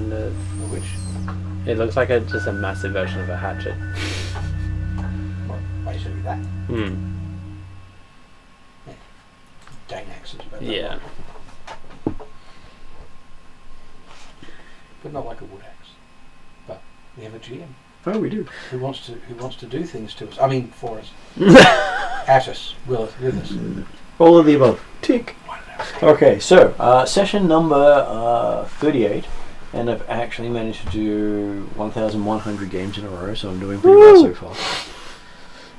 kind of. Which? It looks like just a massive version of a hatchet. Well, basically that. Hmm. Yeah. Dane axes, but Yeah. but not like a wood axe. But we have a GM Oh, we do. who wants to do things to us. I mean, for us, at us, with us. All of the above. Tick. Why don't I- Okay, so session number 38, and I've actually managed to do 1,100 games in a row, so I'm doing pretty well so far.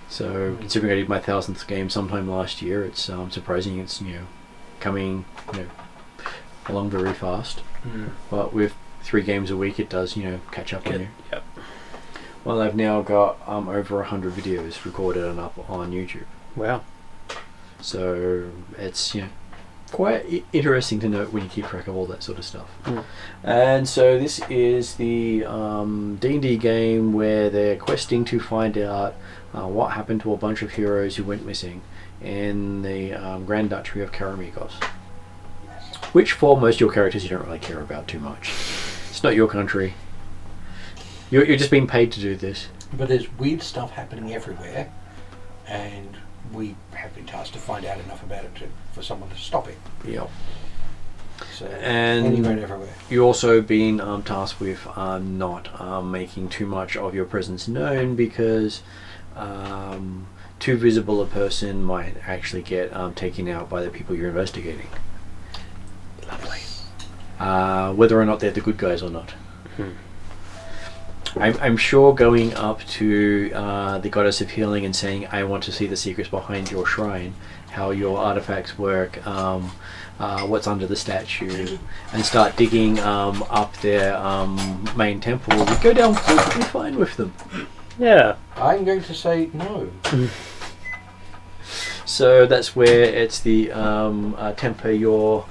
So considering I did my 1,000th game sometime last year, it's surprising it's coming along very fast. But with 3 games a week, it does catch up on you. Yep. Well, I've now got over 100 videos recorded and up on YouTube. Wow. So it's quite interesting to note when you keep track of all that sort of stuff. And so this is the D&D game where they're questing to find out what happened to a bunch of heroes who went missing in the Grand Duchy of Karamikos. Which for most of your characters you don't really care about too much. It's not your country. You're just being paid to do this. But there's weird stuff happening everywhere, and we have been tasked to find out enough about it for someone to stop it. Yep. So And anywhere and everywhere. You've also been tasked with not making too much of your presence known, because too visible a person might actually get taken out by the people you're investigating. Lovely. Whether or not they're the good guys or not. I'm sure going up to the goddess of healing and saying, I want to see the secrets behind your shrine, how your artifacts work, what's under the statue, and start digging up their main temple, would go down perfectly fine with them. Yeah. I'm going to say no. So that's where it's the temper your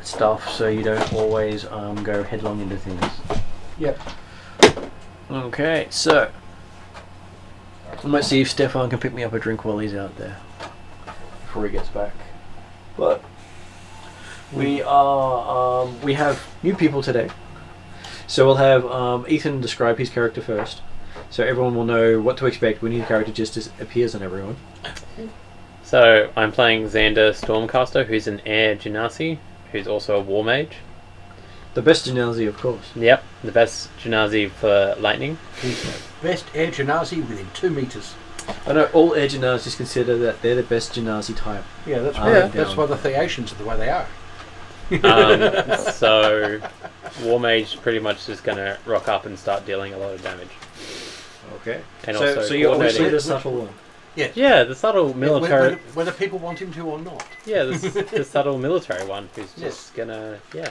stuff so you don't always go headlong into things. Yep. Okay, so I might see if Stefan can pick me up a drink while he's out there before he gets back. But we have new people today, so we'll have Ethan describe his character first, so everyone will know what to expect when his character just appears on everyone. So I'm playing Xander Stormcaster, who's an air genasi, who's also a war mage. The best Genasi, of course. Yep, the best genasi for lightning. He's the best air genasi within 2 meters. I know all air Genasis consider that they're the best Genasi type. Yeah, that's why- why. That's why the Theatians are the way they are. So war mage pretty much just going to rock up and start dealing a lot of damage. Okay. And so also you're coordinating. obviously the subtle one. Yes. Yeah, the subtle military. Whether people want him to or not. Yeah, the subtle military one who's Yes. just gonna. Yeah.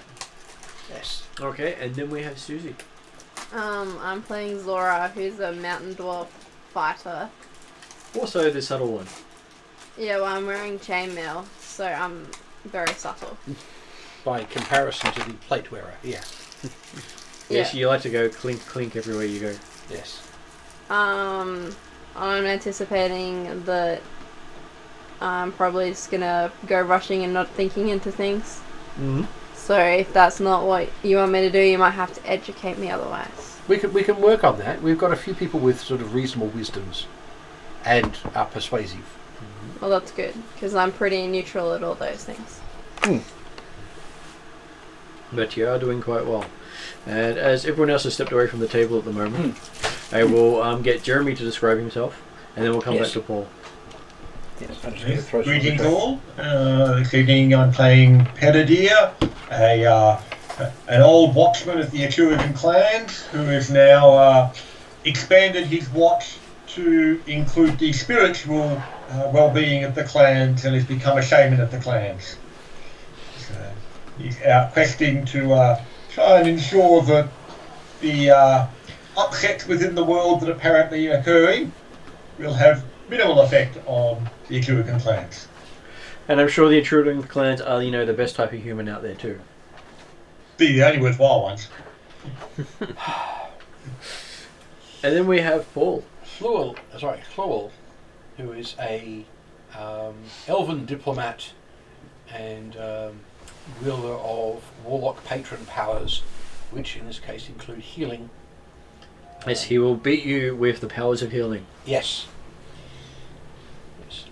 Yes. Okay, and then we have Susie. I'm playing Zora, who's a mountain dwarf fighter. Also the subtle one. Yeah, well, I'm wearing chainmail, so I'm very subtle. By comparison to the plate wearer. Yeah. Yes, Yeah. you like to go clink clink everywhere you go. Yes. I'm anticipating that I'm probably just gonna go rushing and not thinking into things. Mm-hmm. So if that's not what you want me to do, you might have to educate me otherwise. We can work on that. We've got a few people with sort of reasonable wisdoms and are persuasive. Well, that's good, because I'm pretty neutral at all those things. But you are doing quite well. And as everyone else has stepped away from the table at the moment, I will get Jeremy to describe himself, and then we'll come back to Paul. Yes. I'm just going to throw some Greetings liquor. all. This evening I'm playing Pedadir, an old watchman of the Atruaghin clans who has now expanded his watch to include the spiritual well-being of the clans and has become a shaman of the clans. So he's out questing to try and ensure that the upsets within the world that apparently are occurring will have minimal effect on the Atruaghin clans. And I'm sure the Atruaghin clans are, the best type of human out there too. Be the only worthwhile ones. And then we have Paul. Hluel, who is a elven diplomat and wielder of warlock patron powers which in this case include healing. Yes, he will beat you with the powers of healing. Yes. Yes.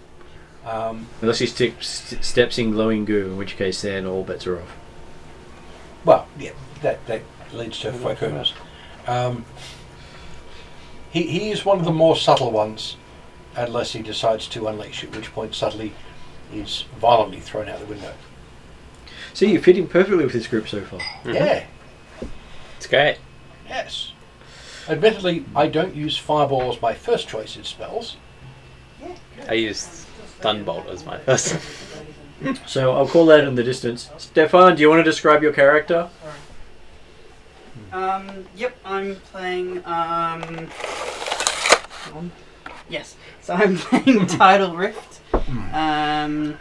Unless he steps in glowing goo, in which case then all bets are off. Well, yeah, that leads to Fokumas. He is one of the more subtle ones, unless he decides to unleash, at which point subtly is violently thrown out the window. See, you fit in perfectly with this group so far. Mm-hmm. Yeah. It's great. Yes. Admittedly, I don't use Fireball as my first choice in spells. I used Thunderbolt as my first. So I'll call that in the distance. Stefan, do you want to describe your character? Yep, I'm playing, yes, so I'm playing Tidal Rift, and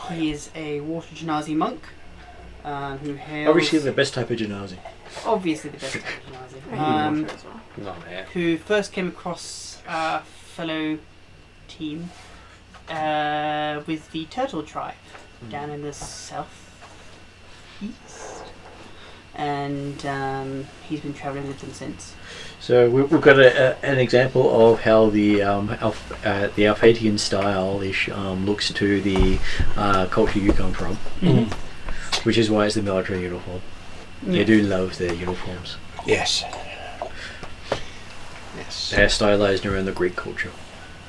he is a Water Genasi monk, who hails... Obviously the best type of Genasi. Obviously the best type of Genasi. Not there. Who first came across our fellow team, with the Turtle Tribe, down in the south east. And he's been travelling with them since. So we've got an example of how the Alphatian style looks to the culture you come from, which is why it's the military uniform. Yeah. They do love their uniforms. Yes. Yes. They're stylized around the Greek culture.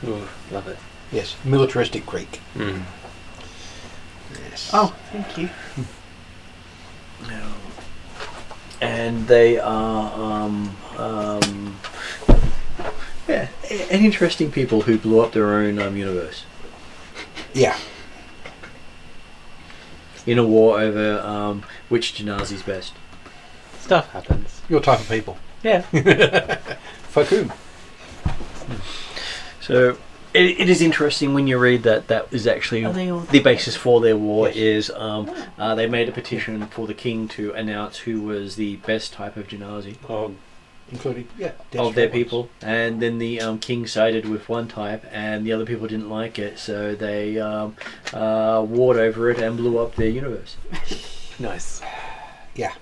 Ooh, love it. Yes. Militaristic Greek. Mm. Yes. Oh, thank you. And they are an interesting people who blew up their own universe Yeah. in a war over which Genasi's best. Stuff happens. Your type of people. Yeah. Fokum. So it is interesting when you read that is actually Are they all the basis for their war. Yes. Is they made a petition for the king to announce who was the best type of Genasi Including, of their people, and then the king sided with one type and the other people didn't like it, so they warred over it and blew up their universe. Nice. Yeah.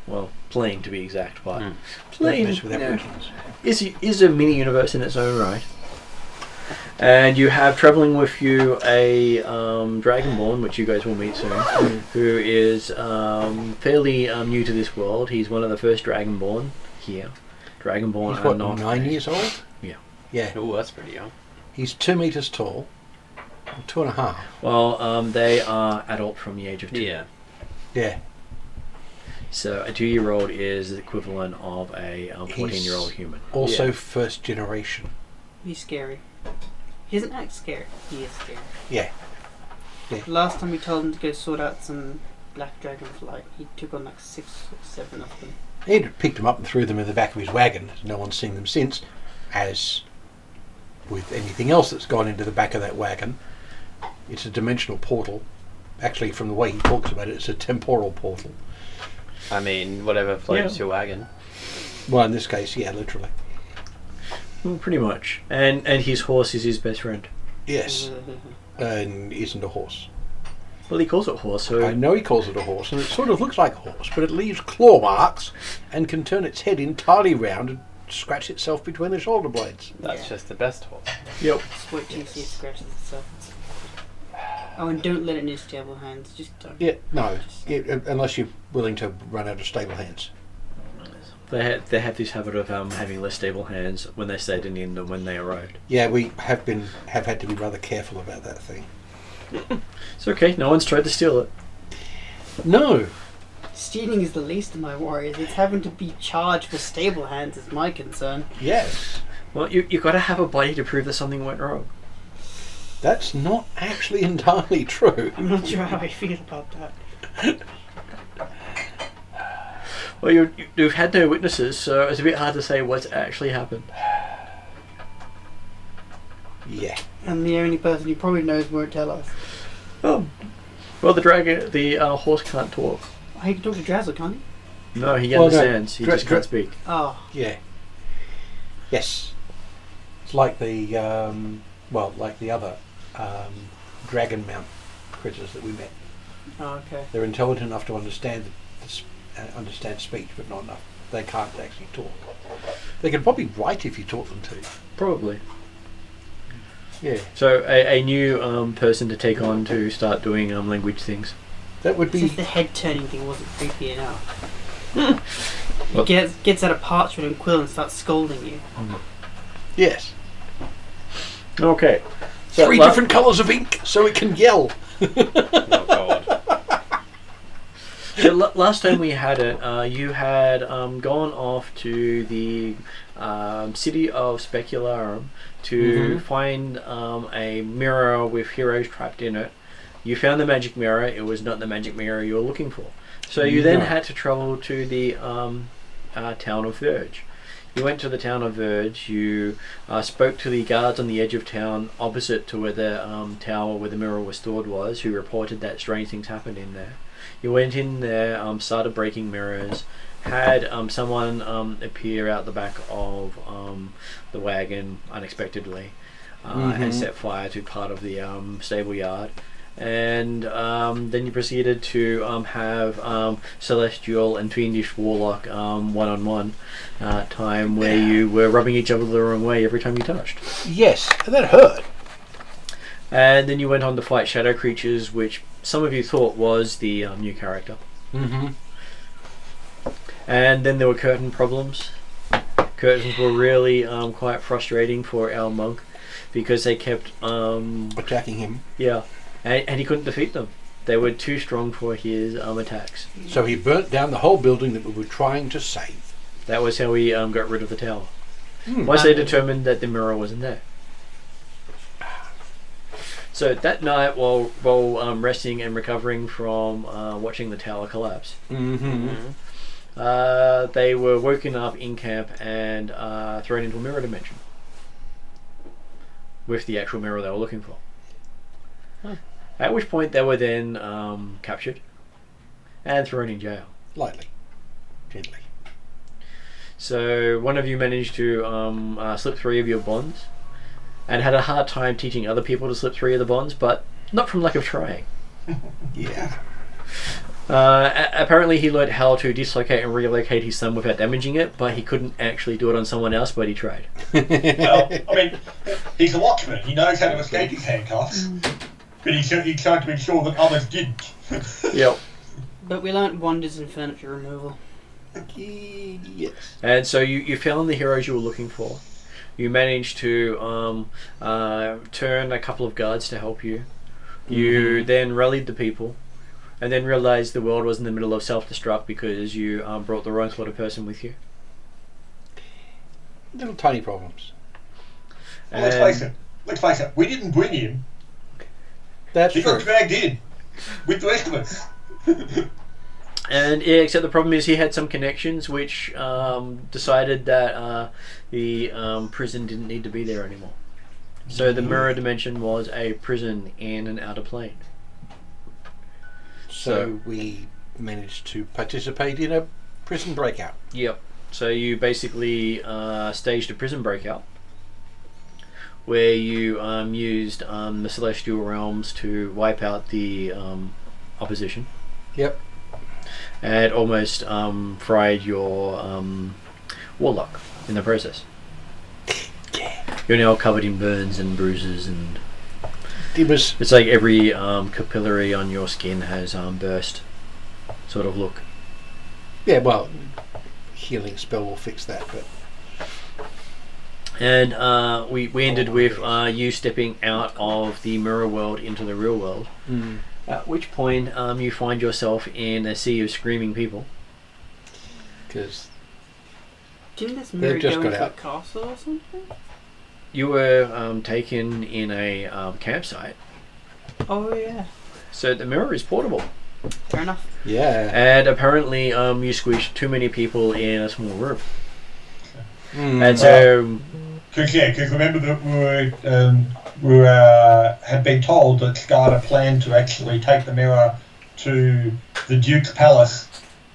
Well, plane to be exact, but Don't plane mess with Aboriginals. is a mini universe in its own right. And you have travelling with you a Dragonborn, which you guys will meet soon, who is fairly new to this world. He's one of the first Dragonborn here. Dragonborn He's are what, not 9 years old? Yeah. Yeah. Ooh, that's pretty young. He's 2 meters tall. 2.5. well, they are adult from the age of 2. Yeah. Yeah. So a 2-year-old is the equivalent of a 14-year-old human. Also Yeah. first generation. He's scary. He doesn't act scary. He is scary. Yeah. Last time we told him to go sort out some black dragonfly, he took on like 6 or 7 of them. He'd picked them up and threw them in the back of his wagon. No one's seen them since. As with anything else that's gone into the back of that wagon, it's a dimensional portal. Actually, from the way he talks about it, it's a temporal portal. I mean, whatever floats Yeah. your wagon. Well, in this case, yeah, literally. Well, pretty much. And his horse is his best friend. Yes. And isn't a horse. Well, he calls it horse, so... I know he calls it a horse, and it sort of looks like a horse, but it leaves claw marks and can turn its head entirely round and scratch itself between the shoulder blades. That's just the best horse. Yep. Just wait till you see it scratches itself. Oh, and don't let it in his stable hands. Just don't. Yeah, no, unless you're willing to run out of stable hands. They have this habit of having less stable hands when they stayed in the inn than when they arrived. Yeah, we have had to be rather careful about that thing. It's okay, no one's tried to steal it. No. Stealing is the least of my worries. It's having to be charged for stable hands is my concern. Yes. Well, you got to have a body to prove that something went wrong. That's not actually entirely true. I'm not sure how I feel about that. Well, you've had no witnesses, so it's a bit hard to say what's actually happened. Yeah. And the only person who probably knows won't tell us. Oh, well, the horse can't talk. Oh, he can talk to Drazzle, can't he? No, he Well, no, understands. He just Dra- can't speak. Oh. Yeah. Yes. It's like the like the other dragon mount critters that we met. Oh, okay. They're intelligent enough to understand understand speech, but not enough. They can't actually talk. They could probably write if you taught them to. Probably. Yeah, So a new person to take on to start doing language things. that would Since be. the head turning thing wasn't creepy enough. What? Gets out a parchment and quill and starts scolding you. Yes. Okay. So 3 different colours of ink, so it can yell. Oh god. So last time we had it, you had gone off to the city of Specularum to find a mirror with heroes trapped in it. You found the magic mirror. It was not the magic mirror you were looking for. So you then had to travel to the town of Verge. You went to the town of Verge. You spoke to the guards on the edge of town, opposite to where the tower where the mirror was stored was, who reported that strange things happened in there. You went in there, started breaking mirrors, had someone appear out the back of the wagon unexpectedly, and set fire to part of the stable yard. And then you proceeded to have Celestial and Fiendish Warlock one-on-one time where you were rubbing each other the wrong way every time you touched. Yes, and that hurt. And then you went on to fight Shadow Creatures, which some of you thought was the new character. Mm-hmm. And then there were curtain problems. Curtains were really quite frustrating for our monk because they kept Attacking him. yeah, and he couldn't defeat them. They were too strong for his attacks. So he burnt down the whole building that we were trying to save. That was how we got rid of the tower. Once they determined that the mirror wasn't there. So that night, while resting and recovering from watching the tower collapse, they were woken up in camp and thrown into a mirror dimension with the actual mirror they were looking for. At which point they were then captured and thrown in jail. Lightly. Gently. So one of you managed to slip 3 of your bonds and had a hard time teaching other people to slip 3 of the bonds, but not from lack of trying. Yeah. Apparently he learned how to dislocate and relocate his thumb without damaging it, but he couldn't actually do it on someone else, but he tried. Well, I mean, he's a watchman. He knows how to escape his handcuffs. But he tried to make sure that others didn't. Yep. But we learnt wonders in furniture removal. Yes. And so you found the heroes you were looking for. You managed to turn a couple of guards to help you. You then rallied the people, and then realised the world was in the middle of self-destruct because you brought the wrong sort of person with you. Little tiny problems. Well, let's face it, we didn't bring him. That's He true. got dragged in with the rest of us. And yeah, except the problem is he had some connections which decided that the prison didn't need to be there anymore. So the mirror dimension was a prison in an outer plane. So we managed to participate in a prison breakout. Yep. So you basically staged a prison breakout where you used the Celestial Realms to wipe out the opposition. Yep. And almost fried your Warlock in the process. You're now covered in burns and bruises, and It was. it's like every capillary on your skin has burst, sort of look. Yeah, well, healing spell will fix that, but. And we ended with you stepping out of the mirror world into the real world. At which point you find yourself in a sea of screaming people. Because Didn't this mirror just go got into a out. castle or something? You were taken in a campsite. Oh yeah. So the mirror is portable. Fair enough. yeah. And apparently you squished too many people in a small room. Mm. And so Because remember that we had been told that Scarter planned to actually take the mirror to the Duke's palace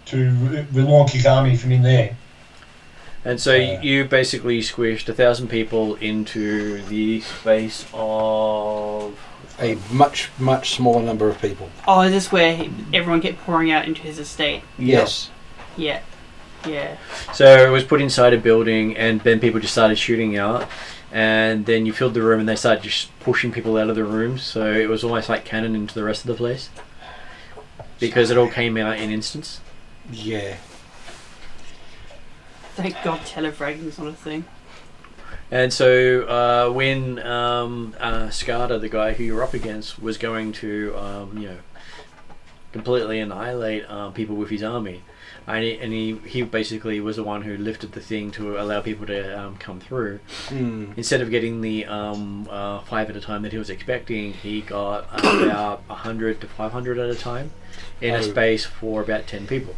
to relaunch his army from in there. And so you basically squished 1,000 people into the space of a much, much smaller number of people. Oh, is this where everyone kept pouring out into his estate? Yes. Yeah. Yeah. So it was put inside a building, and then people just started shooting out, and then you filled the room, and they started just pushing people out of the rooms. So it was almost like cannon into the rest of the place, because it all came out in instants. Yeah. Thank God Atruaghin's not a thing. And so when Skada, the guy who you're up against, was going to completely annihilate people with his army, and he basically was the one who lifted the thing to allow people to come through. Instead of getting the 5 at a time that he was expecting, he got about 100 to 500 at a time in a space for about 10 people.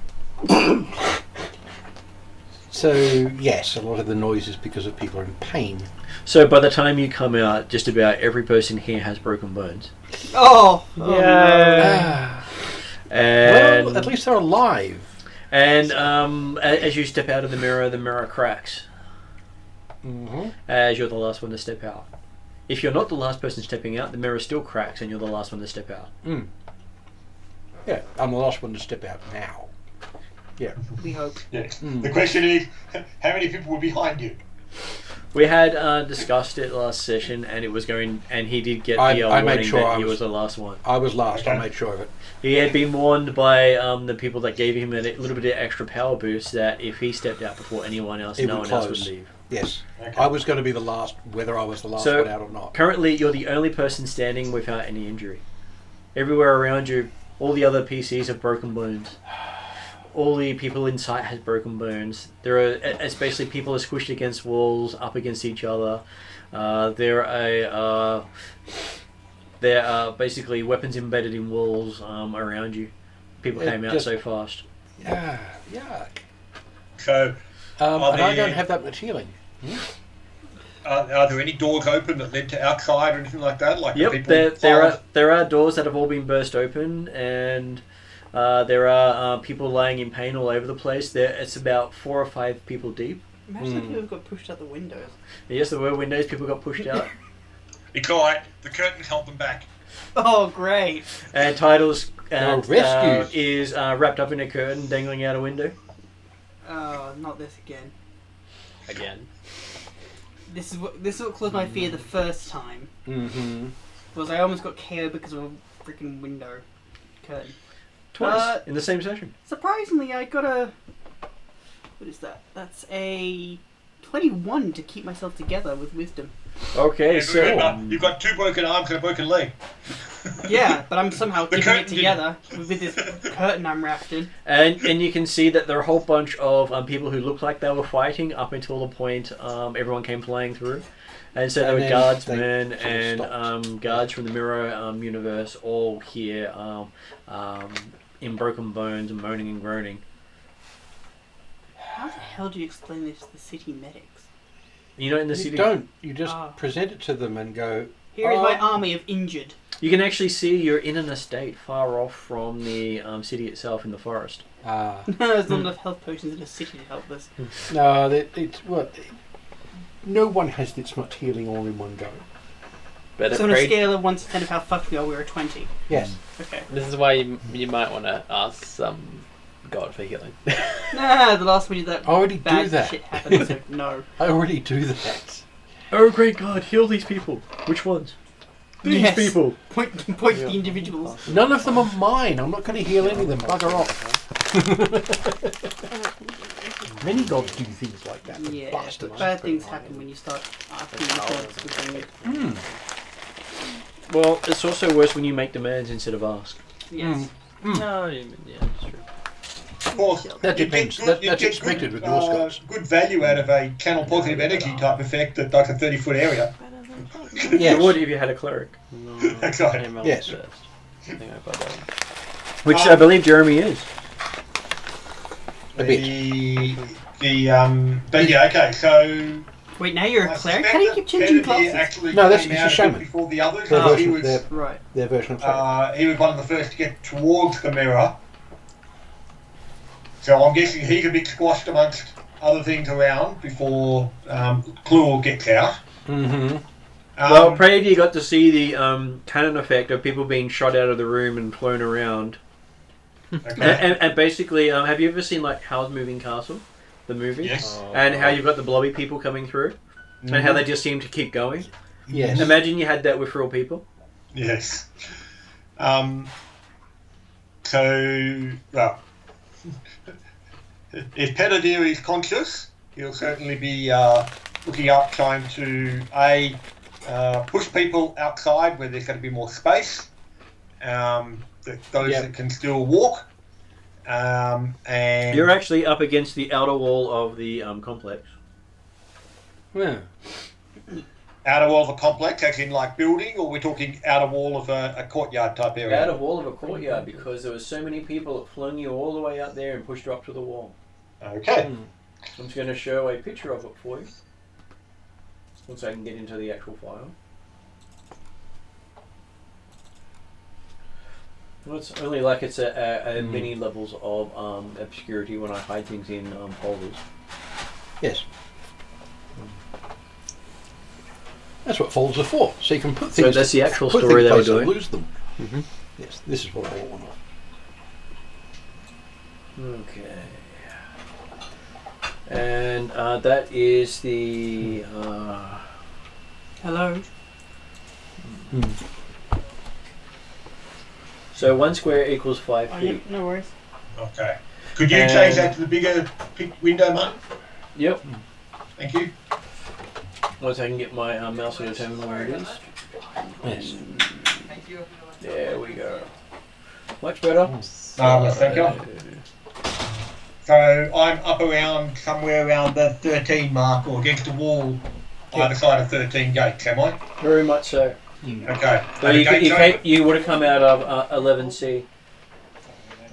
So, yes, a lot of the noise is because of people in pain. So by the time you come out, just about every person here has broken bones. Oh! Yeah. And Well, at least they're alive. And as you step out of the mirror cracks. Mm-hmm. As you're the last one to step out. If you're not the last person stepping out, the mirror still cracks and you're the last one to step out. Yeah, I'm the last one to step out now. Yeah. We hope. Yes. The question is, how many people were behind you? We had discussed it last session, and it was going, and he did get I the made warning sure that I he was- was the last one. I was last. Okay. I made sure of it. He had been warned by the people that gave him a little bit of extra power boost that if he stepped out before anyone else, It no would one else would close. leave. Yes. Okay. I was going to be the last, whether I was the last So- one out or not. Currently, you're the only person standing without any injury. Everywhere around you, all the other PCs have broken bones. All the people in sight has broken bones. It's basically people are squished against walls, up against each other. There are basically weapons embedded in walls around you. People It came out just- so fast. Yeah, yuck. So, And Are I they- don't have that much healing. are there any doors open that led to outside or anything like that? Like Yep, people there are doors that have all been burst open, and there are people lying in pain all over the place. It's about 4 or 5 people deep. Imagine the people who got pushed out the windows. Yes, there were windows. People got pushed out. It's alright. The curtains held them back. Oh, great. And Titles rescues. is wrapped up in a curtain, dangling out a window. Oh, not this again. Again. This is what caused my fear the first time. Mm-hmm. Was I almost got KO because of a freaking window curtain. Twice in the same session. Surprisingly, I got a... What is that? That's a 21 to keep myself together with wisdom. Okay, so You've got 2 broken arms and a broken leg. Yeah, but I'm somehow The keeping it curtain together with this curtain I'm wrapped in. and you can see that there are a whole bunch of people who look like they were fighting up until the point everyone came flying through. And so there And were then guardsmen they sort of and stopped. guards from the Mirror universe all here in broken bones and moaning and groaning. How the hell do you explain this to the city medics? You know, in the You city, don't. You just Ah. present it to them and go, Here is my Oh. army of injured. you can actually see you're in an estate far off from the city itself in the forest. There's not enough health potions in a city to help this. no, it's what. No one has this much healing all in one go. But So on a scale of 1 to 10 of how fucked we are, we're a 20. Yes. Okay. this is why you might want to ask some god for healing. Nah, the last time we did that, I already do bad that. shit happened, so no. I already do that. Oh, great God, heal these people. Which ones? These Yes. people. Point to the individuals. None of them are mine. I'm not going to heal any of them. Bugger off. Many gods do things like that. the Yeah, bastards. but bad things happen when you start asking the gods to bring it. Well, it's also worse when you make demands instead of ask. Yes. No, yeah, it's true. Of course, That you depends. get you That's get expected good, with Norse gods. Good value out of a channel positive energy type effect at like a 30-foot area. You Yes. would if you had a cleric. No, That's right. ML Yes. first. I think I got that one. Which I believe Jeremy is. A bit. But yeah, okay, so Wait, now you're a I cleric? suspect How do you that keep changing Kennedy classes? actually No, that's- came he's a out shaman. before the others. Their he version, was Right. their version of cleric. he was one of the first to get towards the mirror. So I'm guessing he's a bit squashed amongst other things around before Clue gets out. Mm-hmm. Well, Prady got to see the cannon effect of people being shot out of the room and flown around. Okay. And basically, have you ever seen like Howl's Moving Castle, the movie? Yes. And how you've got the blobby people coming through, and how they just seem to keep going. Yes. Imagine you had that with real people. Yes. So, well, if Pedadir is conscious, he'll certainly be looking up, trying to push people outside where there's going to be more space. Those that can still walk. And You're actually up against the outer wall of the complex. Yeah. outer wall of a complex, as in like building, or we're talking outer wall of a courtyard type area? Outer wall of a courtyard, because there were so many people that flung you all the way out there and pushed you up to the wall. Okay. I'm just going to show a picture of it for you, once I can get into the actual file. Well, it's only like it's a many levels of obscurity when I hide things in folders. Yes. That's what folders are for. So you can put things. So that's the actual put story things they were places and doing. lose them. Mm-hmm. Yes, this is what I want. Okay. And that is the. Hello. So 1 square equals 5 Oh, feet. yeah, no worries. Okay. Could you change that to the bigger window, mate? Yep. Thank you. Once I can get my mouse to determine where it is. Yes. There we go. Much better. Thank you. So I'm up around somewhere around the 13 mark, or against the wall, either side of 13 gates, am I? Very much so. Okay. So you would have come out of 11C.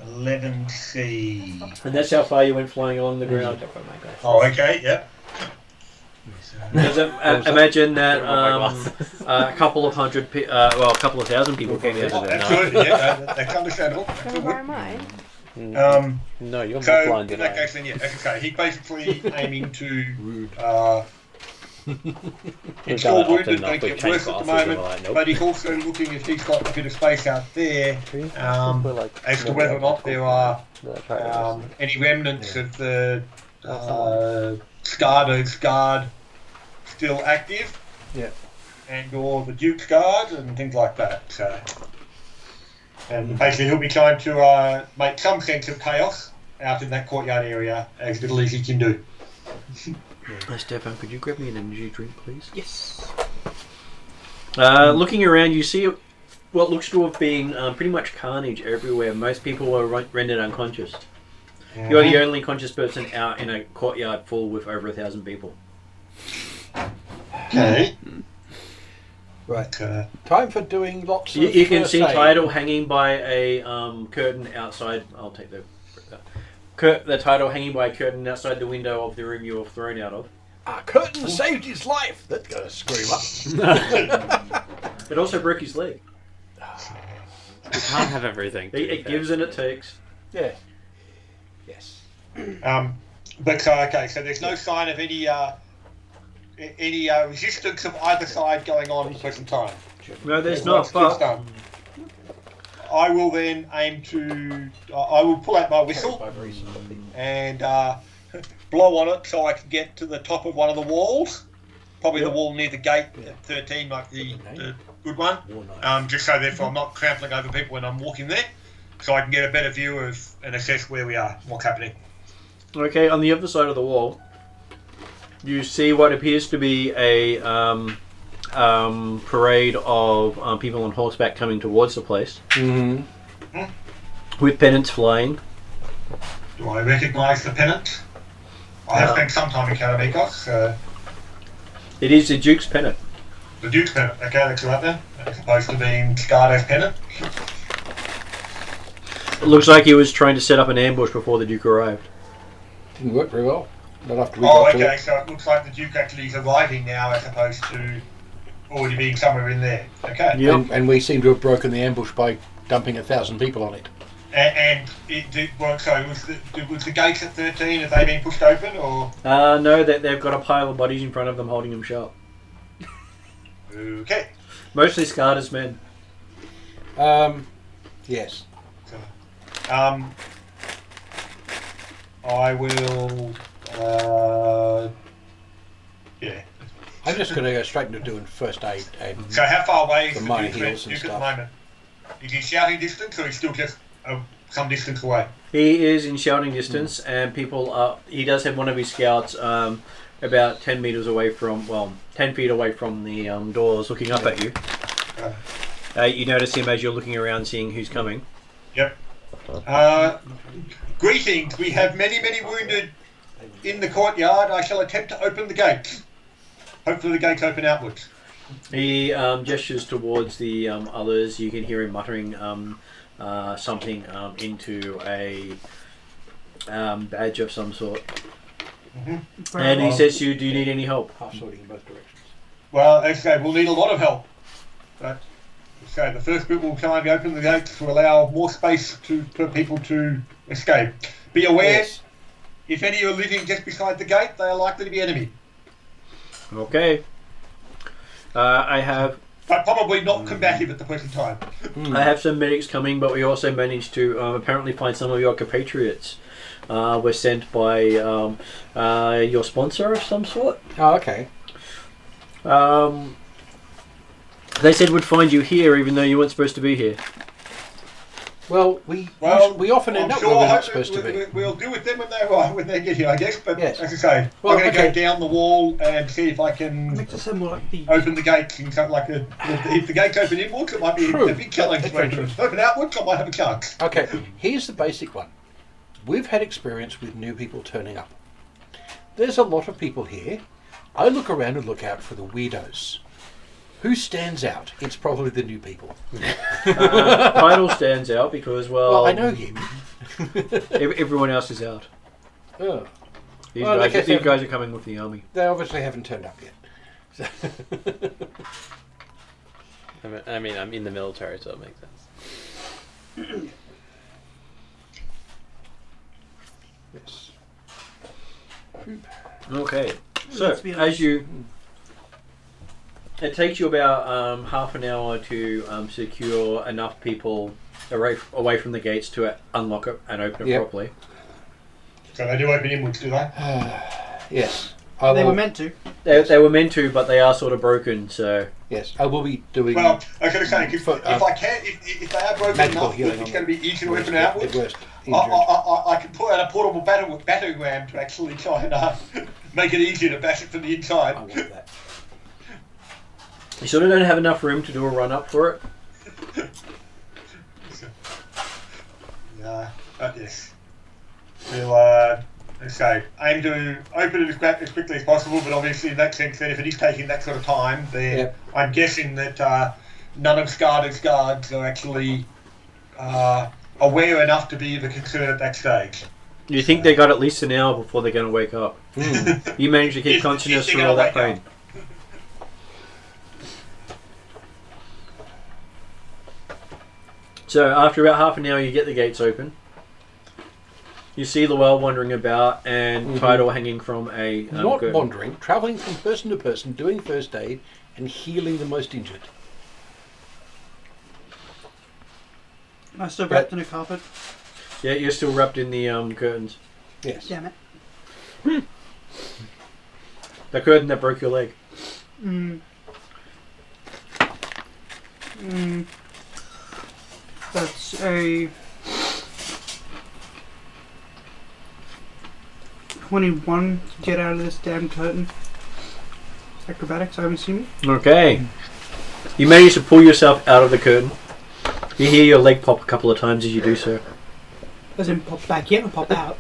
11C. And that's how far you went flying along the ground. Oh, okay, yep. Because imagine that a couple of hundred, a couple of thousand people came out of there. Absolutely, yeah, that's understandable. Can I borrow mine? No, you're So, more blind in than that I am. case, then, yeah, as I say, he's basically aiming to We've still done it often wounded, enough. don't We've get changed worse at the glasses and moment, we're like, nope. but he's also looking if he's got a bit of space out there as to whether or not there are any remnants of the Scardo's Guard still active, and or the Duke's Guard and things like that. So, and basically he'll be trying to make some sense of chaos out in that courtyard area as little as he can do. Stefan, could you grab me an energy drink, please? Yes. Looking around, you see what looks to have been pretty much carnage everywhere. Most people were rendered unconscious. You're the only conscious person out in a courtyard full with over 1,000 people. Okay. Right. Time for doing lots of. You can first see aid. Tidal hanging by a curtain outside. I'll take the Tidal hanging by a curtain outside the window of the room you were thrown out of. Our curtain saved his life. That's going to scream up. It also broke his leg. We can't have everything. It gives and it takes. Yeah. Yes. But okay, so there's no sign of any resistance of either side going on at the present time. No, there's Everyone's not, still but... stunned. I will then aim to. I will pull out my whistle and blow on it so I can get to the top of one of the walls. Probably the wall near the gate at 13, like the good one. Just so therefore I'm not trampling over people when I'm walking there, so I can get a better view of and assess where we are, what's happening. Okay, on the other side of the wall, you see what appears to be a parade of people on horseback coming towards the place, with pennants flying. Do I recognise the pennant? I have spent some time in Karamikos, so It is the Duke's pennant. the Duke's pennant. Okay, that's right then. As opposed to being Scardo's pennant. It looks like he was trying to set up an ambush before the Duke arrived. Didn't work very well. Not after we Oh, got to okay, it. so it looks like the Duke actually is arriving now as opposed to already being somewhere in there. Okay. Yep. And we seem to have broken the ambush by dumping 1,000 people on it. And it did work, so was the gates at 13, have they been pushed open or? No, they've got a pile of bodies in front of them holding them shut. Okay. Mostly scarred as men. Yes. I will. Yeah. I'm just going to go straight into doing first aid and So how far away is The the minor Duke heals and at the stuff. moment? Is he shouting distance, or is he still just some distance away? He is in shouting distance, and people are. He does have one of his scouts about 10 meters away from, 10 feet away from the doors, looking up at you. You notice him as you're looking around, seeing who's coming. Yep. Greetings. We have many wounded in the courtyard. I shall attempt to open the gates. Hopefully, the gates open outwards. He gestures towards the others. You can hear him muttering something into a badge of some sort. Mm-hmm. And he says to you, do you need any help? half sorting in both directions. Well, okay, we'll need a lot of help. But okay, the first bit will try and open the gates to allow more space for people to escape. Be aware, Yes. if any are living just beside the gate, they are likely to be enemy. Okay. I have But probably not combative at the present time. I have some medics coming, but we also managed to apparently find some of your compatriots. Were sent by your sponsor of some sort. Oh, okay. They said would find you here, even though you weren't supposed to be here. Well, we often end up where we're not supposed to be. We'll deal with them when they get here, I guess. But Yes. as I say, Well, I'm going to okay. go down the wall and see if I can Makes it sound more like the. open the gates and something like if the gates open inwards, it might be True. a big challenge. Adventurous. If open outwards, I might have a chance. Okay, here's the basic one. We've had experience with new people turning up. There's a lot of people here. I look around and look out for the weirdos. Who stands out? It's probably the new people. Title stands out because, Well, I know him. everyone else is out. Oh, These, Well, guys, okay, these so- guys are coming with the army. they obviously haven't turned up yet. I mean, I'm in the military, so it makes sense. Yes. Okay, so Let's be honest. as you, it takes you about half an hour to secure enough people away from the gates to unlock it and open it Yep. properly. So they do open inwards, do they? Yes. They were meant to. They were meant to, but they are sort of broken. So Yes, I will be doing. Well, I was going to say, if For, I can, if they are broken magical enough, healing that it's on going to be easy to open outwards. the worst I injured. can pull out a portable battering ram to actually try and make it easier to bash it from the inside. I want that. you sort of don't have enough room to do a run up for it. Yeah, but yes. We'll, let's say, aim to open it as quickly as possible, but obviously in that sense, then if it is taking that sort of time, then Yep. I'm guessing that none of Scarlet's guards are actually aware enough to be of a concern at that stage. You think they got at least an hour before they're going to wake up. You managed to keep If consciousness they're through all gonna that wake pain. So after about half an hour, you get the gates open. You see the well wandering about and Tidal hanging from a Not curtain. wandering, travelling from person to person, doing first aid, and healing the most injured. I still wrapped in a carpet. Yeah, you're still wrapped in the curtains. Yes. Damn it. The curtain that broke your leg. That's a 21 to get out of this damn curtain. Acrobatics, I'm assuming. Okay. You manage to pull yourself out of the curtain. You hear your leg pop a couple of times as you do so. Doesn't pop back yet, pop out.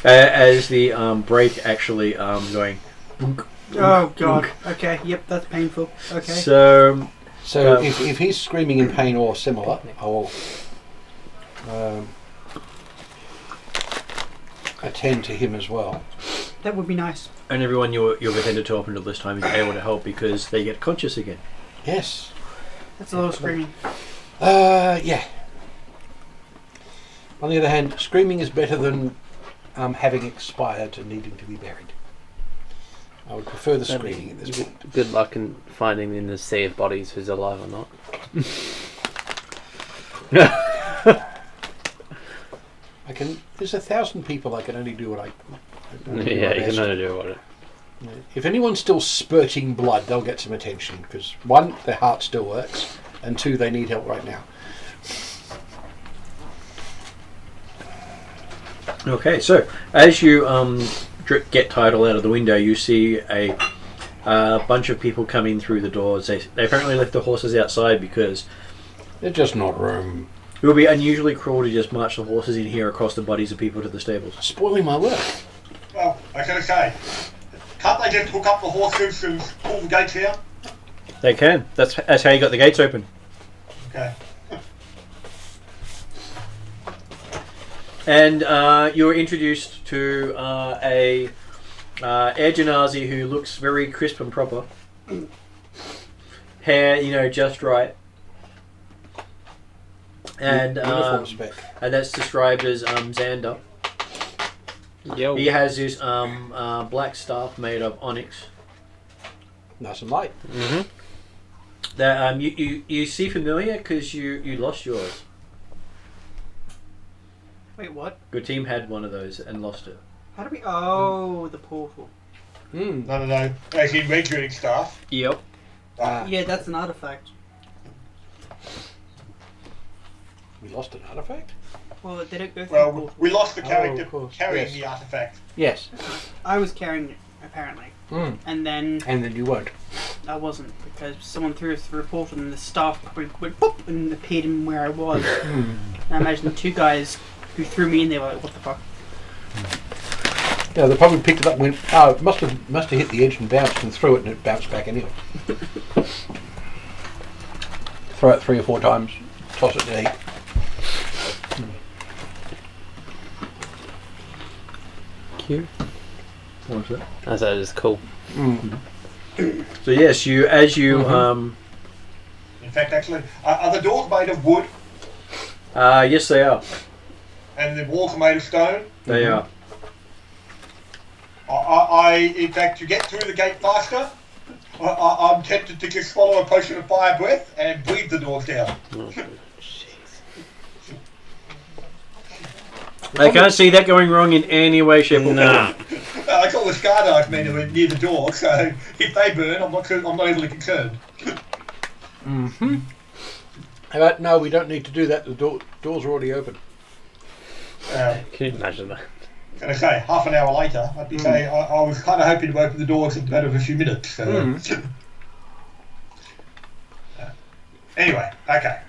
As the brake actually going. Oh god. Okay, yep, that's painful. Okay. So So if he's screaming in pain or similar, I will attend to him as well. That would be nice. and everyone you've attended to up until this time is able to help because they get conscious again. Yes. That's a lot of screaming. Yeah. On the other hand, screaming is better than having expired and needing to be buried. I would prefer the I screening mean, at this point. good luck in finding in the sea of bodies who's alive or not. I can. There's 1,000 people. I can only do what I. Yeah, you can only do what it. If anyone's still spurting blood, they'll get some attention because one, their heart still works, and two, they need help right now. Okay, so as you get Tidal out of the window, you see a bunch of people coming through the doors. They apparently left the horses outside because There's just not room. it would be unusually cruel to just march the horses in here across the bodies of people to the stables. Spoiling my work. Well, I was going to say, can't they just hook up the horses and pull the gates out? They can. That's how you got the gates open. Okay. And you were introduced to a Air Genasi who looks very crisp and proper. Hair, just right. And Uniform spec. and that's described as Xander. Yo. He has this black staff made of onyx. Nice and light. Mm-hmm. That you see familiar because you lost yours. Wait, what? Your team had one of those and lost it. How do we? Oh, the portal. No. As in regular stuff. Yep. Yeah, that's an artifact. We lost an artifact? Well, they don't go through the Well, portal. we lost the character of course, carrying yes. the artifact. Yes. I was carrying it, apparently. And then And then you won't. I wasn't, because someone threw us through a portal and the staff probably went boop and appeared in where I was. And I imagine the two guys who threw me in there were like, what the fuck? Yeah, they probably picked it up and went, oh, it must have hit the edge and bounced and threw it and it bounced back anyway. Throw it 3 or 4 times, toss it to heat. Cute. What's that? I said it's cool. So yes, as you In fact, actually, are the doors made of wood yes they are. and the walls are made of stone? They are. In fact, to get through the gate faster, I'm tempted to just follow a potion of fire breath and breathe the doors down. I can't see that going wrong in any way, shape, or Nah. form. I got the Skydive men who are near the door, so if they burn, I'm not overly concerned. But no, we don't need to do that. The doors are already open. Can you imagine that? Can I say, half an hour later, I'd be saying I was kind of hoping to open the doors in a matter of a few minutes. So. Anyway, okay.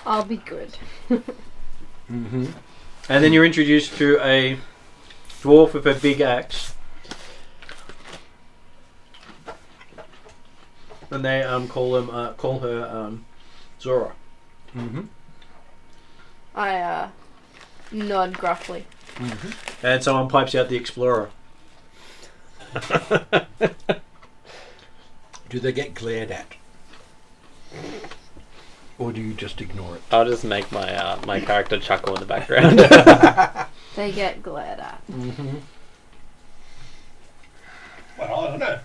I'll be good. And then you're introduced to a dwarf with a big axe. And they call her Zora. I nod gruffly. And someone pipes out the Explorer. Do they get glared at? Or do you just ignore it? I'll just make my my character chuckle in the background. They get glared at. Well, I don't know.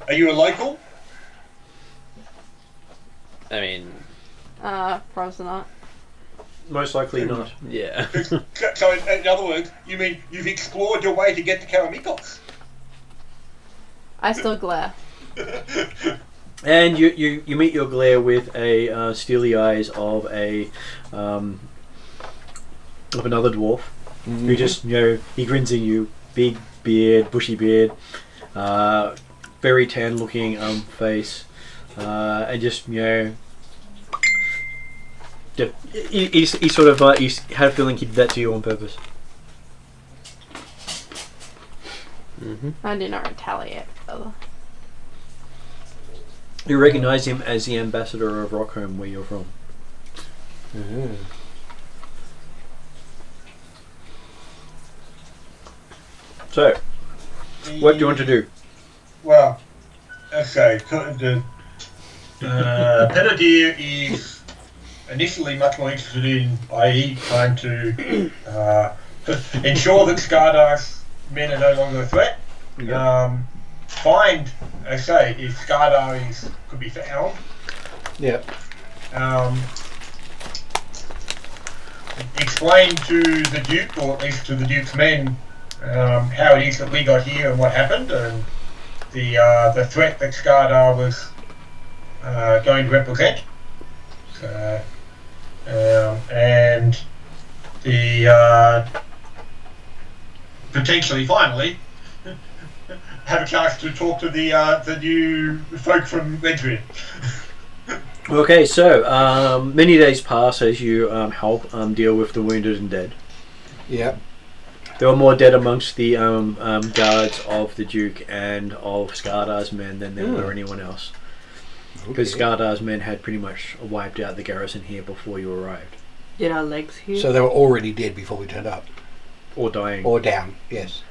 Are you a local? I mean, Probably not. Most likely not. yeah. So, in other words, you mean you've explored your way to get to Karamikos? I still glare. And you meet your glare with a steely eyes of of another dwarf who just he grins at you, big beard, bushy beard, very tan looking face, and just he sort of he had a feeling he did that to you on purpose. I do not retaliate, further. You recognise him as the ambassador of Rockholm, where you're from. So, what do you want to do? Well, okay. The Pedadir is initially much more interested in, i.e., trying to ensure that Skardar's men are no longer a threat. Yeah. Find, I say, if Skardar could be found. Yeah. Explain to the Duke, or at least to the Duke's men, how it is that we got here and what happened, and the threat that Skardar was going to represent. And the potentially, finally, have a chance to talk to the new folk from Redford. Okay, so many days pass as you help deal with the wounded and dead. Yeah. There were more dead amongst the guards of the Duke and of Skardar's men than there were anyone else. Because Skardar's men had pretty much wiped out the garrison here before you arrived. Did our legs heal? So they were already dead before we turned up. Or dying. Or down, yes.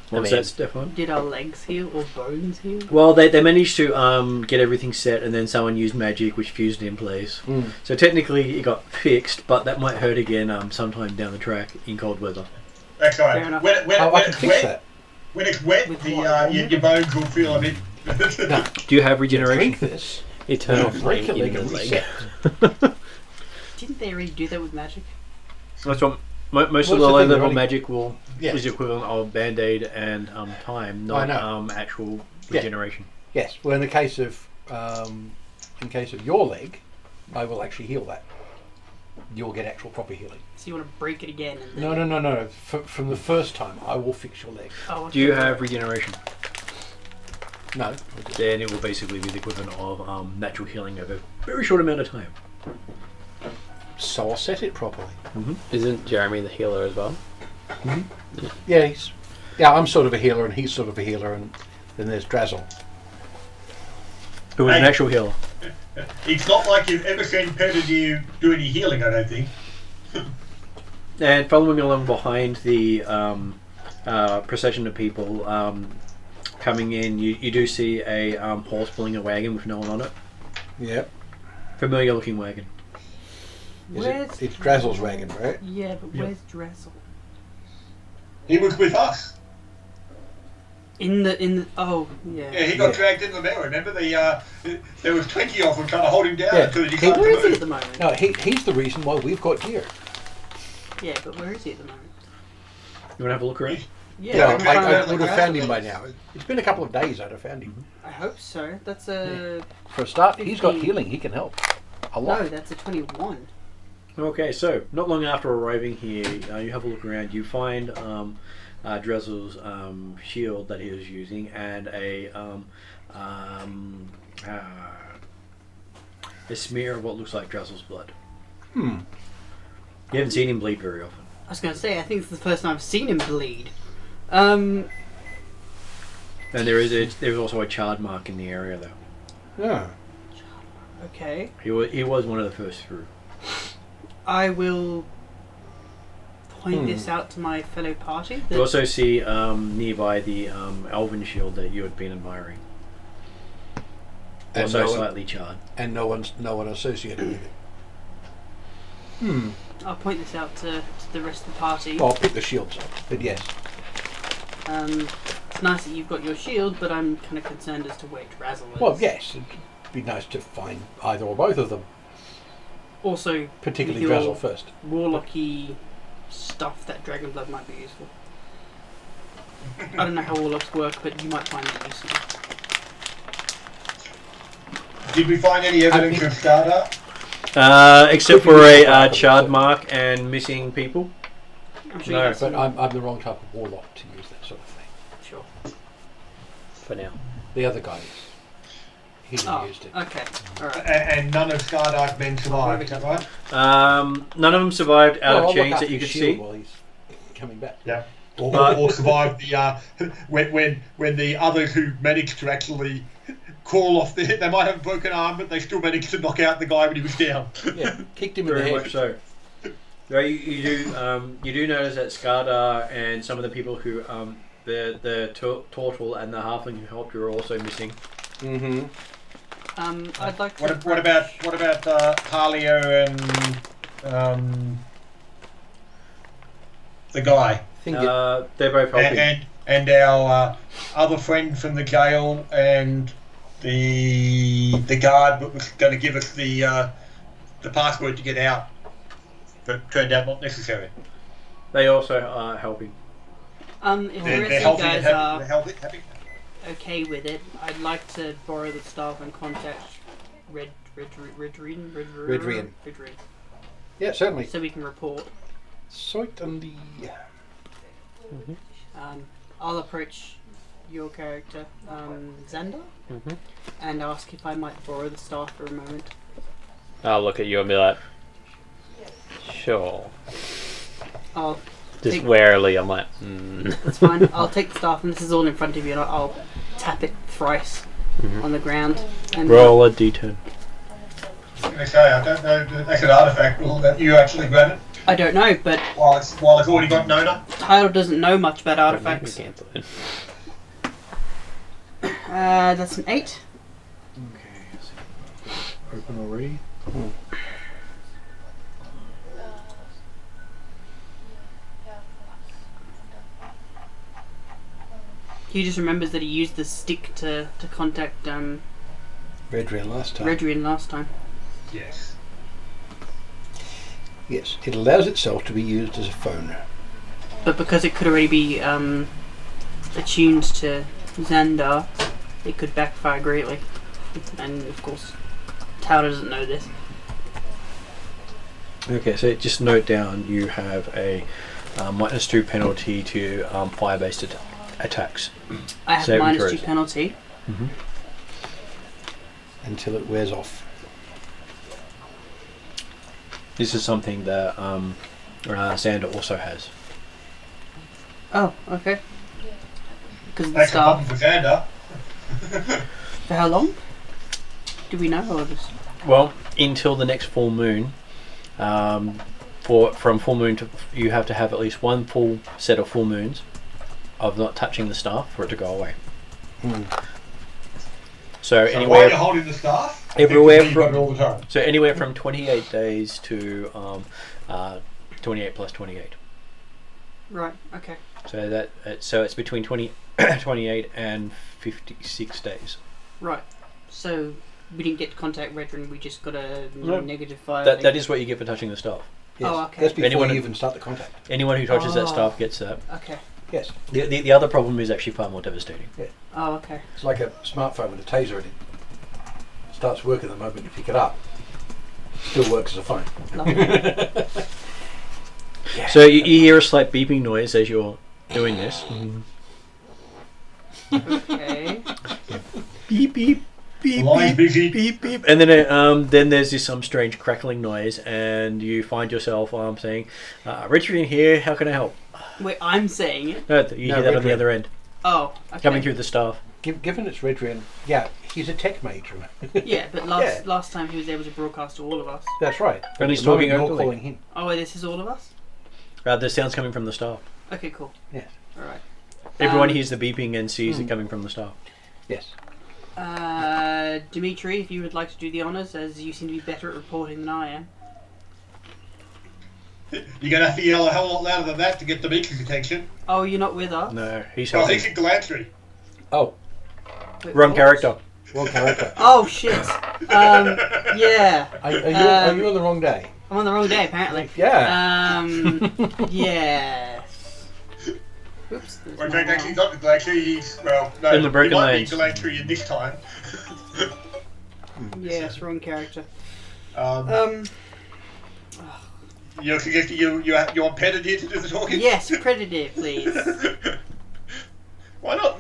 What's that, Stefan? Did our legs heal or bones heal? Well, they managed to get everything set, and then someone used magic which fused it in place. So technically it got fixed, but that might hurt again sometime down the track in cold weather. That's right. Fair enough. When I can it's fix wet, that. when it's wet, With the what? your bones will feel a bit. No. Do you have regeneration? Drink this. Eternal Break flame your in leg the and leg. reset. Didn't they already do that with magic? That's what most What's of the the low thing, level Ronnie? magic Yeah. is the equivalent of band-aid and time, I not know. actual Yeah. regeneration. Yes. Well, in the case of your leg, I will actually heal that. You'll get actual proper healing. So you want to break it again? And No, no, no, no. From the first time, I will fix your leg. Oh, Do you have regeneration? No. Then it will basically be the equivalent of natural healing over a very short amount of time. So I'll set it properly. Isn't Jeremy the healer as well? Yeah, I'm sort of a healer, and he's sort of a healer, and then there's Drazzle. Who is an Hey. actual healer? It's not like you've ever seen Pettidieu do any healing, I don't think. And following along behind the procession of people coming in, you do see a horse pulling a wagon with no one on it. Yeah. Familiar looking wagon. It's Drazzle's wagon, right? Yeah, but Yep. where's Dressel? He was with us. In the oh yeah. Yeah, he got Yeah. dragged into the mill. Remember, there was 20 of them trying to hold him down Yeah. until he He- started Where to is he move. at the moment? No, he's the reason why we've got gear. Yeah, but where is he at the moment? You want to have a look around? Yeah, Yeah, I'm trying I to would look have found around. him by now. It's been a couple of days I'd have found him. I hope so. That's a For a start, he's got 15. healing. He can help a lot. no. That's a 21. Okay, so not long after arriving here, you have a look around. You find Drezel's shield that he was using and a smear of what looks like Drezel's blood. You haven't seen him bleed very often. I was gonna say I think it's the first time I've seen him bleed. And there's also a charred mark in the area though. Yeah. Okay. He was one of the first through. I will point this out to my fellow party. You also see nearby the elven shield that you had been admiring. And Also no one- slightly charred. And no one associated with it. I'll point this out to the rest of the party. Well, I'll pick the shields up, but yes. It's nice that you've got your shield, but I'm kind of concerned as to where Drazzle is. Well, yes, it'd be nice to find either or both of them, Also, particularly with Drazzle your first. warlocky stuff, that dragon blood might be useful. I don't know how warlocks work, but you might find it useful. Did we find any evidence of Skardar? Except for a charred mark and missing people. I'm sure No, you have But some. I'm the wrong type of warlock to use that sort of thing. Sure. For now. The other guy is. He Oh, used it. okay. Alright. And none of Skardar's men survived, is that right? None of them survived out Well, I'll of look chains after that you could his shield see. while he's coming back. Yeah. Or, But- or survived the when the others who managed to actually crawl off they might have a broken arm, but they still managed to knock out the guy when he was down. Yeah, kicked him in the Very head. much so. You do notice that Skardar and some of the people who the turtle and the halfling who helped you are also missing. Mm-hmm. I'd like to. What about Harleo and the guy? Think They're both helping. and our other friend from the jail, and the guard that was going to give us the password to get out, but turned out not necessary. They also are helping. If the They're rest of healthy you and guys happy. They're are happy. okay with it, I'd like to borrow the staff and contact Redrian. Yeah, certainly. So we can report. Certainly. I'll approach your character, Xander, and ask if I might borrow the staff for a moment. I'll look at you and be like, sure. I'll Just take, warily, I'm like, That's fine. I'll take the staff, and this is all in front of you, and I'll tap it thrice on the ground. And Roll a d10. I say, I don't know. That's an artifact rule that you actually grant it I don't know, but while it's already got Nona. Tyler doesn't know much about Don't make me artifacts. cancel it. That's an 8. Okay. Open already. He just remembers that he used the stick to contact Redrian last time. Redrian last time. Yes. Yes, it allows itself to be used as a phone. But because it could already be attuned to Xandar, it could backfire greatly. And of course, Tyler doesn't know this. Okay, so just note down you have a -2 penalty to fire-based attacks. I have Saving -2 throws. penalty. Until it wears off. This is something that Xander also has. Oh, okay. Because of the That's a problem staff. for Xander. For how long? Do we know, or just... Well, until the next full moon. From full moon to you have to have at least one full set of full moons of not touching the staff for it to go away. So So while anywhere you're holding the staff, everywhere you've got from it all the time. so anywhere from 28 days to 28 plus 28. Right, okay. So it's between 28 and 56 days. Right. So, we didn't get to contact Redrin, we just got a No. -5. That is what you get for touching the staff. Yes. Oh, okay. That's before Anyone- you even start the contact. Anyone who touches that Oh. staff gets that. Okay. Yes. The other problem is actually far more devastating. Oh, okay. It's like a smartphone with a taser in it. Starts working the moment you pick it up. Still works as a phone. Lovely. So you hear a slight beeping noise as you're doing this. Okay. Beep beep beep Line's busy. beep beep, and then there's this strange crackling noise, and you find yourself saying, "Richard in here. How can I help?" Wait, I'm saying it. No, you hear that on the Redrin. other end, Oh, okay. coming through the staff. Given it's Redrian, yeah, he's a tech mage, remember? Yeah, but last time he was able to broadcast to all of us. That's right. And he's At the moment, talking you're openly. calling him. Oh, wait, this is all of us? The sound's coming from the staff. Okay, cool. Yes. Alright. Everyone hears the beeping and sees it coming from the staff. Yes. Dimitri, if you would like to do the honours, as you seem to be better at reporting than I am. You're going to have to yell a hell of a lot louder than that to get Dimitri's attention. Oh, you're not with us? No, he's Well, helping. he's in Galantry. Oh, Wait, Wrong what? character. wrong character. Oh, shit. Yeah. Are you on the wrong day? I'm on the wrong day, apparently. Yeah. Yes. Oops. there's Well, in my fact, actually, wrong. he's not in Galantry. He's, well, no, In the Broken he might Lands. be in Galantry in this time. Yes, wrong character. You want Pedadir to do the talking? Yes, Predator, please. Why not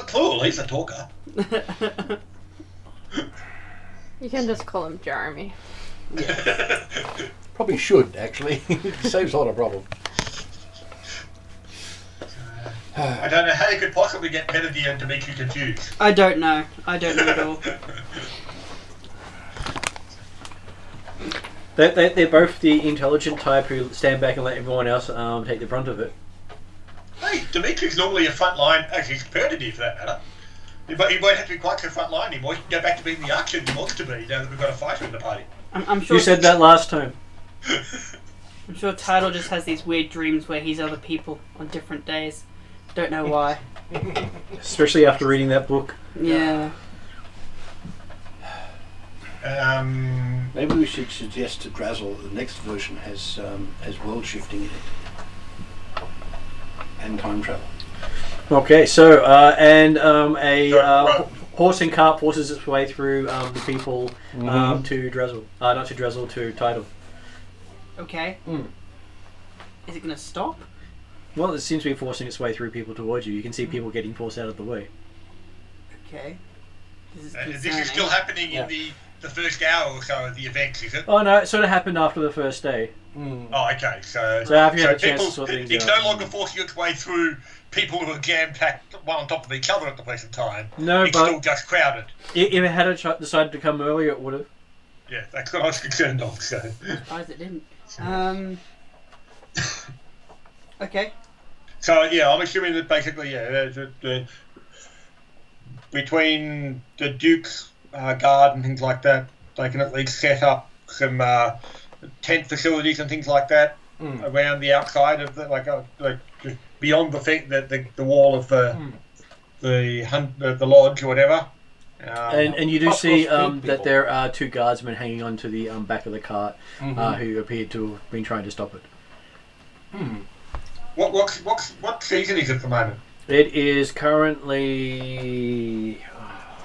Cluel? He's a talker. You can just call him Jeremy. Probably should, actually. It saves a lot of problems. I don't know how you could possibly get Pedadir and Dimitri confused. I don't know at all. They're both the intelligent type who stand back and let everyone else take the brunt of it. Hey, Dimitri's normally a front line, actually, he's Pedadir for that matter. He won't have to be quite so front line anymore. He can go back to being the archer he wants to be now that we've got a fighter in the party. I'm sure. You said that last time. I'm sure Tidal just has these weird dreams where he's other people on different days. Don't know why. Especially after reading that book. Yeah. Maybe we should suggest to Drazzle the next version has world shifting in it and time travel. Okay, so horse and cart forces its way through the people to Drazzle. Not to Drazzle, to Tidal. Okay. Is it gonna stop? Well, it seems to be forcing its way through people towards you. You can see people getting forced out of the way. Okay. This is This is concerning. still happening in the first hour or so of the events, is it? Oh no, it sort of happened after the first day. Oh, okay. So after you had a chance people, to sort things it's out. no longer forcing its way through people who are jam-packed one on top of each other at the present time. No, it's but still just crowded. if it had decided to come earlier, it would have. Yeah, that's what I was concerned of. So. I'm surprised it didn't. Okay. So yeah, I'm assuming that basically, between the Duke's guard and things like that, they can at least set up some tent facilities and things like that around the outside of the just beyond the thing, the wall of the lodge or whatever. And you do Plus see those big that people. there are two guardsmen hanging onto the back of the cart who appeared to have been trying to stop it. What season is it at the moment? It is currently...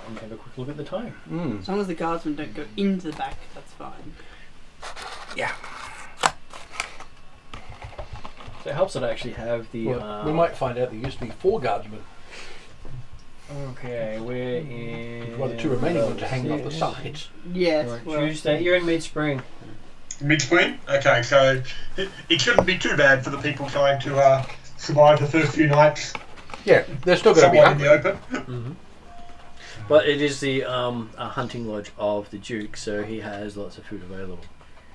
I'm going to have a quick look at the time. As long as the guardsmen don't go into the back, that's fine. Yeah. So it helps that I actually have the... Well, we might find out there used to be 4 guardsmen. Okay, we're in... While the 2 remaining ones are hanging off the sides. Yes. Right, Well, Tuesday, you're in mid-spring. Mid-spring? Okay, so it shouldn't be too bad for the people trying to survive the first few nights Yeah, they're still going to be somewhat in the hungry. open. But it is the hunting lodge of the Duke, so he has lots of food available.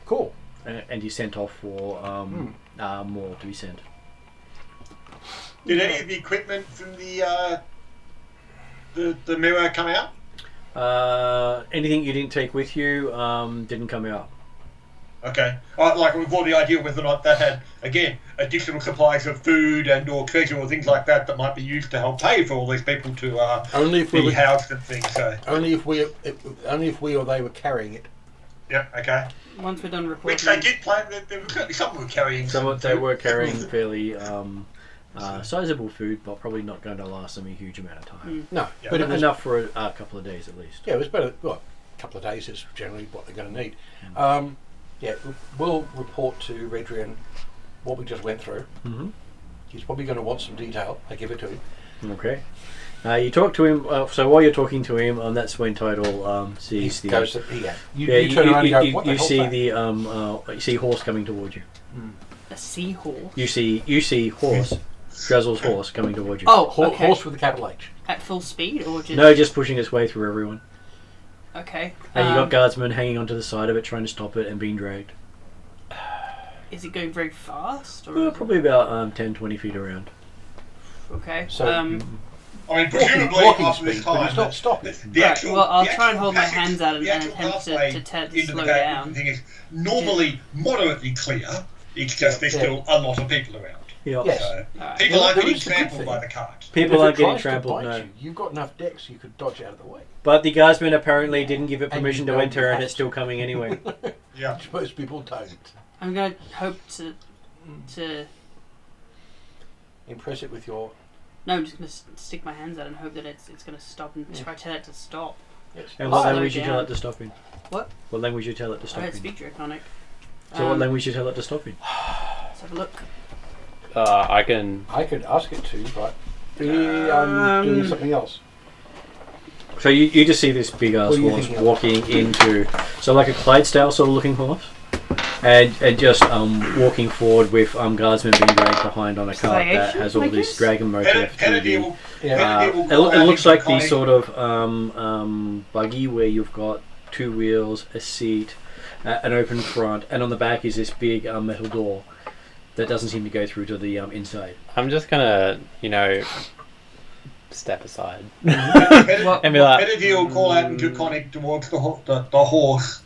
Cool. And he's sent off for more to be sent. Did any of the equipment from the mirror come out? Anything you didn't take with you didn't come out. Okay. Like we've got the idea whether or not that had, again, additional supplies of food and or treasure or things like that might be used to help pay for all these people to Only if be we were, housed and things. So only if we or they were carrying it. yeah, okay. once we're done Which reporting, they did plan. There were certainly some who were carrying. They were carrying fairly sizable food, but probably not going to last them a huge amount of time. No, Yeah. but it was Enough for a couple of days at least. Yeah, it was better. Well, a couple of days is generally what they're going to need. Yeah, we'll report to Redrian what we just went through. Mm-hmm. He's probably going to want some detail. I give it to him. Okay. You talk to him. So while you're talking to him, that's when Tidal sees He the. goes. You turn around and go. What the you hell's see that? you see horse coming towards you. a seahorse. You see horse, Drazzle's horse coming towards you. Oh, okay. Horse with a capital H. At full speed or just... No, just pushing its way through everyone. Okay. And you got guardsmen hanging onto the side of it, trying to stop it and being dragged. Is it going very fast? Or Well, is it- probably about 10, 20 feet around. Okay. So- I mean, presumably walking after this speed, but time, he's not stopping. the Right, actual, well, I'll the try and actual hold my passage- hands out and the actual attempt to pathway tell- to into slow the back down. thing is normally moderately clear. It's just there's still a lot of people around. Yeah. Yes. So Alright. people Well, aren't there getting is the good trampled thing. by the cart. People If it aren't getting tries to trampled, bite no. you, you've got enough decks you could dodge out of the way. But the guardsmen apparently didn't give it And permission you to don't enter, and have it's still coming anyway. Yeah. Most people don't. I'm going to hope to... Impress it with your. No, I'm just going to stick my hands out and hope that it's going to stop and try to tell it to stop. Yes. And what Slow language you tell down. it to stop in? What? What language you tell it to I stop don't in? speak Draconic. So what language you tell it to stop in? Let's have a look. I can. I could ask it to, but I'm doing something else. So you just see this big ass What are you horse thinking of? walking into, so like a Clydesdale sort of looking horse, and just walking forward with guardsmen being dragged behind on a cart that has all I this guess? dragon motif. to Penadier the- will. Yeah. Penadier will it call out looks into like the Connie. sort of buggy where you've got 2 wheels, a seat, an open front, and on the back is this big metal door that doesn't seem to go through to the inside. I'm just gonna, step aside. What? And be like, Penadier will call out into Connie towards the horse.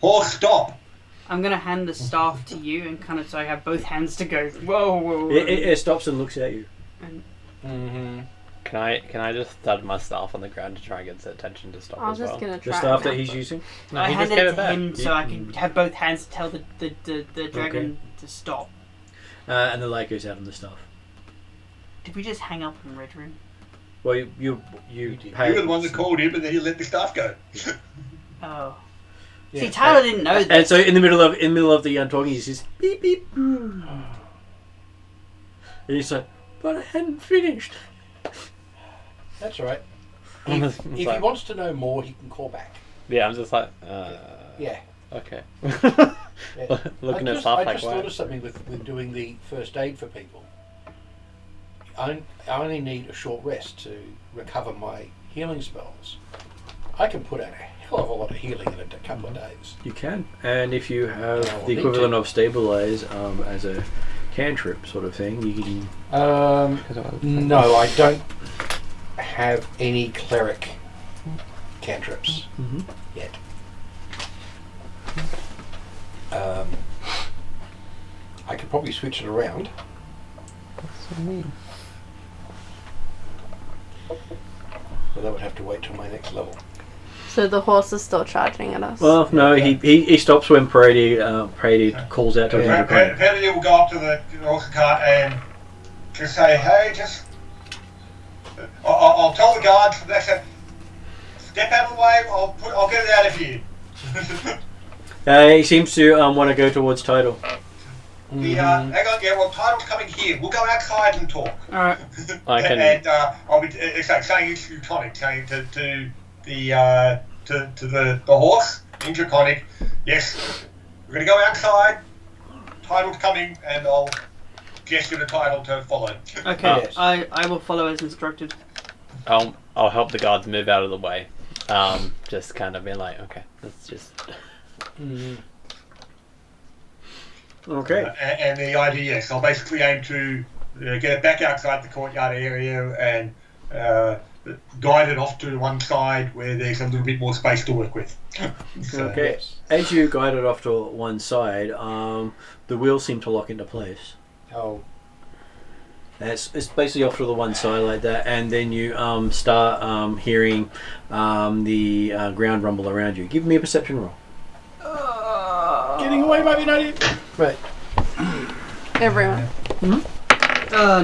Horse, stop! I'm going to hand the staff to you and kind of so I have both hands to go, whoa, whoa, whoa. It stops and looks at you. And Mm-hmm. Can I just thud my staff on the ground to try and get his attention to stop I was as just well? gonna try. The staff it that now. he's using. No, I he just handed gave it it to back. him so I can have both hands to tell the dragon to stop. And the light goes out on the staff. Did we just hang up in Red Room? Well, you did. You were the one that called him, and then you let the staff go. Oh. Yeah. See, Tyler didn't know that. And so in the middle of the talking, he says beep beep. And he's like, but I hadn't finished. That's all right. It's If he like- wants to know more, he can call back. Yeah, I'm just like, Yeah. okay. Yeah. Looking I at just, stuff I like just thought that. of something with doing the first aid for people. I only need a short rest to recover my healing spells. I can put out a hell of a lot of healing in a couple of days. You can, and if you have Yeah, we'll the need equivalent to. of stabilize as a cantrip sort of thing, you can. No, I don't have any cleric cantrips yet. I could probably switch it around. But that would have to wait till my next level. So the horse is still charging at us. Well, no, he stops when Parady calls out to him. Penny will go up to the horse cart and just say, hey, just... I'll tell the guards, they say, step out of the way, I'll get it out of here. He seems to want to go towards Tidal. Hang on, yeah, well, Title's coming here. We'll go outside and talk. Alright. I can. And I'll be saying it's Draconic, saying to the horse in Draconic, yes, we're going to go outside. Title's coming, and I'll gesture the Title to follow. Okay, Yes. I will follow as instructed. I'll help the guards move out of the way. Just kind of be like, okay, let's just. Okay. And the idea, yes, I'll basically aim to get it back outside the courtyard area and guide it off to one side where there's a little bit more space to work with. So, Okay. Yes. As you guide it off to one side, the wheels seem to lock into place. Oh, And it's basically off to the one side like that, and then you start hearing the ground rumble around you. Give me a perception roll. getting away, maybe not even. Right. Everyone.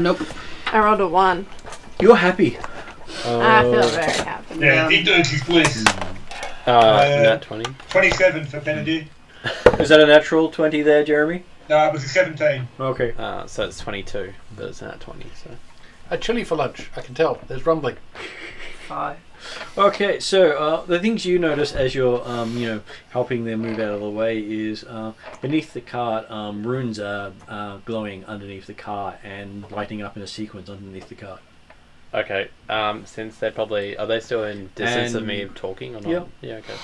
Nope. I rolled a 1. You're happy. I feel very happy. yeah, he does his bliss. Nat 20. 27 for Benedict. Is that a natural 20 there, Jeremy? No, it was a 17. Okay. So it's 22, but it's nat 20. So. A chili for lunch. I can tell. There's rumbling. 5. Okay, so the things you notice as you're, helping them move out of the way is beneath the cart, runes are glowing underneath the cart and lighting up in a sequence underneath the cart. Okay. Since they're probably are they still in distance of And- me talking or not? Yeah. Yeah. Okay.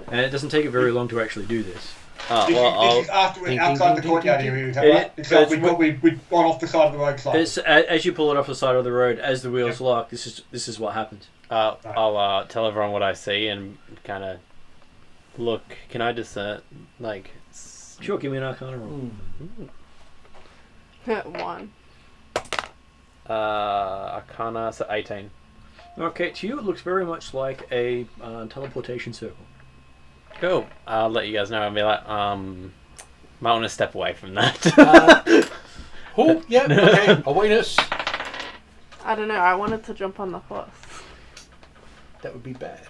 And it doesn't take it very long to actually do this. This is after we're outside the courtyard area, is that right? It's like we've gone off the side of the roadside. It's as you pull it off the side of the road, as the wheels lock. This is what happens. I'll tell everyone what I see and kind of look. Can I just Sure, give me an Arcana roll. 1. Arcana, so 18. Okay, to you it looks very much like a teleportation circle. Cool. I'll let you guys know and be like, might want to step away from that. Oh, yeah, okay. Awareness. I don't know. I wanted to jump on the horse. That would be bad.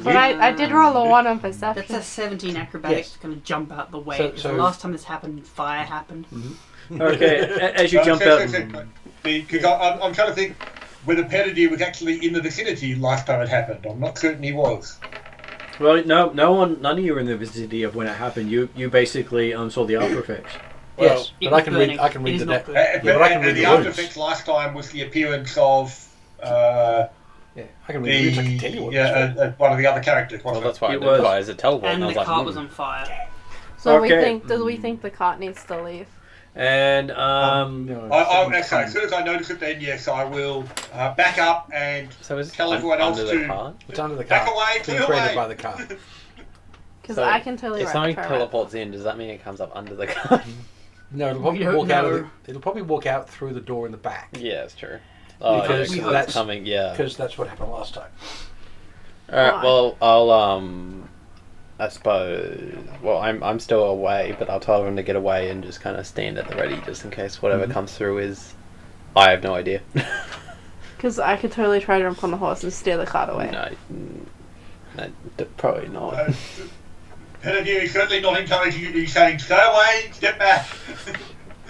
But I did roll a 1 on perception. That's a 17 acrobatics Yes. to kind of jump out the way. So- 'cause so- the last time this happened, fire happened. Okay, as you jump out. Because I'm trying to think whether Pettidy was actually in the vicinity last time it happened. I'm not certain he was. Well, none of you were in the vicinity of when it happened. You basically saw the after effects. Yes, it but I was can burning. read. I can It read is the not net. good. Yeah, but I can read the the after runes. effects last time was the appearance of Yeah, I can read the runes. I can tell you what. it's for. one of the other characters. Well, wasn't that's why I It did was. fire as a teleport. And I the was like, cart was on fire. So Okay. do we think the cart needs to leave? And No, Okay, as soon as I notice it, then yes, I will back up and So is tell it everyone else under the to- cart? It's under the back car. away, It's being clear created away. by the car. Because So I can totally if something try teleports in, does that mean it comes up under the cart? No, it'll probably We don't walk out. know. It'll probably walk out through the door in the back Yeah, it's true. Oh, Because yeah, 'cause that's- it's coming. Yeah. because that's what happened last time. All right. Why? Well, I suppose. Well, I'm still away, but I'll tell everyone to get away and just kind of stand at the ready, just in case whatever Mhm. comes through is. I have no idea. Because I could totally try to jump on the horse and steer the cart away. Probably not. Penadier is certainly not encouraging you. He's saying, stay away, step back.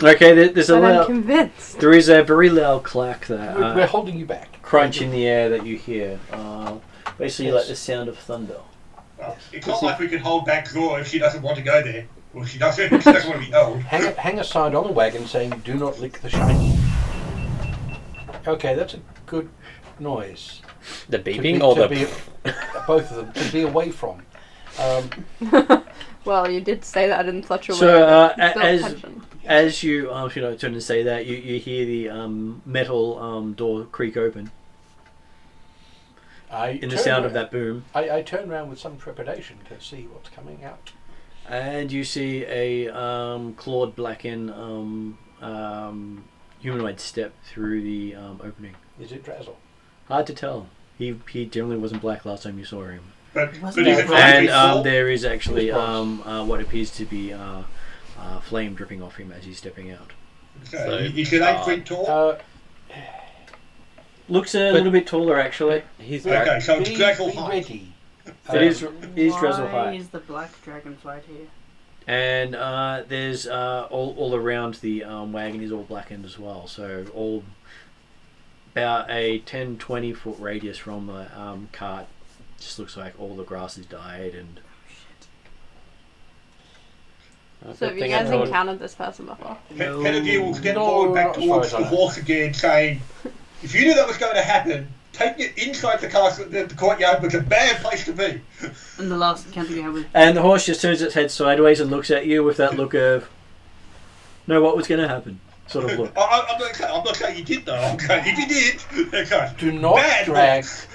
Okay, there's But I'm a convinced. there is a very loud clack that We're holding you back. crunch in the air that you hear. Basically, Yes. like the sound of thunder. Well, it's not like we can hold back Zora if she doesn't want to go there. Well, she doesn't want to be held. Hang a sign on the wagon saying "Do not lick the shiny." Okay, that's a good noise. The To beeping be- or to the. be- both of them to be away from. Well, you did say that in such a way. So, that built as- tension. As you turn to say that, you hear the metal door creak open in the sound of that boom, I turn around with some trepidation to see what's coming out. and you see a clawed blackened humanoid step through the opening. Is it Drazzle? Hard to tell. He generally wasn't black last time you saw him. But Wasn't is it it going to And be full? there is actually It was what appears to be flame dripping off him as he's stepping out. Okay, he's an 8 feet tall. Looks a little bit taller, actually. He's Okay, so it's Be Drazzle height. ready. It is Drizzle Why height. is the black dragonfly here? And there's all around the wagon is all blackened as well. So all about a 10-20 foot radius from the cart just looks like all the grass has died. And So have you guys encountered this person before? Penadier will step No, forward back not as far towards as I the know. horse again, saying, if you knew that was going to happen, take it inside the castle, the courtyard, but it's a bad place to be. And the last encounter you had with the horse just turns its head sideways and looks at you with that look of, know what was going to happen sort of look. I'm not saying you did though. I'm saying if you did, okay. Do not Bad drag. horse.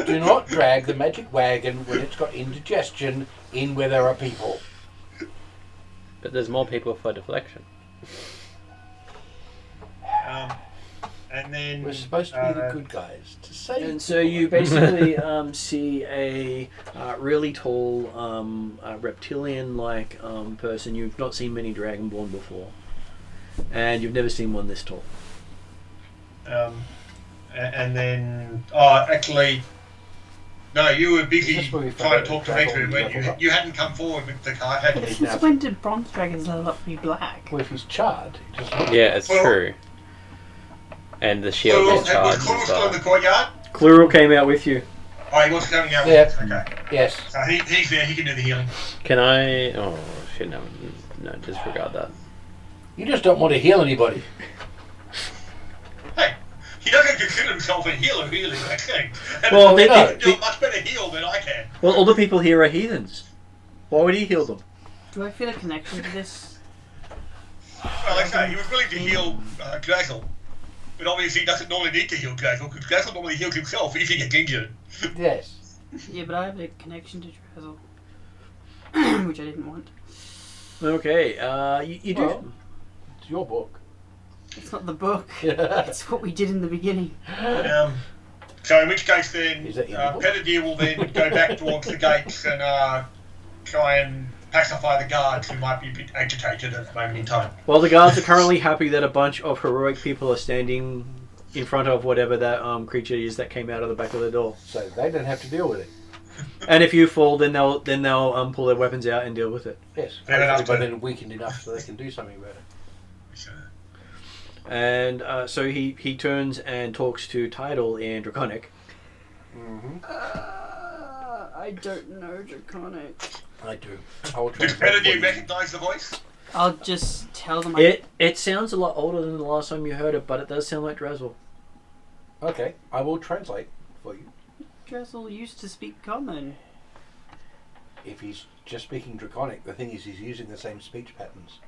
Do not drag the magic wagon when it's got indigestion in where there are people. But there's more people for deflection. And then We're supposed to be the good guys to save. And so you basically see a really tall reptilian-like person. You've not seen many Dragonborn before, and you've never seen one this tall. and then actually, no, you were busy Is this where we trying to found talk to out Adrian when Dragon? you hadn't come forward with the car, had you? Since when did bronze dragons level up to be black? Well, if he's charred, it just looks Yeah, it's Well- true. And the shield Was gets charged Clurl and still in the stuff. courtyard? Clurl came out with you. Oh, he was coming out with Yeah. us. Okay. yes. So he's there, he can do the healing. Can I? Oh shit! No, disregard that. You just don't want to heal anybody. Hey, he doesn't consider himself a healer, really, I think. And Well, he they- can do a much better heal than I can. Well, all the people here are heathens. Why would he heal them? Do I feel a connection to this? Well, like I say, he was willing to heal Drazzle. But obviously he doesn't normally need to heal Drazzle, because Drazzle normally heals himself if he gets injured. Yes. Yeah, but I have a connection to Drazzle. Which I didn't want. Okay, you do. Well, it's your book. It's not the book. Is It's what we did in the beginning. So in which case then, Is that your book? Penadier will then go back towards the gates and try and pacify the guards who might be a bit agitated at the moment in time. Well, the guards are currently happy that a bunch of heroic people are standing in front of whatever that creature is that came out of the back of the door. So they don't have to deal with it. And if you fall, then they'll pull their weapons out and deal with it. Yes. Fair enough, Hopefully by too. then weakened enough so they can do something about it. And so he turns and talks to Tidal and Draconic. I don't know Draconic. I do. I will Does translate for Penadier you. recognise the voice? I'll just tell them It sounds a lot older than the last time you heard it, but it does sound like Drazzle. Okay, I will translate for you. Drazzle used to speak common. If he's just speaking Draconic, the thing is he's using the same speech patterns.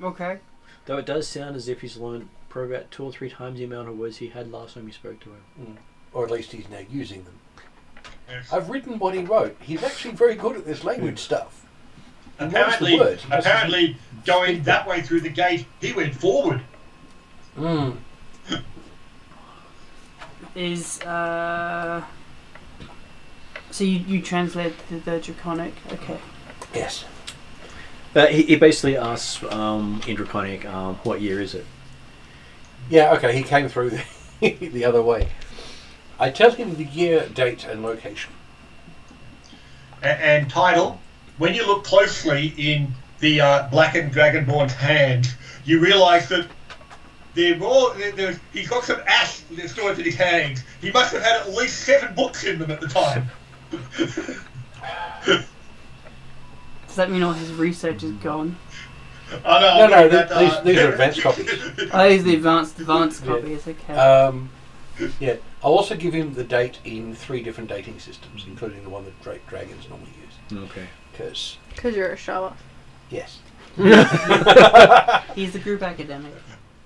Okay. Though it does sound as if he's learned probably about 2 or 3 times the amount of words he had last time you spoke to him. Or at least he's now using them. Yes. I've written what he wrote. He's actually very good at this language stuff. He knows the Apparently, words. He just apparently going that way through the gate, he went forward. Mm. Is so you translate the Draconic? Okay. Yes. He basically asks in Draconic, what year is it? Yeah, okay, he came through the other way. I tell him the year, date, and location. And title, when you look closely in the blackened Dragonborn's hand, you realise that he's got some ash stored in his hands. He must have had at least 7 books in them at the time. Does that mean all his research is gone? Oh, No, these are advanced copies. Oh, these are the advanced copies. Okay. Yeah, I'll also give him the date in 3 different dating systems, including the one that dragons normally use. Okay. Because you're a shower. yes. He's the group academic.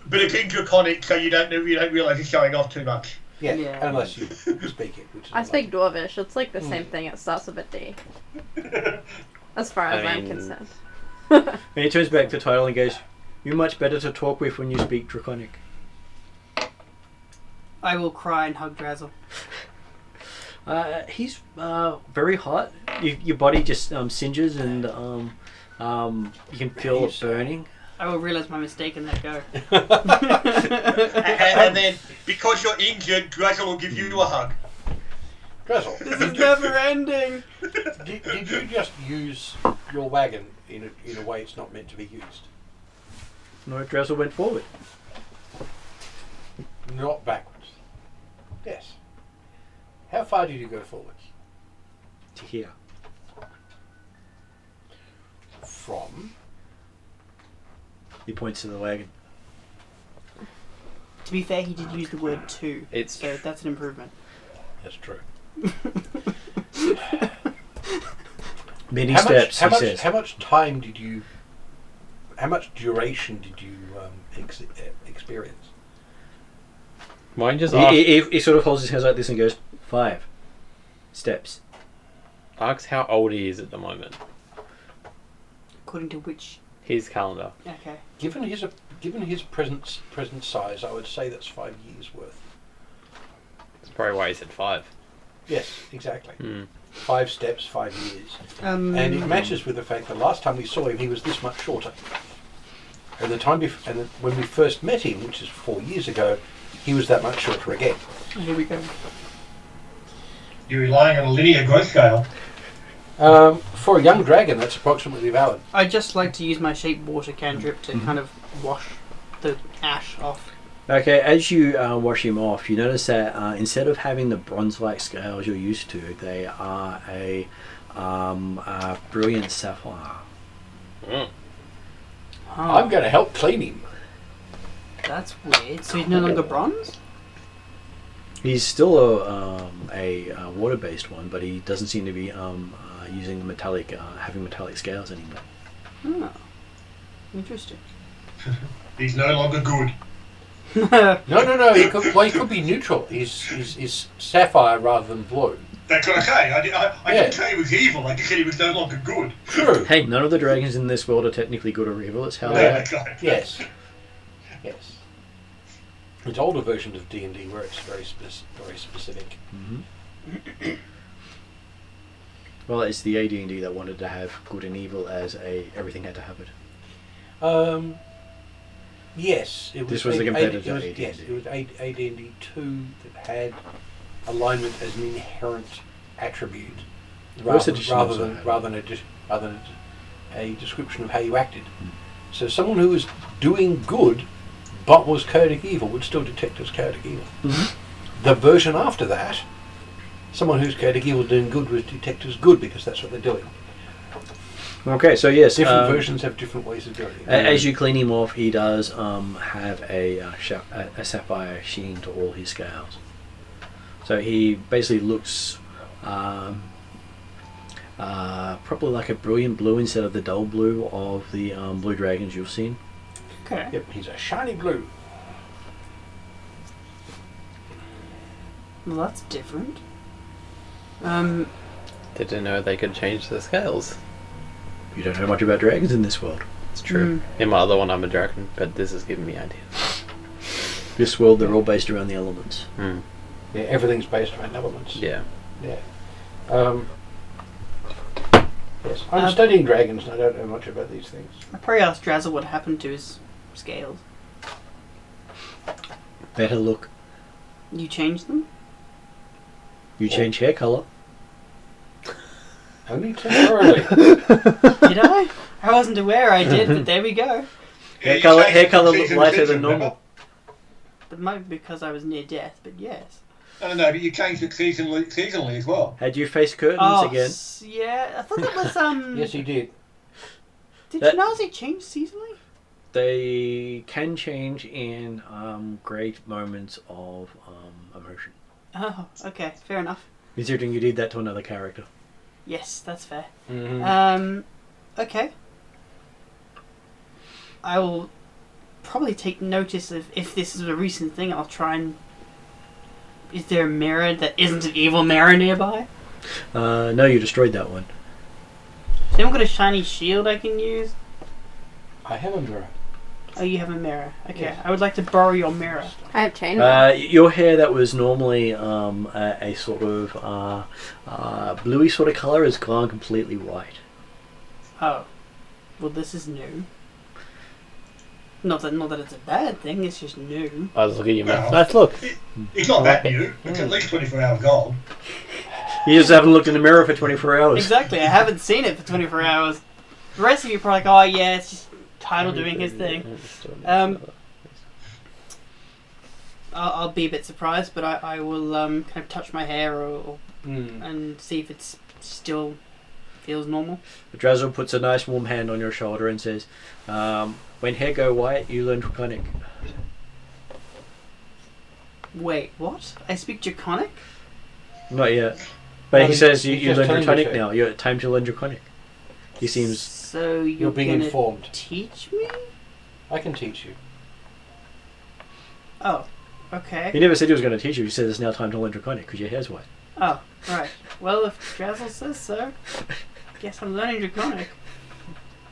But it's in Draconic, so you don't realise he's showing off too much. Yeah, Yeah. unless you speak it. Which is I speak unlikely. Dwarvish. It's like the same thing. It starts with a D. As far as I'm concerned. And he turns back to Tidal and goes, "You're much better to talk with when you speak Draconic." I will cry and hug Drazzle. He's very hot. Your body just singes and you can feel it burning. I will realise my mistake and let go. And then, because you're injured, Drazzle will give you a hug. Drizzle, This is never ending. did you just use your wagon in a way it's not meant to be used? No, Drazzle went forward. Not backwards. Yes. How far did you go forwards? To here. From? He points to the wagon. To be fair, he did use the word "to," so that's an improvement. That's true. Many steps, he says. How much time did you... How much duration did you experience? Mine just He sort of holds his hands like this and goes, 5 steps. asks how old he is at the moment. According to which? His calendar. Okay. Given his present size, I would say that's 5 years worth. That's probably why he said 5. Yes, exactly. Mm. 5 steps, 5 years. And And it matches with the fact that last time we saw him, he was this much shorter. And when we first met him, which is 4 years ago, he was that much shorter again. Here we go. You're relying on a linear growth scale. For a young dragon, that's approximately valid. I just like to use my shape water cantrip to kind of wash the ash off. Okay, as you wash him off, you notice that instead of having the bronze-like scales you're used to, they are a brilliant sapphire. Mm. Oh, I'm going to help clean him. that's weird. So he's no longer bronze? He's still a water-based one, but he doesn't seem to be using having metallic scales anymore. Oh, interesting. He's no longer good. No. He could be neutral. He's sapphire rather than blue. That's what I say. I didn't say he was evil. I just said he was no longer good. True. Hey, none of the dragons in this world are technically good or evil. It's how Yeah, they are. that's right. Yes. Yes. It's older versions of D&D where it's very specific. Mm-hmm. Well, it's the AD&D that wanted to have good and evil as everything had to have it. Yes, it was. This was the competitor to AD&D. Yes, it was AD&D 2 that had alignment as an inherent attribute, First rather edition also than had a description of how you acted. So someone who was doing good but was chaotic evil would still detect as chaotic evil. Mhm. The version after that, someone who's chaotic evil doing good was detected as good because that's what they're doing. Okay, so yes, Different versions have different ways of doing it. as you clean him off, he does have a sapphire sheen to all his scales. So he basically looks probably like a brilliant blue instead of the dull blue of the blue dragons you've seen. Okay. Yep, he's a shiny blue. Well, that's different. Didn't know they could change the scales. You don't know much about dragons in this world. It's true. In my other one, I'm a dragon, but this is giving me ideas. This world, they're all based around the elements. Yeah, everything's based around elements. Yeah. Yeah. Yes, I'm studying dragons and I don't know much about these things. I probably asked Drazzle what happened to his scales. Better look. You changed them? You change hair colour. Only temporarily. Did I? I wasn't aware I did, but there we go. Hair colour looked lighter than normal. That might be because I was near death, but yes. I don't know, but you changed it seasonally as well. Had you face curtains again? Yeah, I thought that was Yes, he did. Did Janazi change seasonally? They can change in great moments of emotion. Oh, okay, fair enough. Considering you did that to another character. Yes, that's fair. Mm-hmm. Okay. I will probably take notice of if this is a recent thing. I'll try and. Is there a mirror that isn't an evil mirror nearby? No, you destroyed that one. Has anyone got a shiny shield I can use? I have a mirror. Oh, you have a mirror. Okay, Yes. I would like to borrow your mirror. I have chainmail. Your hair that was normally a sort of bluey sort of colour has gone completely white. Oh, well, this is new. Not that it's a bad thing. It's just new. I was looking at you, Well, nice look. It's not that new. It's at least 24 hours old. You just haven't looked in the mirror for 24 hours. Exactly. I haven't seen it for 24 hours. The rest of you are probably like, oh yeah, it's just Tidal doing his thing. I'll be a bit surprised, but I will kind of touch my hair and see if it's still feels normal. Drazzle puts a nice warm hand on your shoulder and says, when hair go white, you learn Draconic. Wait, what? I speak Draconic? Not yet. But No, he says you just learn telling you Draconic to. now. You're time to learn Draconic. He seems... So You're being gonna informed. teach me? I can teach you. Oh, okay. He never said he was going to teach you. He said it's now time to learn Draconic because your hair's white. Oh, right. Well, if Drazzle says so, guess I'm learning Draconic.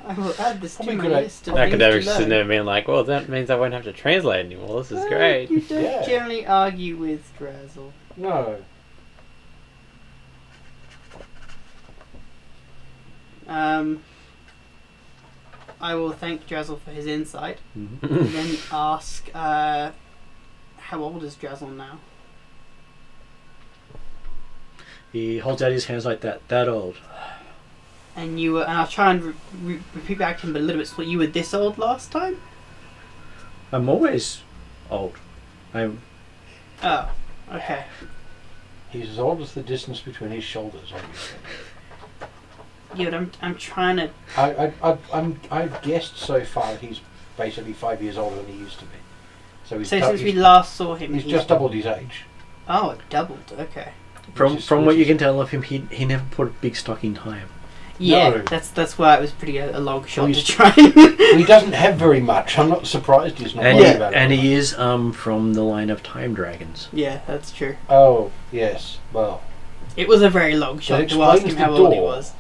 I will add this Probably to my good list of Academics things to sitting learn. there being like, well, that means I won't have to translate anymore. This is great. You don't Yeah. generally argue with Drazzle. No. I will thank Drazzle for his insight, Mm-hmm. and then ask, how old is Drazzle now? He holds out his hands like that. That old. And you were, and I'll try and repeat back to him a little bit. So you were this old last time? I'm always old. I'm... Oh, okay. He's as old as the distance between his shoulders, obviously. Yeah, but I'm trying to. I've guessed so far he's basically 5 years older than he used to be. So he's So since we last saw him, he's just doubled his age. Oh, it doubled. Okay. From Which is- what which you is- can tell of him, he never put a big stock in time. Yeah, No. that's why it was pretty a long shot he's- to try. He doesn't have very much. I'm not surprised he's not And, worried about it. and he is from the line of time dragons. Yeah, that's true. Oh, yes. Well, It was a very long shot to explains ask him the how old he door. was.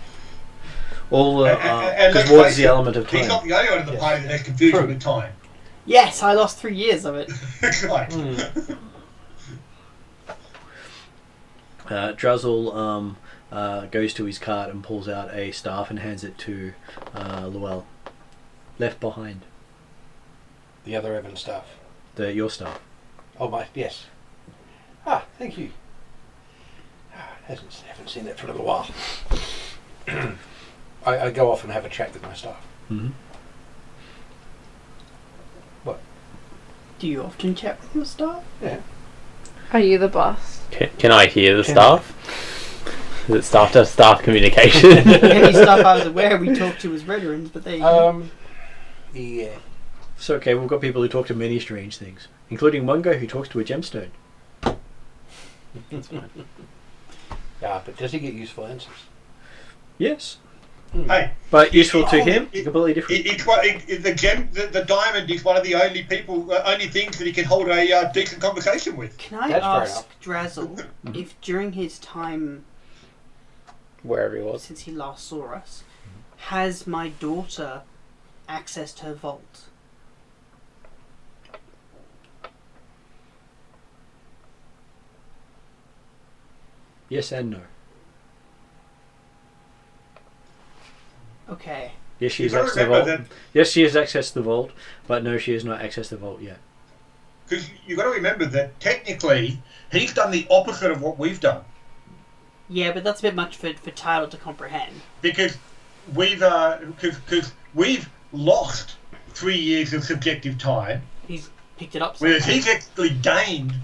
All And let's towards face the it, element of He's not time. the only one in the Yes. party that has confusion True. with time. Yes, I lost 3 years of it. Right. Drazzle goes to his cart and pulls out a staff and hands it to Llewell. Left behind. the other Evan staff. Your staff. Oh, my, yes. Ah, thank you. Haven't seen that for a little while. I go off and have a chat with my staff. Mm-hmm. Do you often chat with your staff? Yeah. Are you the boss? Can I hear the Can staff? Is it staff to staff communication? Any staff I was aware we talked to as veterans, but there you go. Yeah. It's okay, we've got people who talk to many strange things, including one guy who talks to a gemstone. That's fine. Yeah, but does he get useful answers? Yes. Hey, But useful to Oh, him, it- completely different. the diamond is one of the only only things that he can hold a decent conversation with. Can I That's fair ask Drazzle if during his time Wherever he was. since he last saw us, has my daughter access to her vault? Yes and no. Okay. Yes, she You've has got access to to the remember vault. that Yes, she has access to the vault, but no, she has not accessed the vault yet. because you've got to remember that technically he's done the opposite of what we've done Yeah, but that's a bit much for Tyler to comprehend. because we've we've lost 3 years of subjective time, He's picked it up whereas somehow. he's actually gained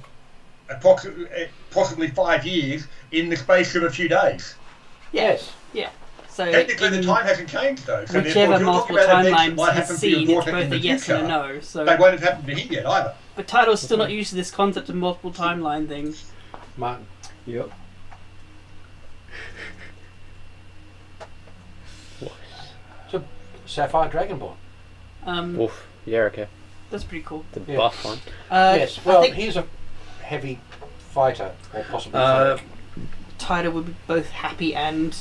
possibly 5 years in the space of a few days. Yes. Yeah. So Technically, the in time hasn't changed though. So whichever therefore, if you're talking multiple about events that timelines might he's happen to your seen, it's daughter in both a the yes future, and a no. So, they won't have happened to him yet either. but Tyler's still not used to this concept of multiple timeline thing. Martin. Yep. It's a Sapphire Dragonborn. Oof. Yeah, okay. That's pretty cool. The Yeah. buff one. Yes. I Well, think he's a heavy fighter, or possibly Uh, cleric. Tyler would be both happy and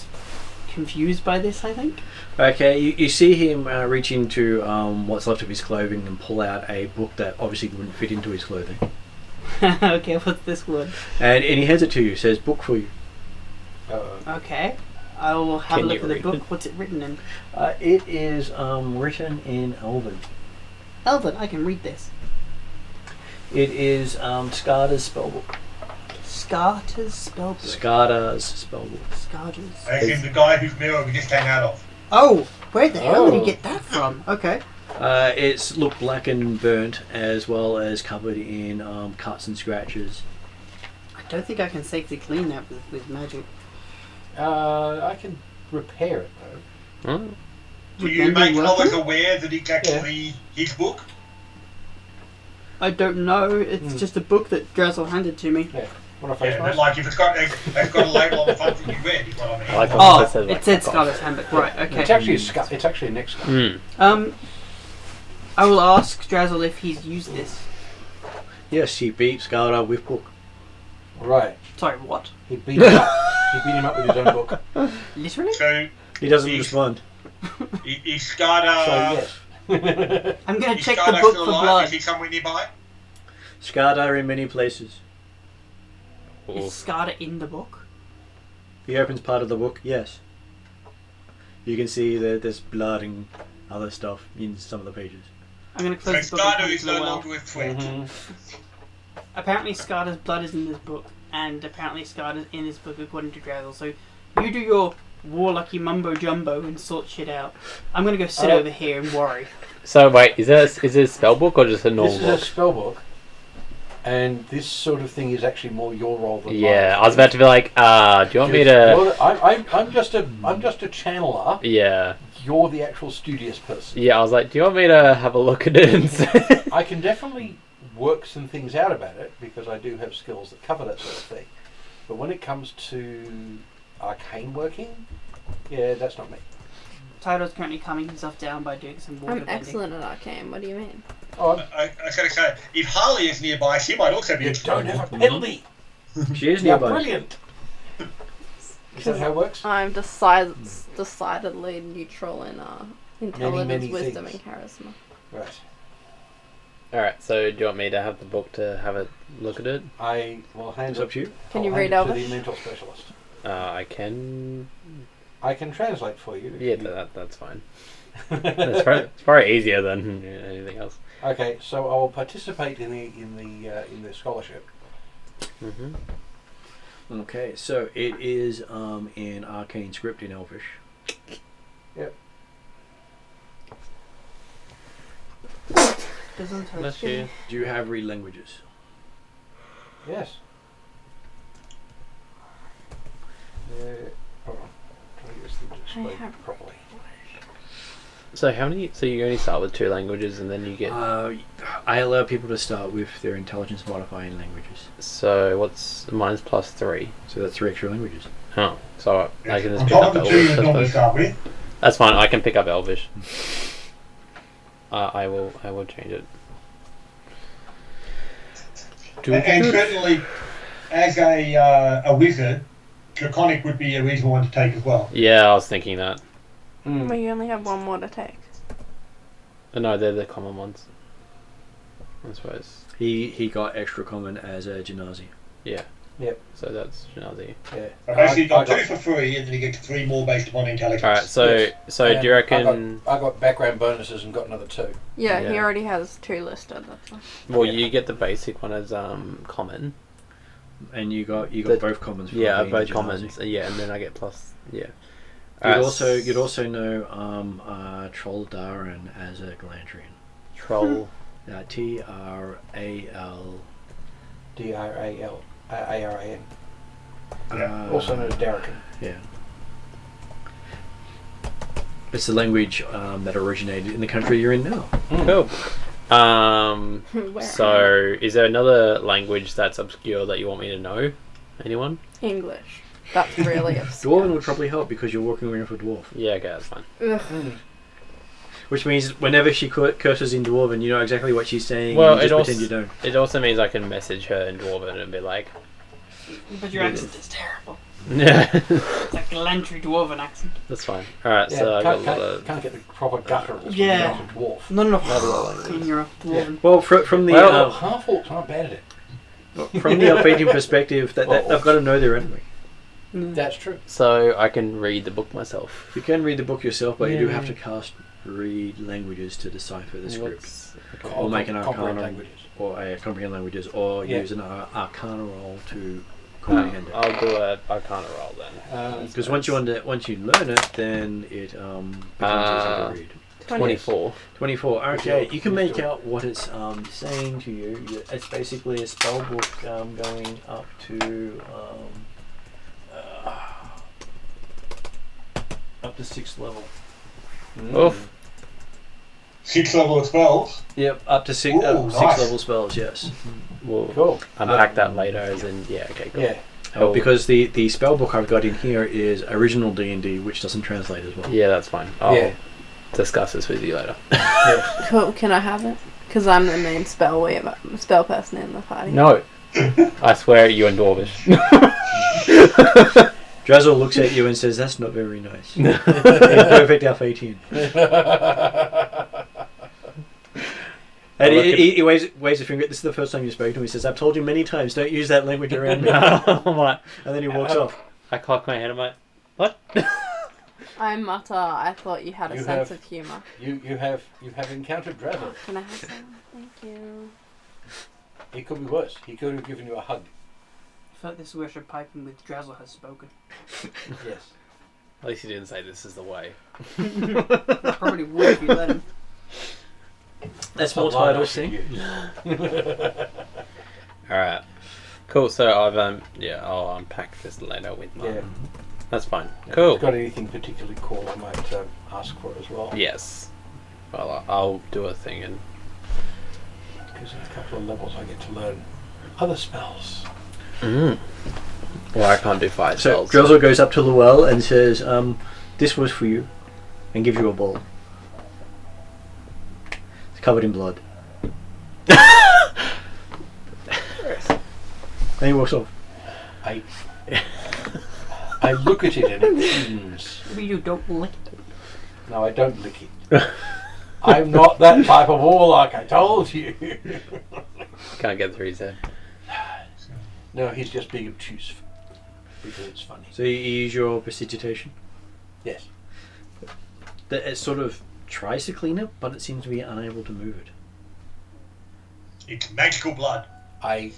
confused by this. I think. Okay, you see him reach into what's left of his clothing and pull out a book that obviously wouldn't fit into his clothing. Okay, what's this one? And he hands it to you, says, book for you. Okay, I will have a Can look you at the read book. it? What's it written in? It is written in Elven. Elven, I can read this. It is Skarda's spellbook. Scarter's spellbook. Skarda's spellbook. Scarter's. As in the guy whose mirror we just came out of. Oh, where the hell did he Oh. get that from? Okay. It's looked black and burnt, as well as covered in cuts and scratches. I don't think I can safely clean that with magic. I can repair it though. Hmm? Do Would you mending make work Lois on it? aware that it's actually his book? I don't know. It's just a book that Drazzle handed to me. Yeah. What a face Yeah, but mask. like if it's got a label on the front that you read, is what I mean. I like the Oh, one that says, like, it said fuck off. Scarlet's Handbook. Right. Okay. It's actually a scar. It's actually a neck scar. Hmm. I will ask Drazzle if he's used this. Yes, he beat Skarda with book. Right. Sorry, what? He beat him up. He beat him up with his own book. Literally? So He doesn't He's- respond. is Skarda? So yes. I'm gonna Is check the Skarda book still for alive? blood. Is he somewhere nearby? Skarda are in many places. Is Oof. Scarter in the book? He opens part of the book, yes. You can see that there's blood and other stuff in some of the pages. I'm gonna So close the book and Skarda put it is to the no well. longer a threat. Apparently Scarter's blood is in this book, and apparently Scarter's in this book according to Drazzle. So you do your warlocky mumbo jumbo and sort shit out. I'm gonna go sit over here and worry. So wait, is it a spell book or just a normal This is a book? spell book, and this sort of thing is actually more your role than mine. Yeah, I was about to be like, do you want me to? I'm just a channeler. Yeah, You're the actual studious person. yeah. I was like, do you want me to have a look at it? And say? I can definitely work some things out about it because I do have skills that cover that sort of thing. But when it comes to arcane working, yeah, that's not me. Tyler's currently calming himself down by doing some water I'm bending. excellent at arcane. What do you mean? Oh, I gotta say, if Harley is nearby, she might also be you exploring. don't have a penalty. She is You're nearby. brilliant. Is that how it works? I'm decidedly neutral in intelligence, many wisdom, things. and charisma. Right. All right. So do you want me to have the book to have a look at it? I will hand It's it up to you. Can I'll you hand read it to Elvish? the mental specialist. I can. I can translate for you. if Yeah, you- that's fine. It's probably easier than anything else. Okay, so I will participate in the scholarship. Mm-hmm. Okay, so it is in arcane script in Elvish. Yep. Doesn't hurt. Bless you. Do you have read languages? Yes. Hold on. Trying to get this thing to explain have- properly. So how many? So you only start with 2 languages, and then you get. I allow people to start with their intelligence modifier in languages. So what's mine's +3? So that's 3 extra languages. Oh, so I can just On pick top up of the two you Elvish. I normally suppose. start with. That's fine. I can pick up Elvish. I will change it. And certainly, as a wizard, Draconic would be a reasonable one to take as well. Yeah, I was thinking that. Well, you only have one more to take. No, they're the common ones. I suppose. He got extra common as a Genasi. Yeah. Yep. So that's Genasi. Yeah. I basically got I two for free, and then you get 3 more based upon intelligence. Alright, so Yes. so do you reckon... I got background bonuses and got another 2. Yeah, he Yeah. already has 2 listed. That's fine. Well, Yeah. you get the basic one as common. And you got The- both commons. For Yeah, being both a Genasi. commons. Yeah, and then I get plus. Yeah. You'd also know Troll Daran as a Galantrian. Troll. Tral. DRALARAN. Yeah. Also known as Darrakan. Yeah. It's the language that originated in the country you're in now. Cool. Where So, is there another language that's obscure that you want me to know? Anyone? English. That's really obscure. Dwarven would probably help because you're walking around with a dwarf. Yeah, okay, that's fine. Ugh. Which means whenever she curses in Dwarven, you know exactly what she's saying. Well, and you it just also pretend you don't. it also means I can message her in Dwarven and be like, But your accent is terrible. yeah, It's like a Galantry Dwarven accent. that's fine. All right, Yeah, so I got a can't, lot of. can't get the proper gutturals Yeah. when you're a dwarf. No. Not When you're a Dwarven. Well, from the Well, half-orcs aren't bad at it. from the Alphagian perspective, that they've got to know their enemy. That's true. So I can read the book myself. You can read the book yourself, but you do Yeah. have to cast read languages to decipher the script, Okay. or make an Comprehend arcana, languages. or a comprehend languages, or Yeah. use an arcana roll to comprehend it. I'll do a Arcana roll then. Because once you learn it, then it becomes easier to read. 24. 24. Okay, you can make out what it's saying to you. It's basically a spell book going up to 6th level. Oof. 6 level of spells. Yep, up to six Ooh, 6th nice. level spells. Yes. We'll Cool. unpack that later. As in, yeah, okay, cool. Yeah. Oh. Because the spell book I've got in here is original D&D, which doesn't translate as well. Yeah, that's fine. I'll Yeah. discuss this with you later. Cool. Can I have it? Because I'm the main spell person in the party. No. I swear you and Dwarvish. Drazzle looks at you and says, "That's not very nice." In perfect Alpha-18. And he waves a finger. This is the first time you spoke to him. He says, "I've told you many times, don't use that language around me." And then he walks off. I cock my head. I'm like, what? I mutter. I thought you had a You sense have- of humour. You have encountered Drazzle. Can I have some? Thank you. It could be worse. He could have given you a hug. I feel like this is where I should pipe in with Drazzle has spoken. Yes. At least he didn't say this is the way. Probably would if you let him. That's the more line I titles, should see? use. Alright. Cool, so I'll unpack this later with Mum. Yeah. That's fine. If Cool. you've got anything particularly cool, I might ask for it as well. Yes. Well, I'll do a thing and... Because in a couple of levels I get to learn other spells. Well, I can't do 5 So spells. Drazzle goes up to the well and says, "This was for you," and gives you a ball. It's covered in blood. And he walks off. I look at it and it stings. Maybe you don't lick it. No, I don't lick it. I'm not that type of warlock, I told you. Can't get through his head. No, he's just being obtuse because it's funny. So you use your prestidigitation. Yes. It sort of tries to clean it, but it seems to be unable to move it. It's magical blood. I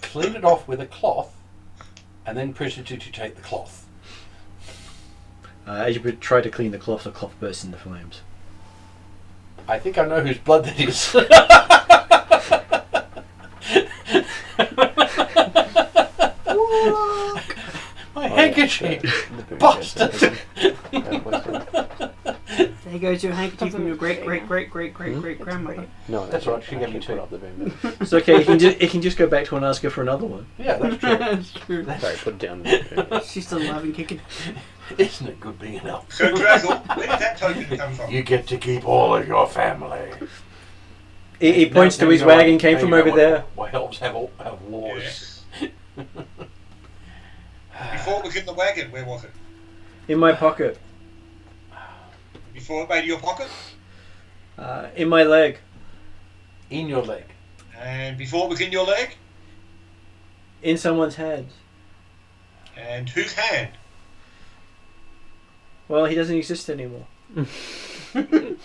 clean it off with a cloth and then prestidigitate the cloth. As you try to clean the cloth bursts into flames. I think I know whose blood that is. My handkerchief! Bastard! There goes your handkerchief from your great grandmother. No, That's right, she gave me put 2. up the bin. It's okay, you can just go back to and ask her for another one. Yeah, that's true. That's true. Sorry, put it down the bin. She's still alive and kicking. Isn't it good being an elf? So, Drazzle, where did that token come from? You get to keep all of your family. He points to his wagon, came from over there. Why elves have wars. Yes. Before it was in the wagon, where was it? In my pocket. Before it made your pocket? In my leg. In your leg. And before it was in your leg? In someone's hand. And whose hand? Well, he doesn't exist anymore.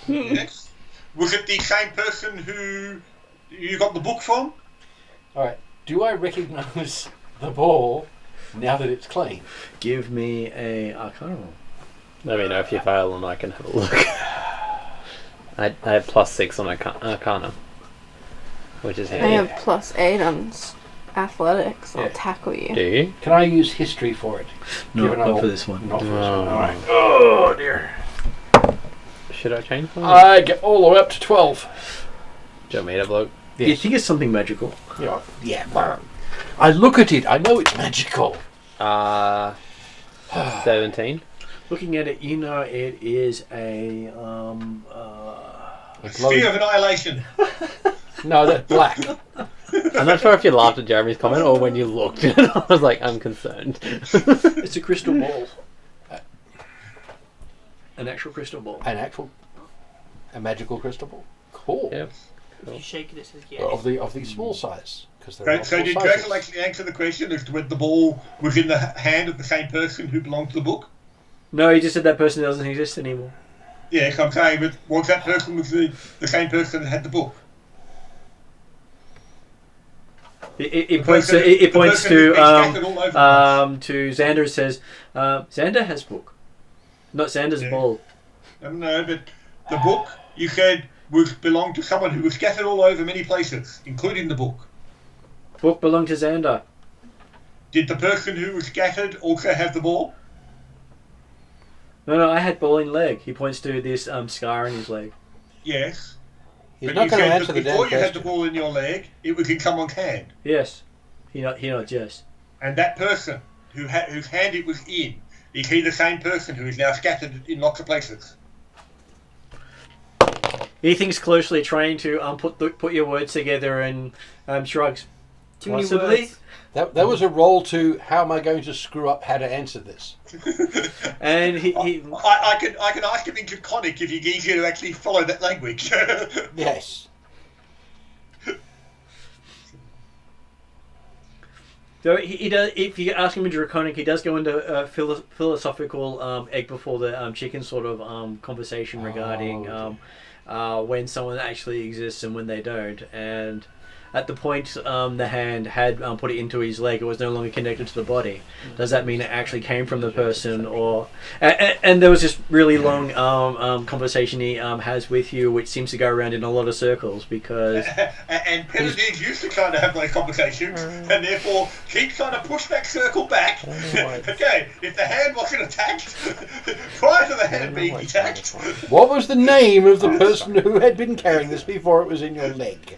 Yes. Was it the same person who you got the book from? Alright, do I recognise the ball now that it's clean? Give me a Arcana roll. Let me know if you fail and I can have a look. I have +6 on Arcana, which is I handy. have +8 on athletics. I'll Yeah. tackle you. Do you? Can I use history for it? No, Given not I'll- for this one. Not for this one. No. Alright. Oh dear. Should I change one? I get all the way up to 12. Do you want me to have a look? You think it's something magical? Yeah, but I look at it, I know it's magical. 17. Looking at it, you know it is a Sphere of Annihilation. No, that's black. I'm not sure if you laughed at Jeremy's comment or when you looked. I was like, I'm concerned. it's a crystal ball. An actual crystal ball. A magical crystal ball. Cool. Yep. If you shake it, it says yes. Of the small size, because there are So did multiple Draco actually answer the question as to whether the ball was in the hand of the same person who belonged to the book? No, he just said that person doesn't exist anymore. Yes, I'm saying, but was that person was the same person that had the book? It points to Xander and says, Xander has book, not Xander's Yeah. ball. I don't know, but the book you said belonged to someone who was scattered all over many places, including the book. Book belonged to Xander. Did the person who was scattered also have the ball? No, I had ball in leg. He points to this scar in his leg. Yes. He's But not you going to said answer that the damn before you had the question. ball in your leg, it was in someone's hand. Yes, he nods yes. And that person whose hand it was in, is he the same person who is now scattered in lots of places? He thinks closely, trying to put your words together, and shrugs. Too many Possibly. words. That was a roll to how am I going to screw up how to answer this. And he I can ask him in Draconic if he's easier to actually follow that language. Yes. so he does. If you ask him in Draconic, he does go into a philosophical egg before the chicken sort of conversation regarding when someone actually exists and when they don't. And at the point the hand had put it into his leg, it was no longer connected to the body. Does that mean it actually came from the person, or? And there was this really long conversation he has with you, which seems to go around in a lot of circles because. And Penadine used to kind of have those conversations, and therefore keeps trying to push that circle back. Okay, if the hand wasn't attacked, prior to the hand being attacked, What was the name of the person who had been carrying this before it was in your leg?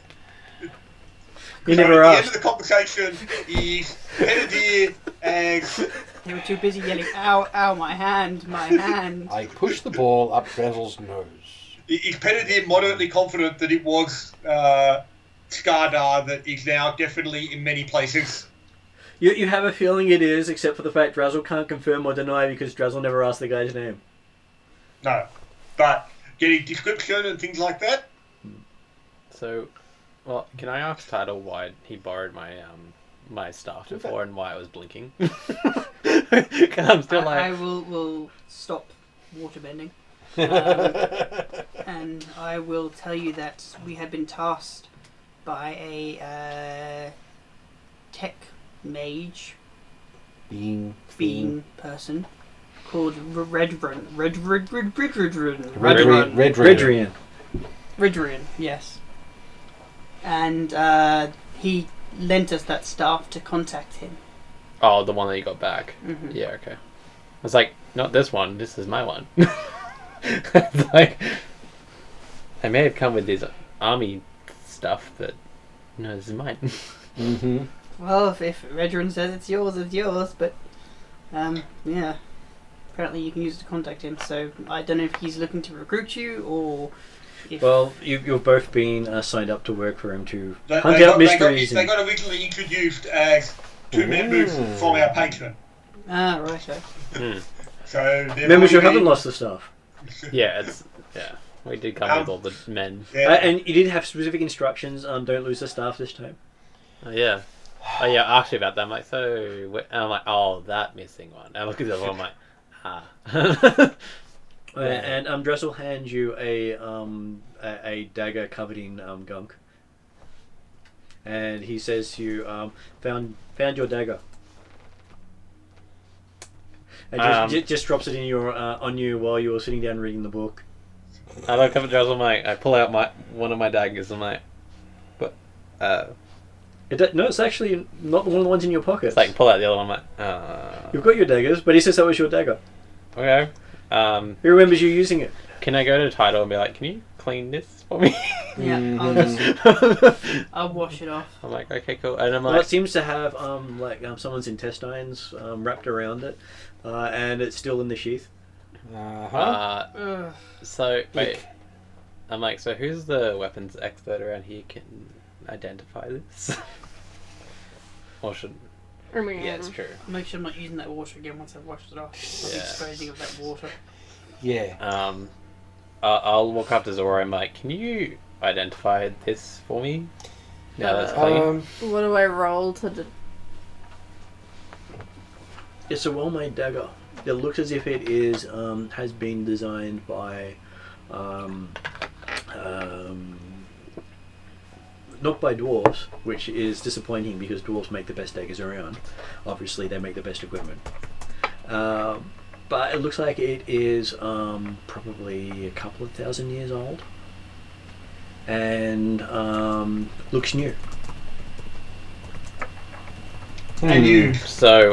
You so never at the end asked. of the conversation is Penadine and They were too busy yelling, "Ow, ow, my hand, my hand." I pushed the ball up Basil's nose. is Penadine moderately confident that it was Skardar that is now definitely in many places. You have a feeling it is, except for the fact Drazzle can't confirm or deny because Drazzle never asked the guy's name. No, but getting description and things like that. So, well, can I ask Title why he borrowed my my staff before and why it was blinking? 'Cause I'm still I like, will stop waterbending. And I will tell you that we have been tasked by a tech mage Being person called Redrun. Redrian, yes. And he lent us that staff to contact him. oh, the one that you got back. Mhm. Yeah, okay. I was like, not this one. This is my one. It's like, I may have come with this army stuff, but no, this is mine. Mm-hmm. Well, if Redrun says it's yours, but yeah. Apparently you can use it to contact him, so I don't know if he's looking to recruit you or if... Well, you've both been signed up to work for him to They hunt got- out mysteries. They got originally introduced as two members from our patron. Ah, right, okay. Hmm. So they've Members who already haven't been- lost the staff. Yeah, it's yeah. We did come with all the men. Yeah. And you did have specific instructions. Don't lose the staff this time. Oh, yeah. Oh, yeah, I asked you about that. I'm like, and I'm like, oh, that missing one. And I look at the other one, I'm like, ah. And Dressel hands you a dagger covered in gunk. And he says to you, found your dagger. And just drops it in your on you while you were sitting down reading the book. I look up at Dressel, I'm like, I pull out one of my daggers, I'm like, but, No, it's actually not one of the ones in your pocket. it's like, pull out the other one, I'm like, You've got your daggers, but he says that was your dagger. okay. He remembers you using it. Can I go to Title and be like, can you clean this for me? Yeah, I'll wash it off. I'm like, okay, cool. And I'm Well, like, it seems to have someone's intestines wrapped around it, and it's still in the sheath. Ugh. so, wait. I'm like, so who's the weapons expert around here can identify this? Or should... I mean, Yeah, it's true. I'll make sure I'm not using that water again once I've washed it off. Not Yeah. disposing of that water. Yeah. I'll walk up to Zora and I'm like, can you identify this for me? Now that's clean. What do I roll to? It's a well-made dagger. It looks as if it is has been designed by not by dwarves, which is disappointing because dwarves make the best daggers around. Obviously, they make the best equipment. But it looks like it is probably a couple of thousand years old, and looks new. And you, So,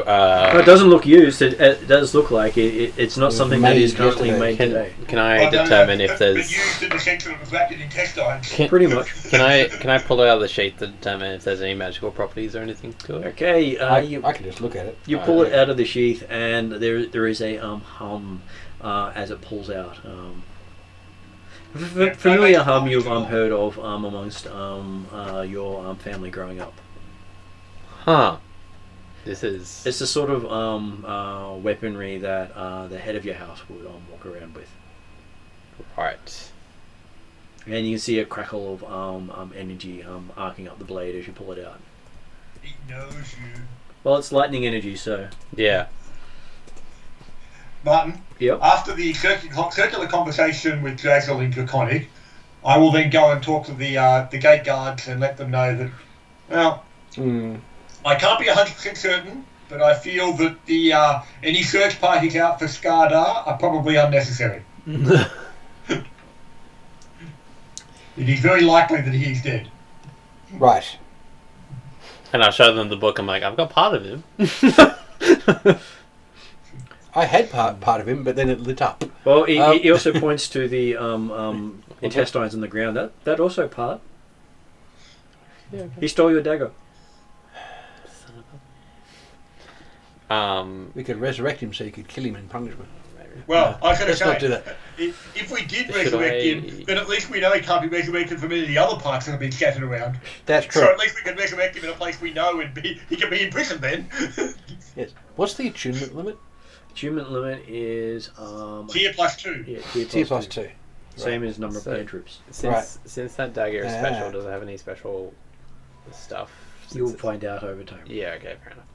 It doesn't look used. It does look like it's not something that made is currently yesterday. made today. can I determine if But there's... used in the sense that it was wrapped in intestines. Pretty much. Can I pull it out of the sheath to determine if there's any magical properties or anything to it? Okay, I you can just look at it. you pull it out of the sheath, and there is a hum as it pulls out. Familiar hum you've heard of amongst your family growing up. Huh. This is... It's the sort of weaponry that the head of your house would walk around with. Right. And you can see a crackle of energy arcing up the blade as you pull it out. It knows you. Well, it's lightning energy, so... Yeah. Martin, Yep. after the circular conversation with Drazel in Draconic, I will then go and talk to the gate guards and let them know that, well, I can't be 100% certain, but I feel that the any search parties out for Skardar are probably unnecessary. It is very likely that he is dead. Right. And I'll show them the book. I'm like, I've got part of him. I had part of him, but then it lit up. Well, he also points to the intestines on the ground. That also part. Yeah, okay. He stole your dagger. We could resurrect him so you could kill him in punishment. Well, I was going to Let's not do say, that. if we did Should resurrect I- him, then at least we know he can't be resurrected from any of the other parts that have been scattered around. That's true. So at least we can resurrect him in a place we know and he can be in prison then. Yes. What's the attunement limit? Achievement limit is Tier +2. yeah, Tier plus 2. Same as number of So- player troops. Since that dagger is special, Ah. does it have any special stuff? You'll Since find out over time. Yeah, okay, fair enough.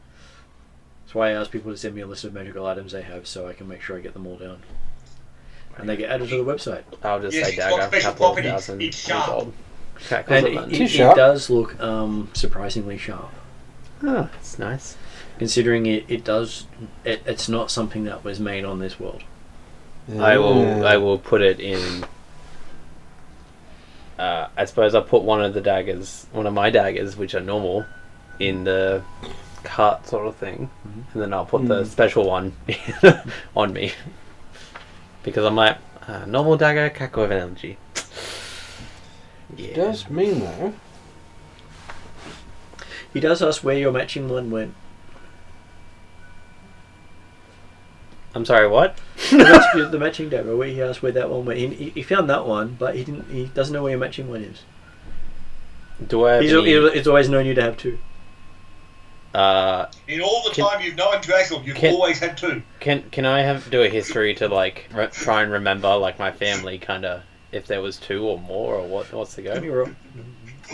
That's why I ask people to send me a list of magical items they have, so I can make sure I get them all down. And they get added to the website. I'll just Yes, say it's got dagger, special couple of properties. thousand It's sharp. gold. Okay, And cool, it, then. it sharp. does look surprisingly sharp. Oh, that's nice. Considering it's not something that was made on this world. I will put it in. I suppose I'll put one of my daggers, which are normal, in the cart sort of thing, and then I'll put the special one on me, because I'm like normal dagger, cackle of energy. Yeah. It does mean, though, He does ask where your matching one went. I'm sorry, what? The matching dagger. Where he asked where that one went. He found that one, but he didn't. He doesn't know where your matching one is. Do I have any, It's always known you to have two. In all the Can- time you've known Drazel, you've can- always had 2. Can I do a history to like try and remember like my family kind of if there was 2 or more, or what's the Give me a go? roll.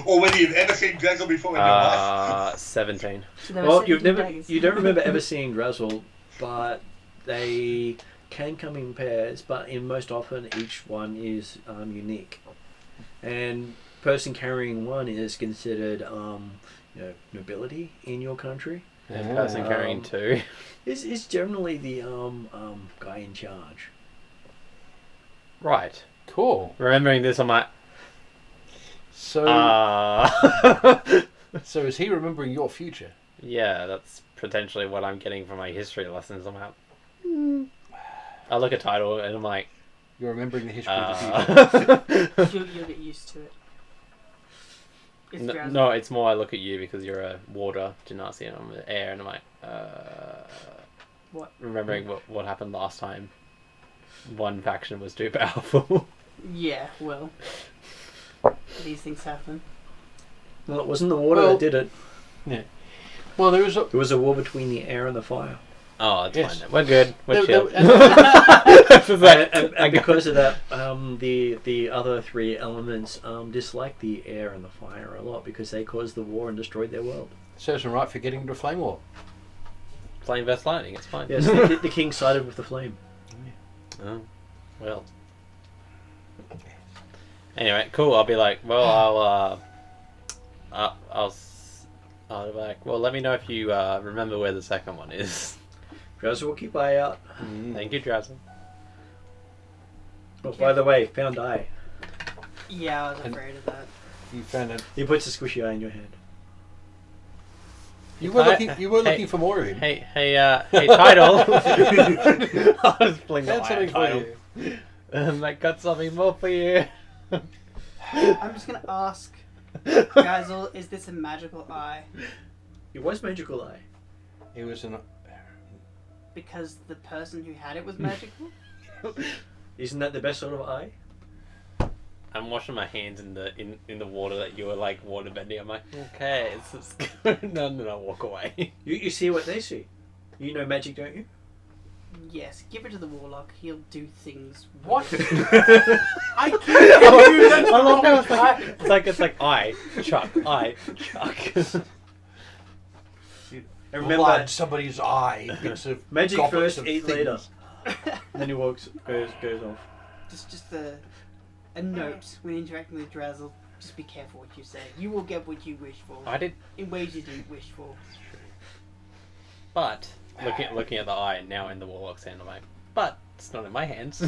Or whether you've ever seen Drazzle before in your life. 17. So there were Well, 17 daggers. you don't remember ever seeing Drazzle, but they can come in pairs. But in most often, each one is unique, and person carrying one is considered nobility in your country. And person carrying 2. Is generally the guy in charge. Right. Cool. Remembering this, I'm like, So, so is he remembering your future? yeah, that's potentially what I'm getting from my history lessons. I'm like, I look at title and I'm like, You're remembering the history of the future. You'll get used to it. It's Drazzle. no, it's more I look at you because you're a water genasi and I'm the air, and I'm like, What? remembering what happened last time. One faction was too powerful. Yeah, well. These things happen. Well, it wasn't the water Well- that did it. Yeah. Well, there was a... It was a war between the air and the fire. Oh, it's Yes. fine. Then. We're good. We're chill. And because of that, the other 3 elements disliked the air and the fire a lot because they caused the war and destroyed their world. Serves him right for getting into a flame war. Flame vest lightning. It's fine. Yes, the king sided with the flame. Oh, well. Anyway, cool. I'll be like, well, I'll be like, well, let me know if you remember where the second one is. Drazzle will keep eye out. Thank you, Drazzle. Oh, by the way, found eye. Yeah, I was And- afraid of that. You found it. He puts a squishy eye in your hand. You were Hey, looking. You were hey, looking for more of him. Hey, title. I was pulling the Found eye something for title. you. I got something more for you. I'm just gonna ask, Drazzle, is this a magical eye? It was magical eye. It was an. Because the person who had it was magical? Isn't that the best sort of eye? I'm washing my hands in the water that you were like water bending. I'm like, okay, it's just good. And then I walk away. You see what they see. You know magic, don't you? Yes, give it to the warlock. He'll do things. What? I can't do that. I love how it's like I chuck. And remember, Blood, somebody's eye. Bits of magic goblets first, of eat things. later. And then he walks, goes off. Just a note when interacting with Drazzle. Just be careful what you say. You will get what you wish for. I did, In ways you didn't wish for. but looking at the eye now in the warlock's hand, I'm like, but it's not in my hands.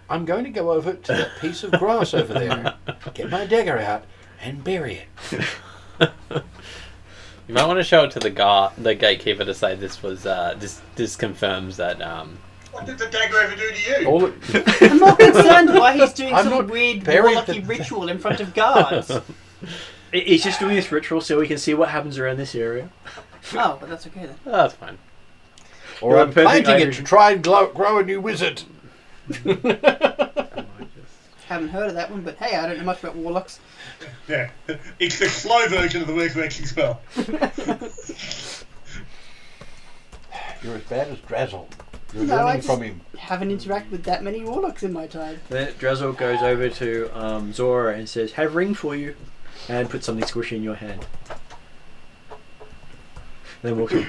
I'm going to go over to that piece of grass over there, get my dagger out, and bury it. You might want to show it to the gatekeeper to say this was this confirms that What did the dagger ever do to you? All it, I'm not concerned why he's doing I'm some not weird buried warlocky the- ritual in front of guards. He's just doing this ritual so we can see what happens around this area. Oh, but that's okay then. oh, that's fine. or You're I'm a perfect planting it Irish- to try and grow a new wizard. Haven't heard of that one, but hey, I don't know much about warlocks. Yeah. It's the slow version of the resurrection spell. You're as bad as Drazzle. You're No, I learning just- from him. Haven't interacted with that many warlocks in my time. Then Drazzle goes over to Zora and says, "Have ring for you," and puts something squishy in your hand. Then walks on.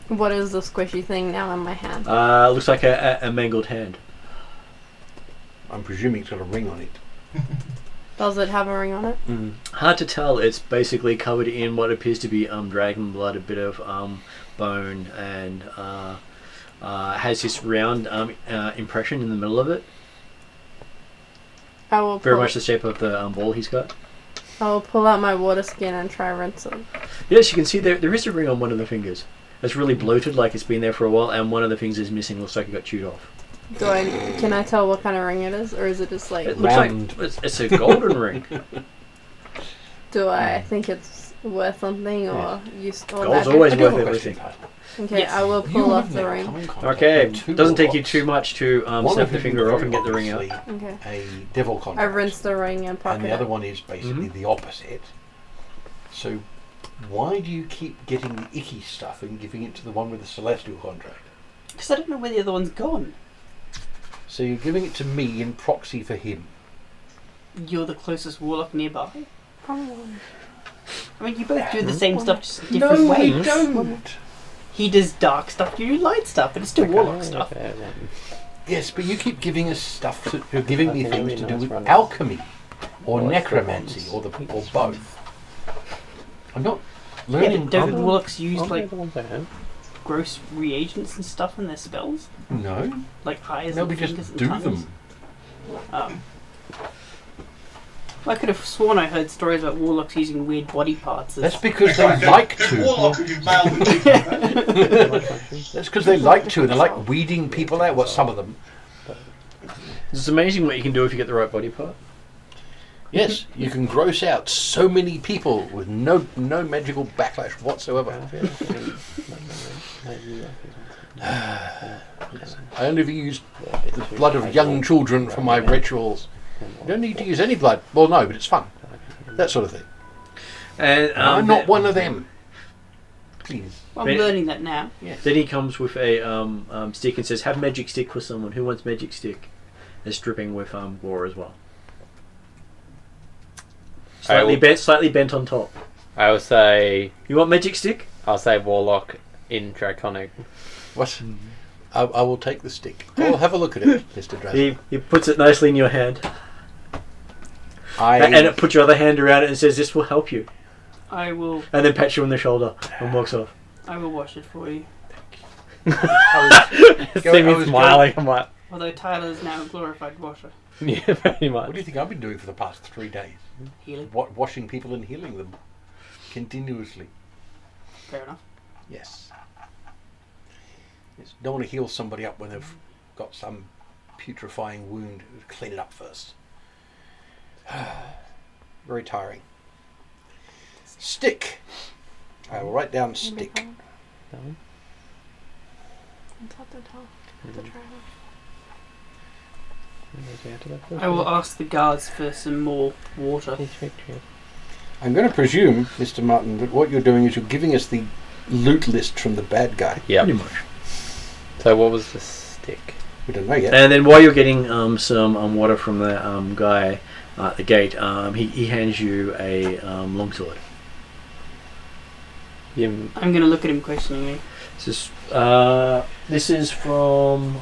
What is the squishy thing now in my hand? Looks like a mangled hand. I'm presuming it's got a ring on it. Does it have a ring on it? Hard to tell. It's basically covered in what appears to be dragon blood, a bit of bone, and has this round impression in the middle of it. I will Very pull, much the shape of the ball he's got. I will pull out my water skin and try rinse it. Yes, you can see there is a ring on one of the fingers. It's really bloated, like it's been there for a while, and one of the fingers is missing. Looks like it got chewed off. Can I tell what kind of ring it is, or is it just like? It looks Round. like it's a golden ring. Do I think it's worth something or use or Gold's magic? always I do have worth a question, everything. Tyler. Okay, Yes. I will You pull off have the now ring. come in contact Okay, with two doesn't take you warlocks. too much to One snap of the whom finger off is and get the ring out. obviously Okay. A devil I contract. rinse the ring and pocket And the other it. one is basically Mhm. the opposite. So, why do you keep getting the icky stuff and giving it to the one with the celestial contract? Because I don't know where the other one's gone. So you're giving it to me in proxy for him. You're the closest warlock nearby. Probably. I mean, you both do the same stuff, just different No, ways. we don't. He does dark stuff, you do light stuff, but it's still warlock stuff. Yes, but you keep giving us stuff. You're giving me That's a things really to do nice with run. alchemy, or Well, it's necromancy, the or ones. or both. I'm not Yeah, learning. but don't warlocks use like the ones I have. gross reagents and stuff in their spells? No, Like eyes no, and we fingers just and do tongues? them. I could have sworn I heard stories about warlocks using weird body parts. That's because they like The to. warlock who just male the That's because they like to, and they like weeding people out. Well, some of them. It's amazing what you can do if you get the right body part. Yes, you can gross out so many people with no magical backlash whatsoever. I only use the blood of young children for my rituals. You don't need to use any blood. Well, no, but it's fun. That sort of thing. And I'm not one of them. Please. I'm But- learning that now. Then he comes with a stick and says, "Have magic stick for someone who wants magic stick." It's dripping with gore as well. Slightly bent on top. I will say You want magic stick? I'll say warlock in draconic. What? I will take the stick. I'll have a look at it, Mr. Drazzy. He puts it nicely in your hand, I and it puts your other hand around it and says, "This will help you," I will and then pats you on the shoulder and walks off. wash it for you. See me smiling. I'm like, Although Tyler's now a glorified washer. yeah, very much. What do you think I've been doing for the past 3 days? Healing. Washing people and healing them continuously. Fair enough. Yes. Don't want to heal somebody up when they've got some putrefying wound. Clean it up first. Very tiring. Stick. I will write down stick. No. I will ask the guards for some more water. I'm going to presume, Mr. Martin, that what you're doing is you're giving us the loot list from the bad guy. Yeah. Pretty much. So what was the stick? We don't know yet. And then while you're getting some water from the guy at the gate, he hands you a longsword. You, I'm going to look at him questioningly. This is from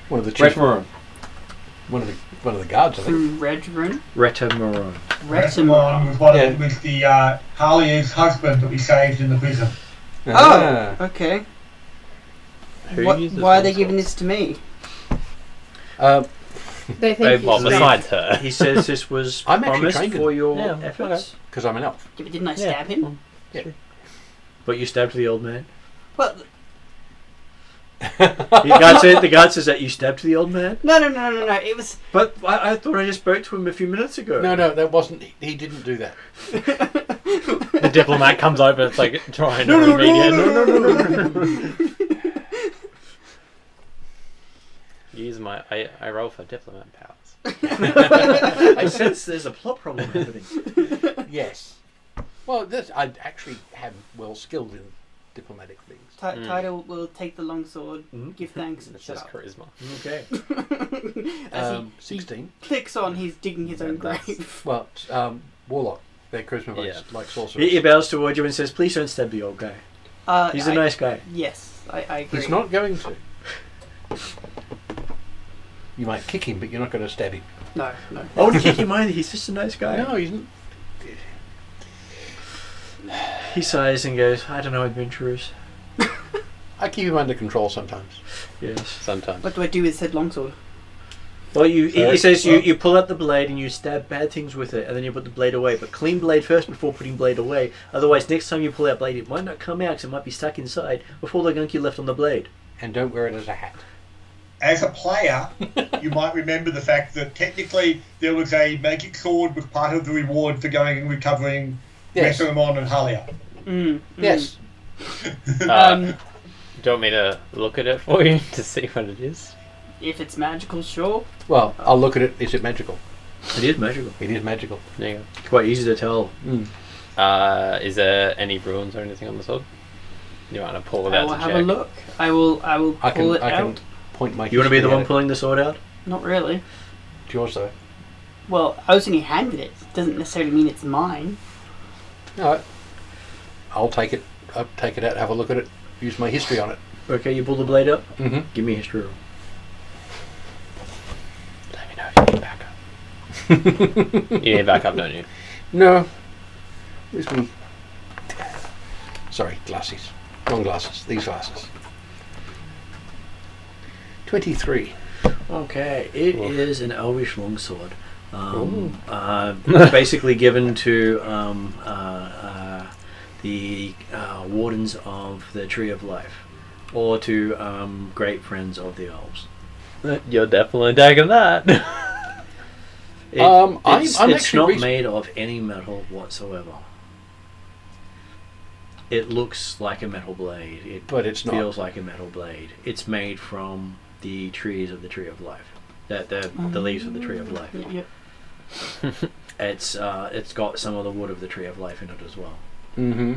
One of the chief, Retamaron. one of the guards, I think. From Redrun? Retamaron. Retamon was was the Harley's husband that we saved in the prison. Ah. Oh, okay. Who What, uses why are they longsword? giving this to me? They think Well, he's besides her. He says this was I'm actually promised trained in- for your Yeah, efforts, Because I'm an elf. Yeah, but didn't I stab him? but you stabbed the old man. Well, The guard says that you stabbed the old man. no. It was. But I thought I just spoke to him a few minutes ago. No, that wasn't. He didn't do that. The diplomat comes over. It's like trying to remediate. Use my. I roll for diplomat powers. I sense there's a plot problem happening. Yes. Well, I actually am well skilled in diplomatic things. Title will take the longsword, give thanks, and It's shut just up. charisma. Okay. As he 16. clicks on, he's digging his own That's- grave. Well, warlock. They're charisma based, like sorcerers. He bows towards you and says, "Please don't stab the old guy. He's a nice guy." Yes, I agree. He's not going to. You might kick him, but you're not going to stab him. No. I wouldn't kick him either. He's just a nice guy. No, he's not. He sighs and goes, "I don't know, adventurers." I keep him under control sometimes. Yes. Sometimes. What do I do with said longsword? Well, he says you pull out the blade and you stab bad things with it, and then you put the blade away. But clean blade first before putting blade away. Otherwise, next time you pull out blade, it might not come out because it might be stuck inside before the gunk you left on the blade. And don't wear it as a hat. As a player, you might remember the fact that technically there was a magic sword was part of the reward for going and recovering Yes. Retamon and Halia. Yes. Do you want me to look at it for you to see what it is? If it's magical, sure. Well, I'll look at it. Is it magical? It is magical. It is magical. There you It's quite easy to tell. go. Is there any runes or anything on the sword? You want to pull it I out will to have check? a look. I will I pull can it I out. can point my. You want to be the history one at it. pulling the sword out? Not really. It's yours though. Well, I was only handed it. Doesn't necessarily mean it's mine. No, I'll take it. I'll take it out. Have a look at it. Use my history on it. Okay, you pull the blade up. Mm-hmm. Give me a history roll. Let me know if you need backup. You need backup, don't you? No. Where's me? Sorry, glasses. Wrong glasses. These glasses. 23. Okay, it Oof. is an elvish longsword. Basically given to the wardens of the Tree of Life, or to great friends of the elves. You're definitely taking that. I'm It's actually not made of any metal whatsoever. It looks like a metal blade. But it's not. Feels like a metal blade. It's made from the trees of the Tree of Life. The leaves of the Tree of Life. Yep. It's got some of the wood of the Tree of Life in it as well. Mm-hmm.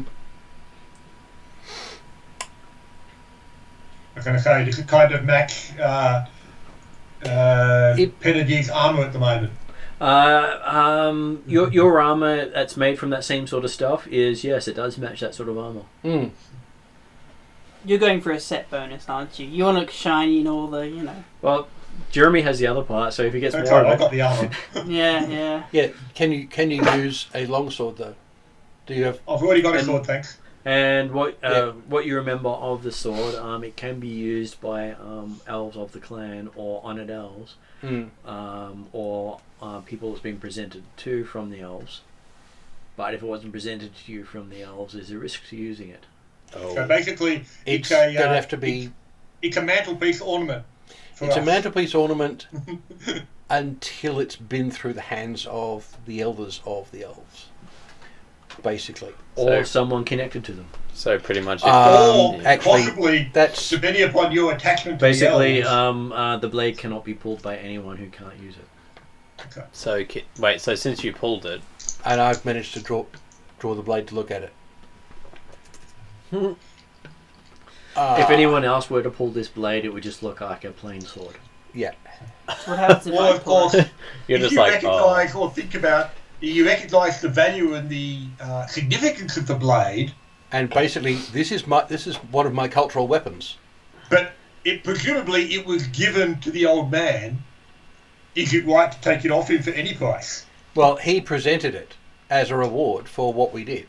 I was going to say, does it kind of match Penadier's armour at the moment? Your armor that's made from that same sort of stuff is, yes, it does match that sort of armor. Mm. You're going for a set bonus, aren't you? You want to look shiny and all the, you know. Well, Jeremy has the other part, so if he gets That's more right, I've of got it, the armour. Yeah. Yeah. Can you use a longsword though? Do you have? I've already got a sword, thanks. and what Yeah. what you remember of the sword, it can be used by elves of the clan or honoured elves, Mm. or people that's been presented to from the elves. But if it wasn't presented to you from the elves, there's a risk to using it. So basically, It's a, going to have to be. It's a mantelpiece ornament. For It's a us. mantelpiece ornament until it's been through the hands of the elders of the elves, basically. Or So- someone connected to them. So pretty much. Or Actually, possibly, that's depending upon your attachment to Basically, the elves. the blade cannot be pulled by anyone who can't use it. Okay. So wait. So since you pulled it, and I've managed to draw the blade to look at it. If anyone else were to pull this blade, it would just look like a plain sword. Yeah. So what happens if Well, I of pull course, it? you're if just you like, recognise or think about, you recognise the value and the significance of the blade, And basically, this is one of my cultural weapons. but presumably it was given to the old man. Is it right to take it off him for any price? Well, he presented it as a reward for what we did.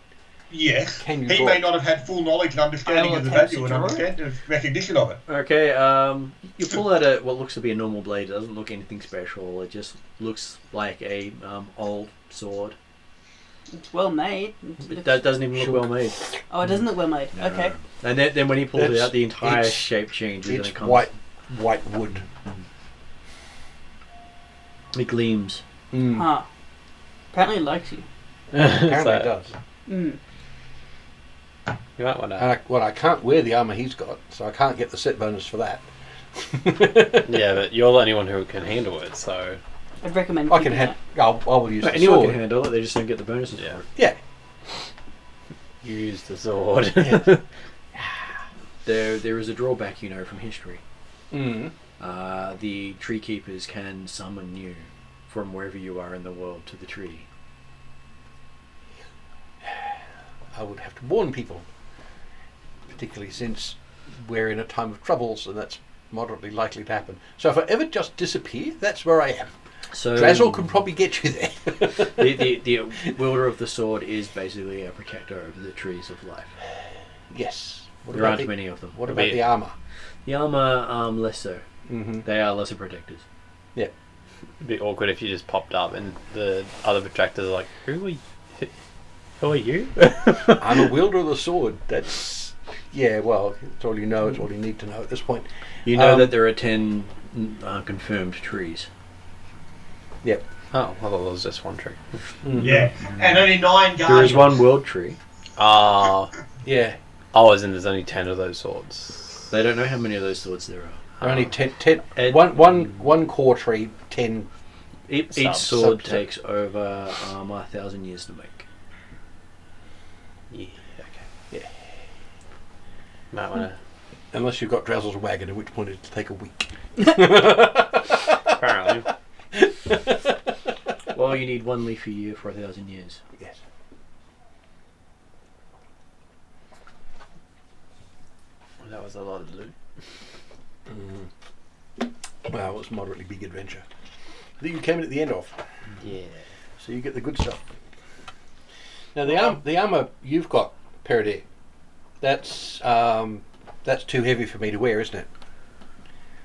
Yes. Can you He draw may it? not have had full knowledge and understanding I will of the attempt value to and draw it. recognition of it. Okay, you pull out what looks to be a normal blade. It doesn't look anything special. It just looks like a old sword. It's well made. It doesn't even look well made. Oh, it doesn't look well made. No. Okay. And then when he pulls it It's- out, the entire it's- shape changes and It's it comes. white wood. It gleams. Mm. Huh. Apparently it likes you. Apparently it does. Mm. You might want And to. I can't wear the armour he's got, so I can't get the set bonus for that. Yeah, but you're the only one who can handle it. So I'd recommend I can keeping have. I will use the Anyone sword. can handle it. They just don't get the bonuses Yeah. for it. Yeah. you use the sword. There is a drawback, from history. Mm. The tree keepers can summon you from wherever you are in the world to the tree. I would have to warn people, particularly since we're in a time of troubles, and that's moderately likely to happen. So if I ever just disappear, that's where I am. So Drazzle can probably get you there. the wielder of the sword is basically a protector over the trees of life. Yes. What There about aren't the, many of them. What about the armour? The armor, less so. Mm-hmm. They are lesser protectors. It'd be awkward if you just popped up and the other detractors are like, Who are you? I'm a wielder of the sword. That's... Yeah, well, it's all you know. It's all you need to know at this point. You know that there are 10 confirmed trees. Yep. Oh, I thought there was just one tree. Mhm. Yeah. And only 9 guardians. There is one world tree. Yeah. Oh, as in there's only 10 of those swords. They don't know how many of those swords there are. Only 10, And- one core tree, 10. Each Subs. sword Subs. takes over 1,000 years to make. Yeah, okay. Might want Unless you've got Drazzle's wagon, at which point it'll take a week. to. Apparently. Well, you need 1 leaf a year for 1,000 years. Yes. That was a lot of loot. Well, it was a moderately big adventure. That you came in at the end of. Yeah. So you get the good stuff. Now the armour you've got, Peridea, that's too heavy for me to wear, isn't it?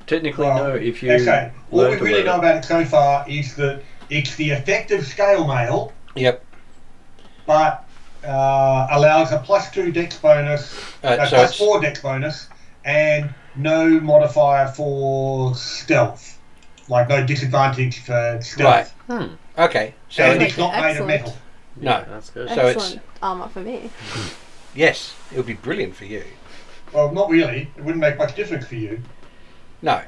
Technically, Well, no. If you okay, all learn we to really wear know it. about it so far is that it's the effective scale mail, Yep. but allows a +2 dex bonus, So plus 4 dex bonus, and no modifier for stealth. Like no disadvantage for stealth. Right. Okay. So And Like it's not made of excellent. metal. no. That's good. So it's- Excellent armor for me. Yes, it would be brilliant for you. Well, not really. It wouldn't make much difference for you. No.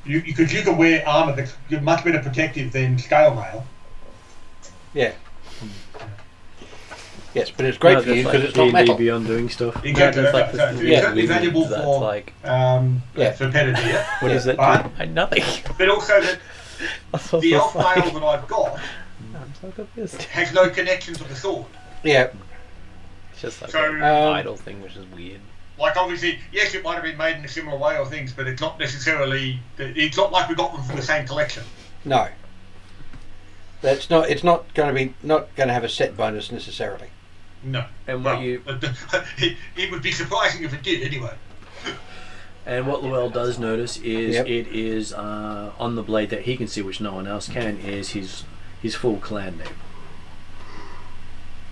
Because you can wear armour that's much better protective than scale mail. Yeah. Yes, but it's great No, for you that's because like it's not D&D metal. Beyond doing stuff. Exactly. that's like so the it's yeah, certainly valuable that's for like Yeah. for Peridea. what is it? But, Nothing. but also that That's also the elf funny. mail that I've got I'm so confused. has no connection to the sword. Yeah. It's just like So, an idle thing, which is weird. Like obviously, yes, it might have been made in a similar way or things, but it's not necessarily. It's not like we got them from the same collection. No. That's not. It's not going to have a set bonus necessarily. No. And what Well, you it would be surprising if it did anyway. and what Llewell does notice is Yep. it is on the blade that he can see, which no one else can, is his full clan name.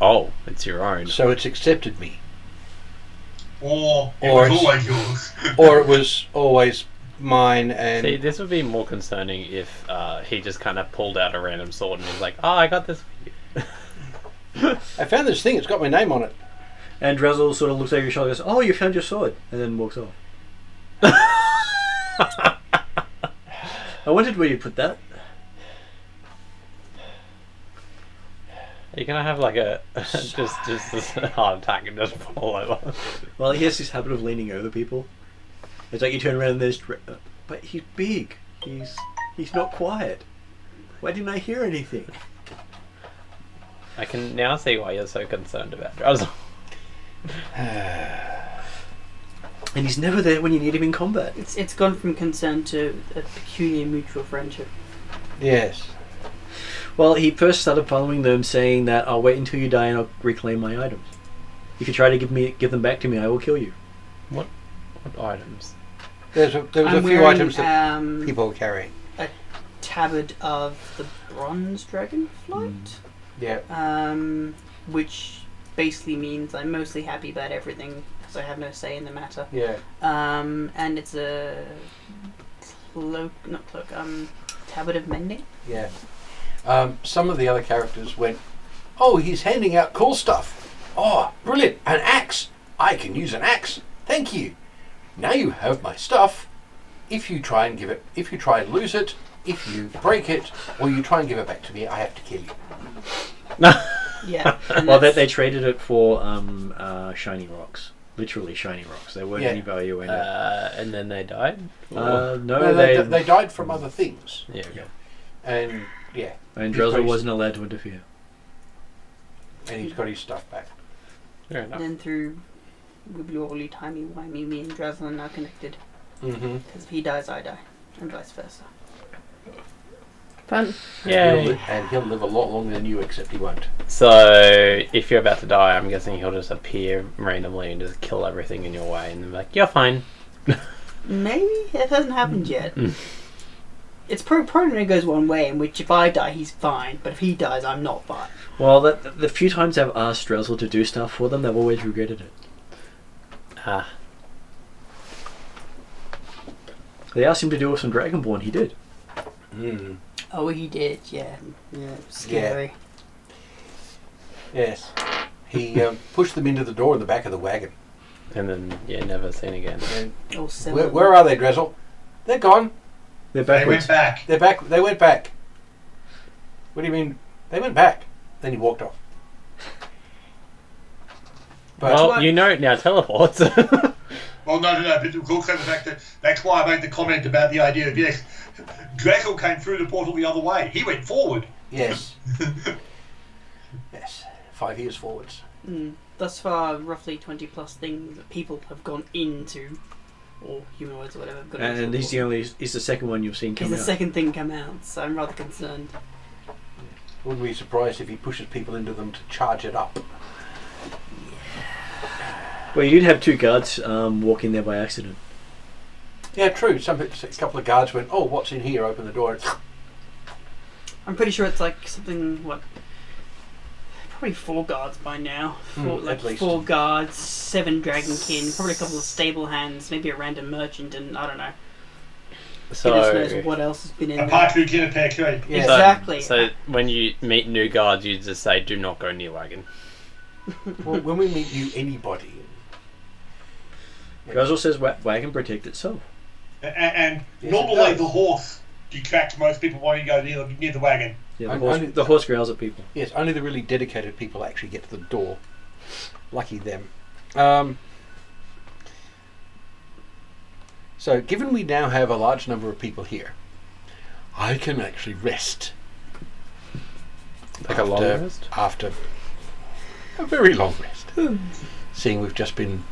Oh, it's your own. So it's accepted me, Or it Or was it's- always yours. or it was always mine. And See, this would be more concerning if he just kind of pulled out a random sword and was like, "Oh, I got this for you." I found this thing. It's got my name on it. And Drazzle sort of looks over your shoulder and goes, "Oh, you found your sword," and then walks off. I wondered where you put that. Are you gonna have like a just this heart attack and just fall over? Well, he has this habit of leaning over people. It's like you turn around and there's, but he's big. He's not quiet. Why didn't I hear anything? I can now see why you're so concerned about Drazzle. And he's never there when you need him in combat. It's gone from concern to a peculiar mutual friendship. Yes. Well, he first started following them, saying that I'll wait until you die and I'll reclaim my items. If you try to give them back to me, I will kill you. What items? There was a I'm few wearing, items that people were carrying. a tabard of the bronze dragonflight, Yeah. which basically means I'm mostly happy about everything because I have no say in the matter. Yeah. And it's a tabard of mending. Yeah. Some of the other characters went, "Oh, he's handing out cool stuff. Oh, brilliant! An axe. I can use an axe. Thank you. Now you have my stuff. If you try and lose it, if you break it, or you try and give it back to me, I have to kill you." Yeah. and Well, that's- they traded it for shiny rocks. Literally shiny rocks. There weren't Yeah. any value in it. And then they died. No, No, they died from other things, Yeah. and yeah, and he's got Drazzle his- wasn't allowed to interfere. and he's got his stuff back. Fair enough. then through wibbly timey-wimey, me and Drazzle are now connected. Mm-hmm. Because if he dies, I die. And vice versa. Fun. Yay. And he'll live a lot longer than you, except he won't. So, if you're about to die, I'm guessing he'll just appear randomly and just kill everything in your way, and then be like, "You're fine." Maybe? It hasn't happened yet. Mm. It's probably only goes one way, in which if I die, he's fine. But if he dies, I'm not fine. Well, the few times I've asked Drazzle to do stuff for them, they've always regretted it. Ah, They asked him to do some Dragonborn, he did. Mm. Oh, he did, yeah. Yeah, scary. Yes. He pushed them into the door in the back of the wagon. and then never seen again. And Oh, seven. where are they, Drazzle? They're gone. They're They backwards. went back. They're back. They went back. What do you mean? They went back. Then he walked off. Well, you know it now teleports. Well, no. But also the fact that that's why I made the comment about the idea of, yes, Draco came through the portal the other way. He went forward. Yes. Yes. 5 years forwards. Thus far, roughly 20 plus things that people have gone into, or humanoids or whatever. Have gone into And he's the second one you've seen come He's out. the second thing come out, so I'm rather concerned. Wouldn't be surprised if he pushes people into them to charge it up. Well, you did have 2 guards walk in there by accident. Yeah, true. A couple of guards went, "Oh, what's in here?" Open the door. I'm pretty sure it's like something, probably 4 guards by now. At least. 4 guards, 7 dragonkin, probably a couple of stable hands, maybe a random merchant, and I don't know. Goodness knows what else has been in A there. Partridge in a pear tree. Yeah. Exactly. So when you meet new guards, you just say, "Do not go near wagon." Well, when we meet you, anybody. Guzzle says wagon protect itself. And Yes, normally it does. the horse detracts most people wanting to go near the wagon. Yeah, Only- the horse growls at people. Yes, only the really dedicated people actually get to the door. Lucky them. So, given we now have a large number of people here, I can actually rest. Like a long rest? After a very long rest. Seeing we've just been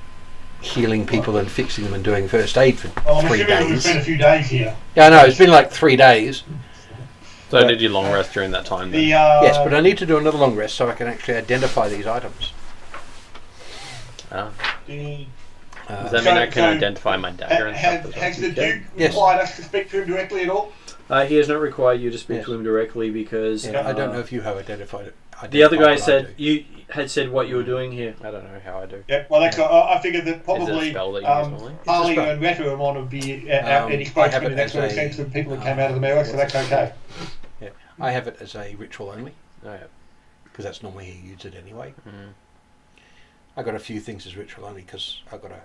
healing people and fixing them and doing first aid for Well, I'm 3 assuming we've days. spent a few days here. Yeah, I know, it's been like 3 days. So But- did you long rest during that time then? Yes, but I need to do another long rest so I can actually identify these items. Ah. The, Does that So- mean I can so, identify my dagger and stuff? as well? has the Duke Yes. required us to speak to him directly at all? He has not required you to speak Yes. to him directly because Yeah, I don't know if you have identified it. the other guy what I said do. you had said what you were doing here. I don't know how I do. Yeah, well, that's, I figured that Is it a probably spell that you use normally? Ali spell. and Retu want to be out any I have spokesman it in that as sort of a, sense of people that came out of the mirror, so that's okay. Yeah, I have it as a ritual only Oh, yeah. because that's normally how you use it anyway. Mm. I got a few things as ritual only because I got a.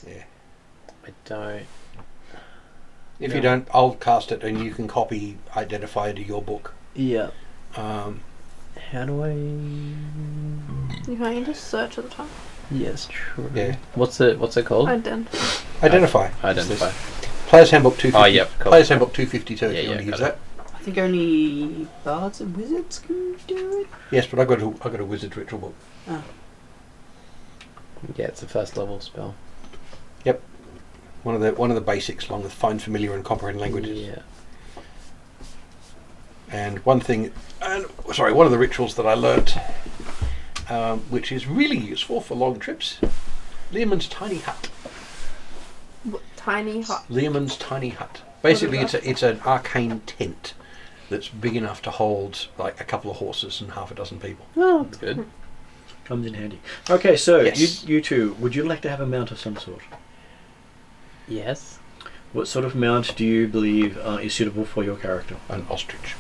Yeah. I don't. If No. you don't, I'll cast it and you can copy identify into your book. Yeah. Um, How do I? You can just search at the top. Yes, true. Yeah. What's it called? Identify. Identify. Identify. Player's Handbook 250. Oh, yep, cool. Player's Handbook 252 Yeah, if you yeah, want to use got that. I think only bards and wizards can do it. Yes, but I got a wizard ritual book. Yeah, it's a first level spell. One of the basics, along with find familiar and comprehend languages. Yeah. And one of the rituals that I learnt, which is really useful for long trips, Learman's tiny hut. Tiny hut. Learman's tiny hut. Basically, What is it's an arcane tent that's big enough to hold like a couple of horses and half a dozen people. Oh, that's good. Comes in handy. Okay, so Yes. you two, would you like to have a mount of some sort? Yes. What sort of mount do you believe is suitable for your character? An ostrich.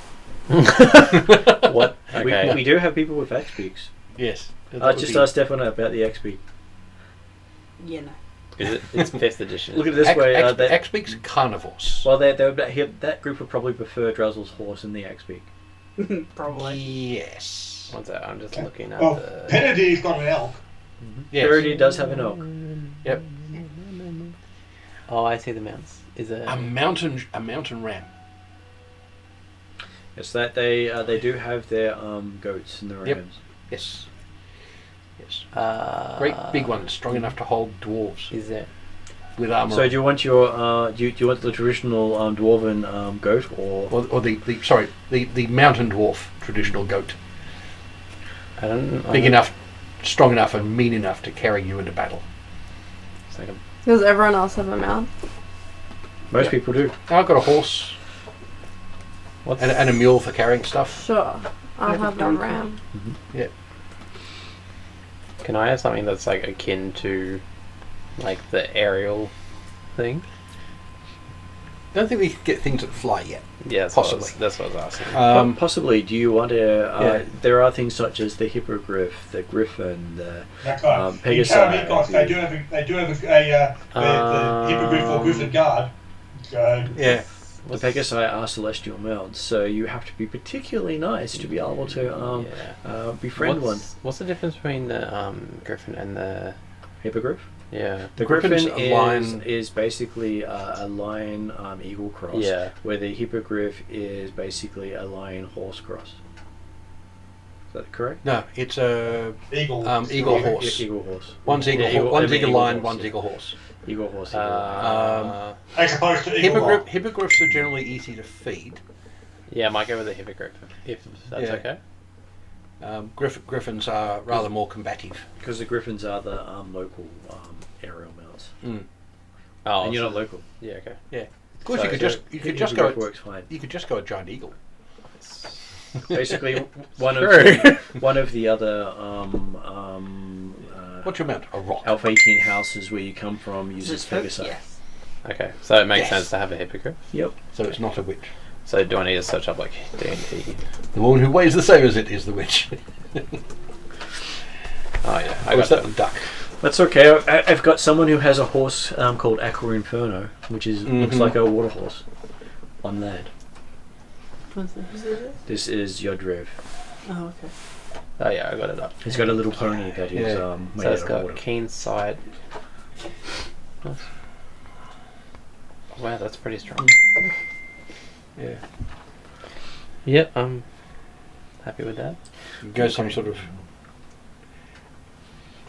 What? Okay. We do have people with axe beaks. Yes. Just ask Stefan about the axe beak. Yeah, no. Is it? It's 5th edition. Look at it this way. Axe beaks are carnivores. Well, that group would probably prefer Drazzle's horse and the axe beak. Probably. Yes. What's that? I'm just looking at Well, the. Penadir's got an elk. Yes. Parody does have an elk. Yep. Oh, I see the mounts. Is it? A mountain ram. Yes, that they do have their goats and their Yep. rams. Yes. Yes. Uh, Great big one, strong enough to hold dwarves Is it? with armor. So do you want your do you want the traditional dwarven goat or or the mountain dwarf traditional goat, I don't. big enough, strong enough, and mean enough to carry you into battle. It's like a, Does everyone else have a mount? most Yeah. people do? I've got a horse what's and a mule for carrying stuff. Sure. I'll Yeah, have a don't- ram. Yeah. Can I have something that's like akin to, like the aerial thing? I don't think we can get things that fly yet. Yeah, Possibly. That's what I was asking. Possibly. Do you want a? Yeah. There are things such as the hippogriff, the griffin, the That guy. Pegasus. In Karamikos, they do have a the hippogriff or griffin guard. Yeah. The Pegasi are celestial mounds, so you have to be particularly nice to be able to befriend one. What's the difference between the griffin and the Hippogriff? yeah? The Griffin's griffin a lion. is basically a lion eagle cross, Yeah. where the hippogriff is basically a lion horse cross. Is that correct? No, it's a Eagle. eagle horse. Eagle horse. One's eagle, Yeah, one's eagle lion, horse, one's yeah. eagle horse. Eagle horse. As opposed to eagle. rock. Hippogriffs are generally easy to feed. yeah, I might go with the hippogriff if that's Yeah. okay. Griffins are rather more combative. Because the griffins are the local aerial mounts. Oh, And you're so- not local. Yeah, okay. Of course, So- you could so just hippogriff go. works fine. You could just go a giant eagle. Basically, one True. of the other What's your mount? A rock. Alpha 18 houses where you come from uses Pegasi. Yes. Okay, so it makes Yes. sense to have a hippogriff. Yep. So it's not a witch. So do I need to search up like D&D? The woman who weighs the same as it is the witch. Oh yeah, I Or is got that the that. duck? That's okay. I've got someone who has a horse called Aqua Inferno, which is looks Mhm. like a water horse on land. Who's it? This is Yodrev. Oh, okay. Oh yeah, I got it up. He's got a little pony that is Yeah. made So out it's of got water. keen sight. Nice. Wow, that's pretty strong. Yeah. Yep, I'm happy with that. Go some sort of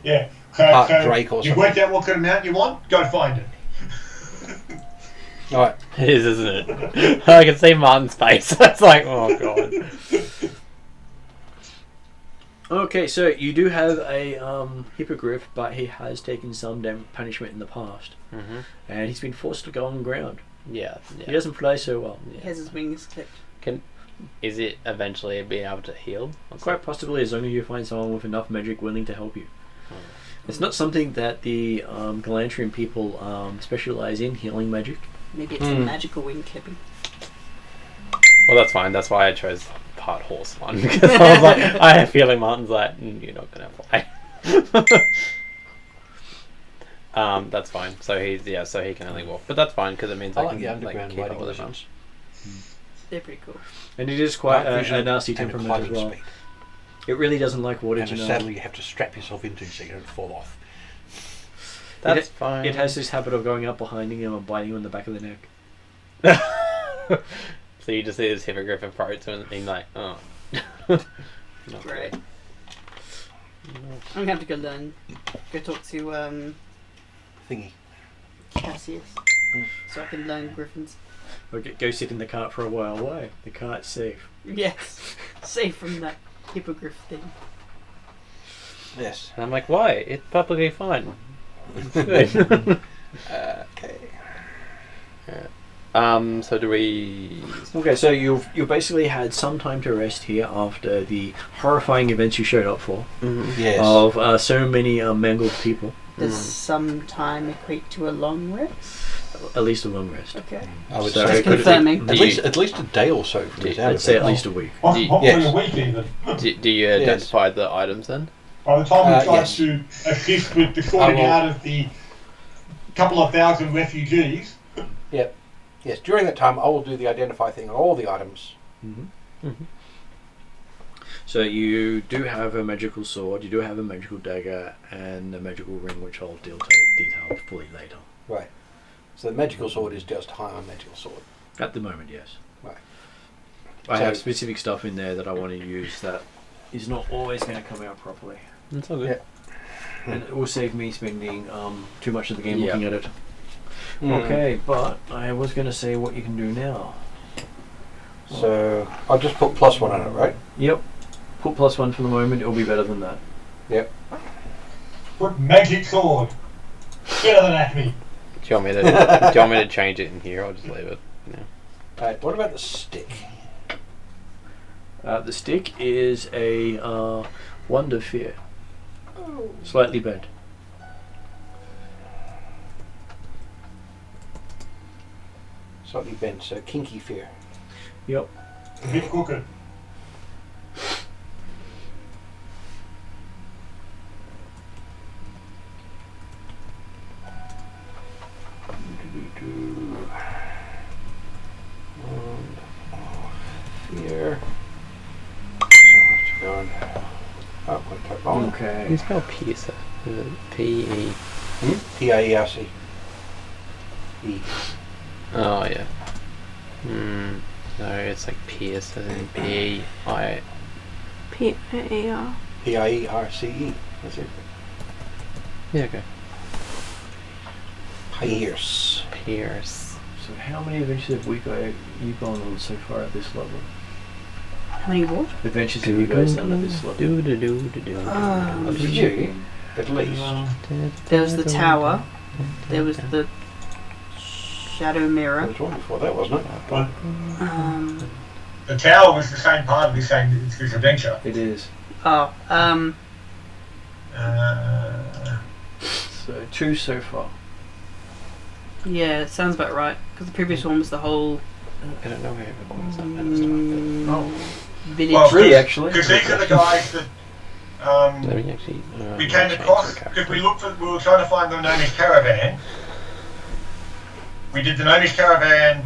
Yeah. Part So Drake or you something. worked out what kind of mount you want? Go find it. All right. It is, isn't it? I can see Martin's face. It's like, oh god. Okay, so you do have a hippogriff, but he has taken some punishment in the past, Mm-hmm. and he's been forced to go on the ground. Yeah. He doesn't play so well. He has his wings clipped. Is it eventually being able to heal? Quite possibly, as long as you find someone with enough magic willing to help you. It's not something that the Galantrian people specialize in, healing magic. Maybe it's a magical wing clipping. Well, that's fine. That's why I chose part horse one because I was like, I have a feeling Martin's like, you're not gonna fly. That's fine. So so he can only walk, but that's fine because it means I I like can the underground keep up lighting with him. visions. They're pretty cool. And it is quite Dark vision a nasty and temperament as climbing well. speed. It really doesn't like water, And you a know. saddle you have to strap yourself into so you don't fall off. That's fine. It has this habit of going up behind you and biting you in the back of the neck. So you just see this hippogriff approach him and being like, oh. Not Great. good. I'm gonna have to go talk to Thingy. Cassius, so I can learn griffins. Or go sit in the cart for a while. Why? The cart's safe. Yes, safe from that hippogriff thing. Yes. And I'm like, why? It's perfectly fine. It's good. Okay. So do we? Okay, so you've basically had some time to rest here after the horrifying events you showed up for Yes. of so many mangled people. Does some time equate to a long rest? At least a long rest. Okay. I would So say it could- confirming. at least a day or so from Do the you- sound I'd of say it. at least a week. Possibly Yes. a week even. Do you identify the items then? By the time we tried Yes. to assist with the sorting I will- out of the couple of thousand refugees, Yes, during that time I will do the identify thing on all the items. So you do have a magical sword, you do have a magical dagger, and a magical ring, which I'll detail fully later. Right. So the magical sword is just high on magical sword. At the moment, yes. Right. I So- have specific stuff in there that I want to use that is not always going to come out properly. It's all good. Yeah. And it will save me spending too much of the game Yeah. looking at it. Okay, but I was going to say what you can do now. So I'll just put +1 on it, right? Yep. Put +1 for the moment, it'll be better than that. Yep. put magic sword. Better than Acme. Do you want me to change it in here? I'll just leave it. Alright, what about the stick? The stick is a wand of fear. Slightly bent. Slightly bent, so kinky fear. Yep. A bit crooked. Here. So I have to go and. Oh, won't take long. Okay. You spell piercer. Is it P-E? P-A-E-R-C. E. Oh, yeah. No, it's like pierce as in P-I... P-A-E-R. P-I-E-R-C-E. That's it. Yeah, okay. Pierce. Pierce. So how many adventures have you gone on so far at this level? How many what? Adventures have you guys done at this level? Did you? At least. There was the tower. There was the shadow There mirror. was one before that, wasn't it? But Um. the tower was the same part of this adventure. It is. Oh. So 2 so far. Yeah, it sounds about right. Because the previous one was the whole I don't know how it was that kind of stuff. Oh. village. Well, 3 actually. Because these are the guys that Let me actually... we came across, because we were trying to find the Gnomish caravan. We did the Gnomish caravan,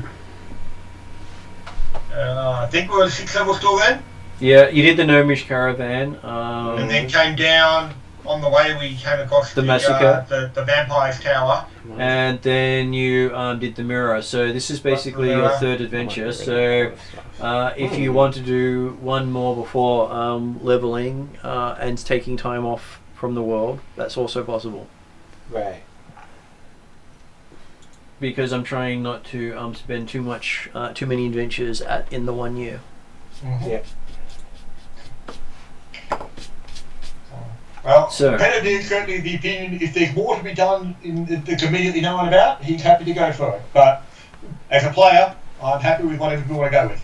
I think we were 6th level still then, Yeah, you did the Gnomish caravan. and then came down on the way we came across The massacre. the vampire's tower. And then you did the mirror. So this is basically your 3rd adventure. So if you want to do one more before leveling and taking time off from the world, that's also possible. Right. Because I'm trying not to spend too many adventures in the 1 year. Yep. Well, So- Benedict certainly the opinion, if there's more to be done that's immediately known about, he's happy to go for it. But as a player, I'm happy with whatever we want to go with.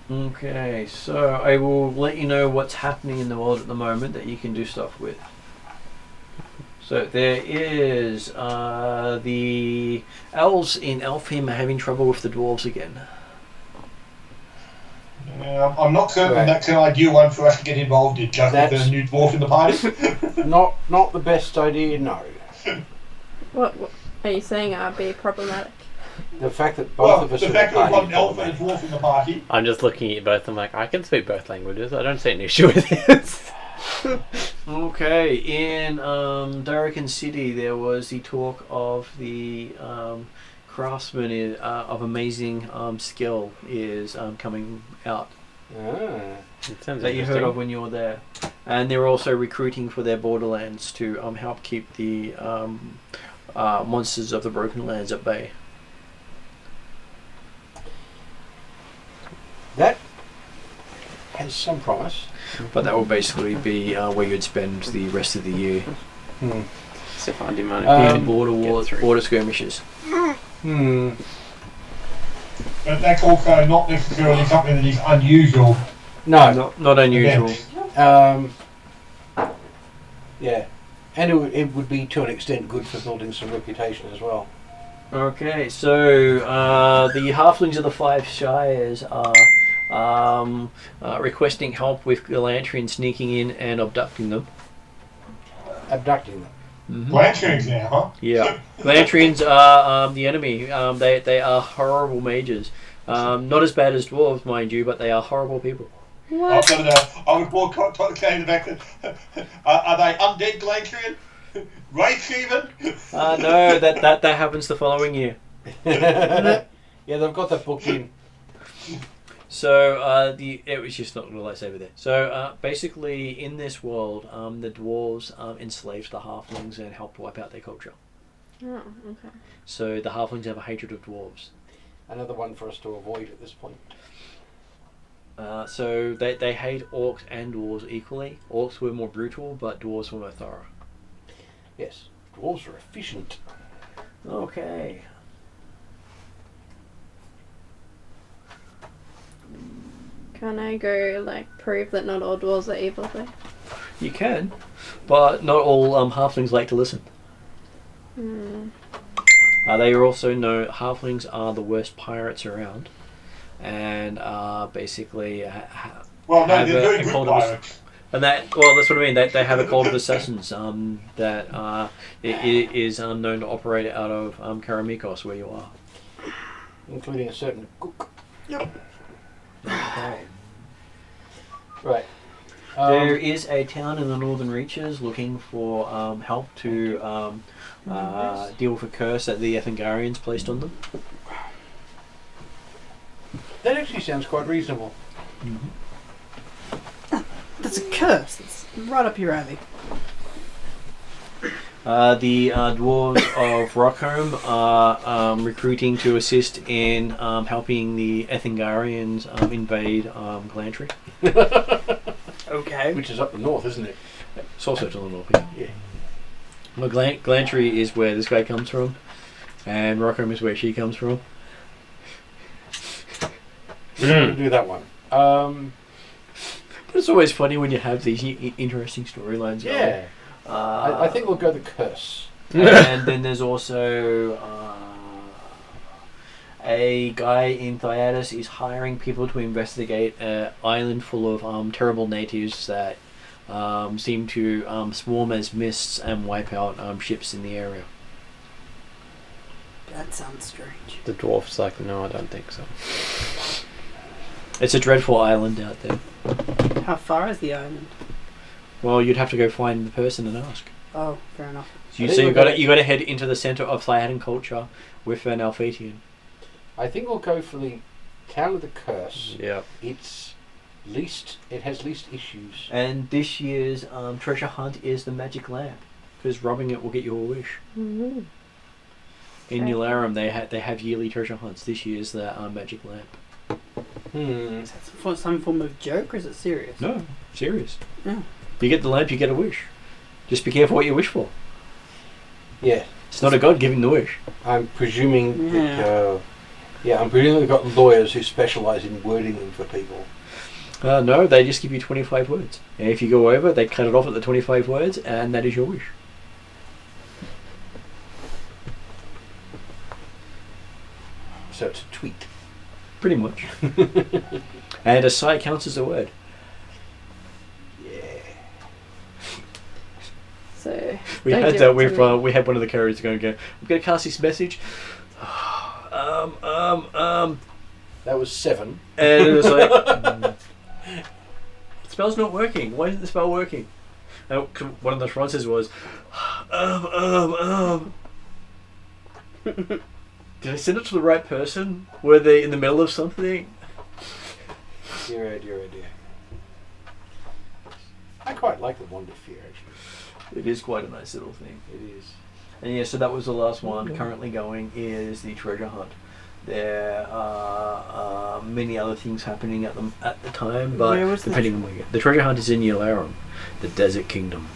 Okay, so I will let you know what's happening in the world at the moment that you can do stuff with. So there is the elves in Elfheim are having trouble with the dwarves again. I'm not certain Right. that's an ideal one for us to get involved in, just with That's- the new dwarf in the party. Not the best idea, no. What are you saying? I'd be problematic. The fact that both Well, of us the are fact the that we've party got is an elf and a problematic. dwarf in the party. I'm just looking at both. I'm like, I can speak both languages. I don't see an issue with this. Okay, in Darrakan City there was the talk of the craftsman of amazing skill is coming out Ah. It sounds that you heard interesting. of when you were there, and they're also recruiting for their borderlands to help keep the monsters of the Broken Lands at bay. That has some promise. But that will basically be where you'd spend the rest of the year So if I do mind in border skirmishes. But that's also not necessarily something that is unusual. No. Not unusual. Yeah. And it would be to an extent good for building some reputation as well. Okay, so the halflings of the 5 Shires are requesting help with Galantrian sneaking in and abducting them. Abducting them. Blanchard's now, huh? Yeah, Galantrians are the enemy. They are horrible mages. Not as bad as dwarves, mind you, but they are horrible people. I've got I was more saying the fact that are they undead Blanchard? Wraiths even? No, that happens the following year. Yeah, they've got that booked in. So it was just not a lightsaber there. So basically, in this world, the dwarves enslaved the halflings and helped wipe out their culture. Oh, okay. So the halflings have a hatred of dwarves. Another one for us to avoid at this point. So they hate orcs and dwarves equally. Orcs were more brutal, but dwarves were more thorough. Yes, dwarves are efficient. Okay. Can I go prove that not all dwarves are evil though? You can, but not all halflings like to listen. They are also know halflings are the worst pirates around, and basically Well, no, have they're very a good cult of pirates. and that's what I mean. They have a cult of assassins that is known to operate out of Karamikos, where you are. including a certain cook. Okay. Right. There is a town in the Northern Reaches looking for help to deal with a curse that the Ethengarians placed on them. That actually sounds quite reasonable. That's a curse. That's right up your alley. The dwarves of Rockholm are recruiting to assist in helping the Ethengarians invade Glantry. Okay. Which is up the north, isn't it? It's also to the north, yeah. Yeah. Well, Glantry is where this guy comes from, and Rockholm is where she comes from. We're going to do that one. But it's always funny when you have these interesting storylines going. Yeah. I think we'll go the curse. And then there's also a guy in Thyatis is hiring people to investigate an island full of terrible natives that seem to swarm as mists and wipe out ships in the area. That sounds strange. The dwarf's like, no, I don't think so. It's a dreadful island out there. How far is the island? Well, you'd have to go find the person and ask. Oh, fair enough. So you got to head into the centre of Thyatin culture with an Alphatian. I think we'll go for the town of the curse. Yeah. It has least issues. And this year's treasure hunt is the magic lamp, because robbing it will get you a wish. Mm-hmm. In Nularum, they have yearly treasure hunts. This year's the magic lamp. Is that some form of joke, or is it serious? No, serious. Yeah. If you get the lamp, you get a wish. Just be careful what you wish for. Yeah. It's not a god giving the wish. I'm presuming that, I'm presuming we've got lawyers who specialise in wording them for people. No, they just give you 25 words. And if you go over, they cut it off at the 25 words, and that is your wish. So it's a tweet. Pretty much. And a sigh counts as a word. So We don't had do that it with to me. we had one of the characters going, I'm going to cast this message. That was 7. And it was like, the spell's not working. Why isn't the spell working? And one of the responses was, Did I send it to the right person? Were they in the middle of something? Dear, oh dear, oh dear. I quite like the Wand of Fear, actually. It is quite a nice little thing. It is. And yeah, so that was the last one. Currently going is the treasure hunt. There are many other things happening at the time, but Where was depending on where you get. The treasure hunt is in Yularum, the Desert Kingdom.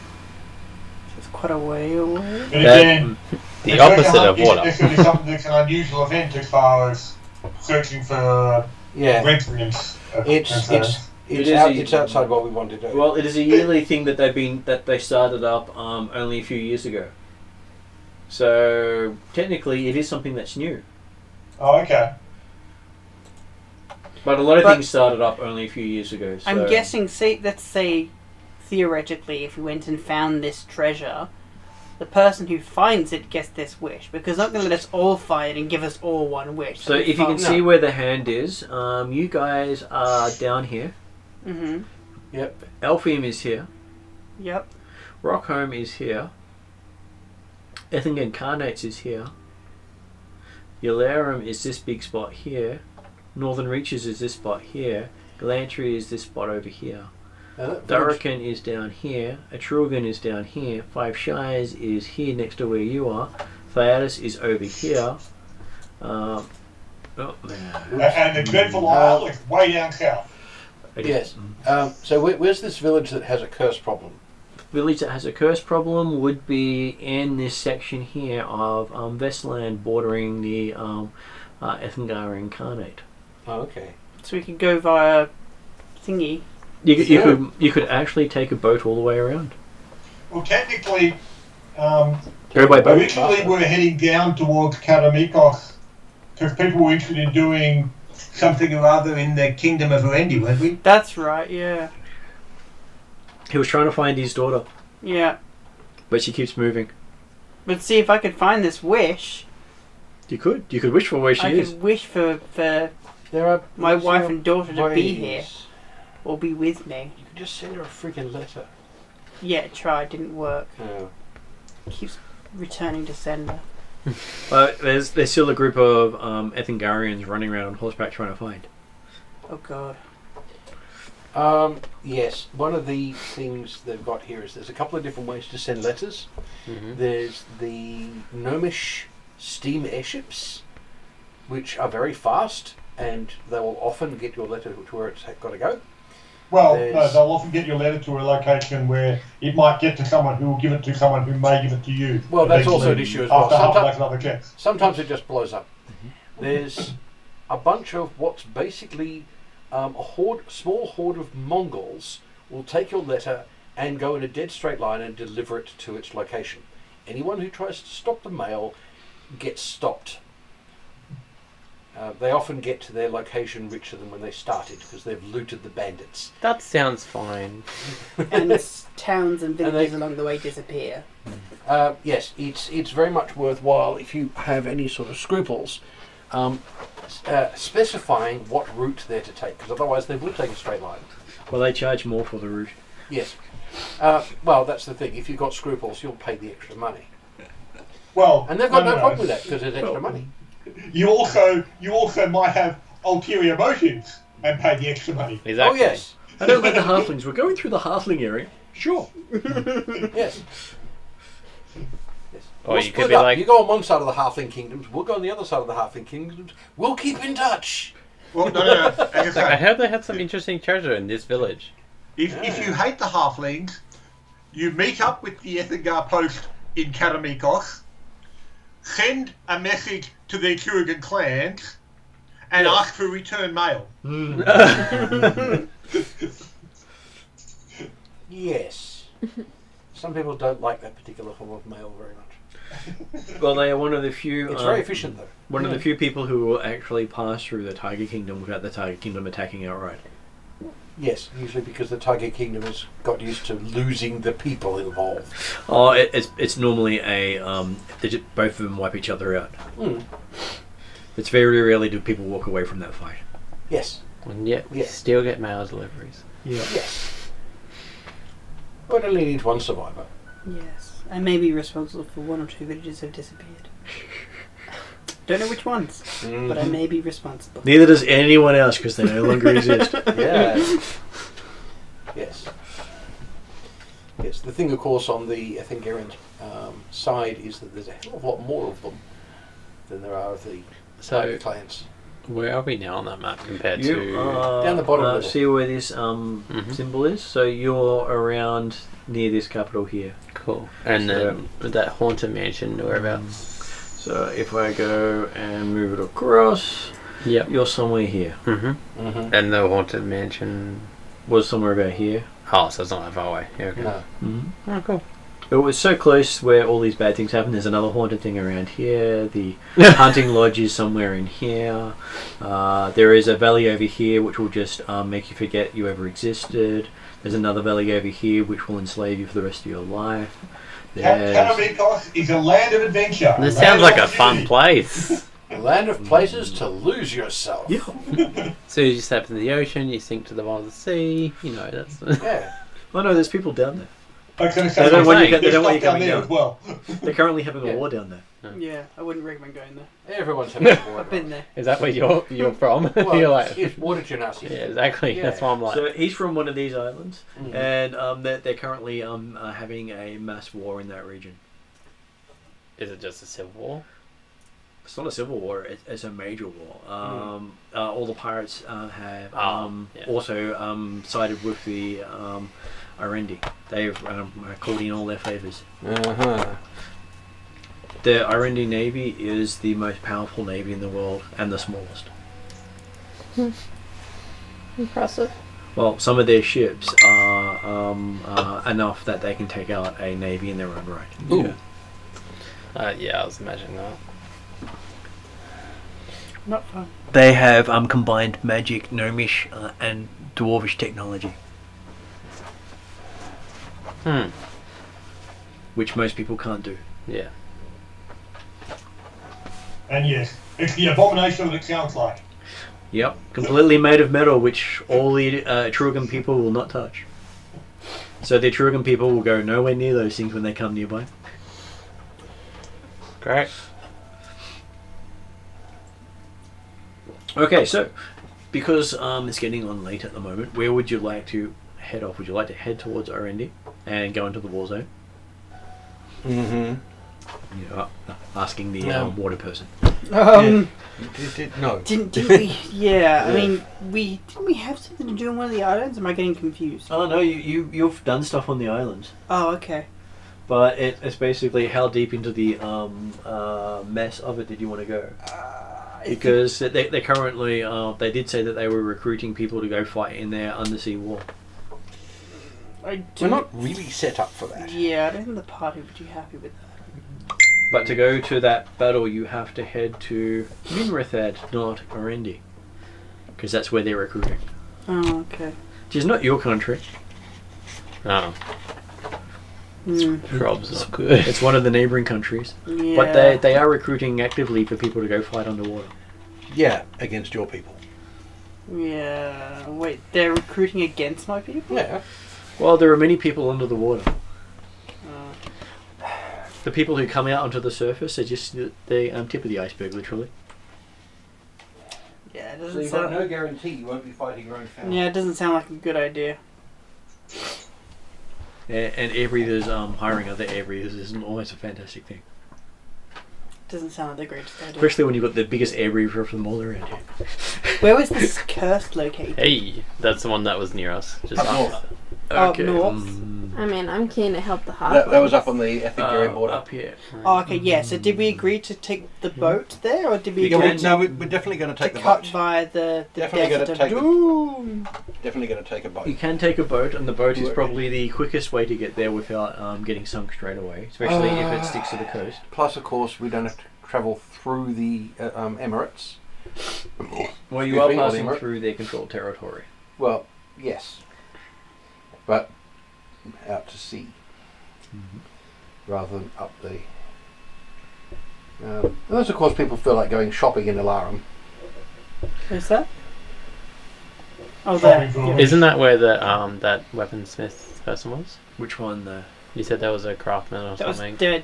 It's quite a way away. But again, The opposite of isn't water. necessarily something that's an unusual event as far as searching for residents. It's outside what we want to do. Well, it is a yearly thing that they started up only a few years ago. So technically, it is something that's new. Oh, okay. But a lot of things started up only a few years ago. So. I'm guessing, let's say, theoretically, if we went and found this treasure, the person who finds it gets this wish, because they're not going to let us all find it and give us all one wish. So if you can see where the hand is, you guys are down here. Mm-hmm. Yep. Elfheim is here. Yep. Rockholm is here. Ethingen Carnates is here. Yularum is this big spot here. Northern Reaches is this spot here. Glantry is this spot over here. Atruaghin is down here. Atruaghin is down here. Five Shires is here next to where you are. Thyatis is over here. And the dreadful isle is way down south. Yes. So where's this village that has a curse problem? Village that has a curse problem would be in this section here of Vestland bordering the Ethengar Incarnate. Oh, okay. So we could go via thingy. You could actually take a boat all the way around. Well, technically, Go by boat. originally we were heading down towards Katamikos because people were interested in doing something or other in the Kingdom of Urendi, weren't we? That's right, yeah. He was trying to find his daughter, Yeah. but she keeps moving. But see, if I could find this wish, You could wish for where she I is. could wish for There are my there wife are and daughter to be ways. here or be with me. You could just send her a freaking letter. Yeah, tried, didn't work. Oh. Keeps returning to sender. There's still a group of Ethengarians running around on horseback trying to find. Oh god. Yes, one of the things they've got here is there's a couple of different ways to send letters. Mm-hmm. There's the gnomish steam airships, which are very fast, and they will often get your letter to where it's got to go. Well, no, There's- they'll often get your letter to a location where it might get to someone who will give it to someone who may give it to you. Well, that's also an eventually, issue as well. After half a Sometimes- dozen other checks. Sometimes it just blows up. There's a bunch of what's basically a small horde of Mongols will take your letter and go in a dead straight line and deliver it to its location. Anyone who tries to stop the mail gets stopped. They often get to their location richer than when they started because they've looted the bandits. That sounds fine. And towns and And villages they- along the way disappear. Yes, it's very much worthwhile if you have any sort of scruples specifying what route they're to take, because otherwise they will take a straight line. Well, they charge more for the route. Yes. Well, that's the thing. If you've got scruples, you'll pay the extra money. Well, And they've got no problem with that because it's extra money. You also might have ulterior motives and pay the extra money. Exactly. Oh, yes. I don't like the halflings. We're going through the halfling area. Sure. Yes. Or We'll you could split be up. like, You go on one side of the halfling kingdoms, we'll go on the other side of the halfling kingdoms. We'll keep in touch. Well, no. As I like, I say, heard they had some interesting treasure in this village. if you hate the halflings, you meet up with the Ethigar post in Karamikos, send a message to the Atruaghin clans, and Yes. ask for return mail. Yes. Some people don't like that particular form of mail very much. Well, they are one of the few. It's very efficient, though. One of the few people who will actually pass through the Tiger Kingdom without the Tiger Kingdom attacking outright. Yes, usually because the Tiger Kingdom has got used to losing the people involved. Oh, it's normally a both of them wipe each other out. Mm. It's very rarely do people walk away from that fight. Yes. And yet we Yes. still get mail deliveries. Yeah. Yes. But only needs one survivor. Yes. I may be responsible for one or two villages have disappeared. Don't know which ones, but I may be responsible. Neither does anyone else because they no longer exist. Yeah. Yes. Yes. The thing, of course, on the Ethengarian side is that there's a hell of a lot more of them than there are of the Tiger So, clans. where are we now on that map compared You to... Down the bottom level. see where this symbol is? So you're around near this capital here. Cool. And then that haunted mansion, whereabouts? So if I go and move it across, Yep. you're somewhere here. Mm-hmm. Mm-hmm. And the haunted mansion... Was somewhere about here. Oh, so it's not that far away. Yeah, okay. No. Mm-hmm. Oh, cool. It was so close where all these bad things happen. There's another haunted thing around here. The hunting lodge is somewhere in here. There is a valley over here which will just make you forget you ever existed. There's another valley over here which will enslave you for the rest of your life. There's... Karamikos is a land of adventure. This land sounds of like a fun opportunity. place. A land of places to lose yourself. Yeah. So you step in the ocean, you sink to the bottom of the sea. You know, that's... Yeah. Oh no, there's people down there. I was going to say, They don't want you- there's they don't want you stuff coming down there down. as well. They're currently having Yeah. a war down there. Yeah, I wouldn't recommend going there. Everyone's having a war. I've been there. Is that where you're from? Well, You're like... it's water genasi. Yeah, exactly. Yeah. That's why I'm like... So he's from one of these islands, Mhm. and they're currently having a mass war in that region. Is it just a civil war? It's not a civil war; it's a major war. All the pirates have yeah. also sided with the Irendi. They've called in all their favors. Uh-huh. The Irendi navy is the most powerful navy in the world and the smallest. Impressive. Well, some of their ships are enough that they can take out a navy in their own right. Ooh. Yeah, I was imagining that. Not fun. They have combined magic, gnomish, and dwarvish technology, Hmm. which most people can't do. Yeah. And yes, it's the abomination that it sounds like. Yep, completely made of metal, which all the Atruaghin people will not touch. So the Atruaghin people will go nowhere near those things when they come nearby. Great. Okay, so because it's getting on late at the moment, where would you like to head off? Would you like to head towards Orendi and go into the war zone? Mm-hmm. Yeah, asking the No. water person. No. Didn't we? Yeah, I mean, didn't we have something to do on one of the islands? Am I getting confused? Oh no, you've done stuff on the island, Oh, okay. but it's basically how deep into the mess of it did you want to go? Because they currently they did say that they were recruiting people to go fight in their undersea war. We're not really set up for that. Yeah, I don't think the party would be too happy with that. But to go to that battle, you have to head to Minrathad, not Orendi, because that's where they're recruiting. Oh, okay. Which is not your country. No. Mm. Prob's not good. It's one of the neighbouring countries. Yeah. But they are recruiting actively for people to go fight underwater. Yeah, against your people. Yeah. Wait, they're recruiting against my people? Yeah. Well, there are many people under the water. Uh, The people who come out onto the surface are just the tip of the iceberg, literally. yeah, it So doesn't you've got sound. no guarantee you won't be fighting your own family. Yeah, it doesn't sound like a good idea. And air breathers hiring other air breathers isn't always a fantastic thing. Doesn't sound like the greatest idea. Especially when you've got the biggest air breather of them all around here. Where was this curse located? Hey, that's the one that was near us. Just Up north. Up north? I mean, I'm keen to help the halflings. That was up on the Ethiopian border. Up here. Oh, okay, yeah. So did we agree to take the boat there, or did we Yeah, agree no, we're definitely going to to take the cut boat. via the Definitely desert gonna of take the- doom? Definitely going to take a boat. You can take a boat, and the boat is probably the quickest way to get there without getting sunk straight away, especially if it sticks to the coast. Plus, of course, we don't have to travel through the Emirates. Well, you are Excuse me, passing Emirate. through their controlled territory. Well, yes. But out to sea. Rather than up the... unless, of course, people feel like going shopping in Alarum. Where's that? Oh, there. Shopping for- Yeah. Isn't that where the that weaponsmith person was? Which one? The You said there was a craftsman or That was something. the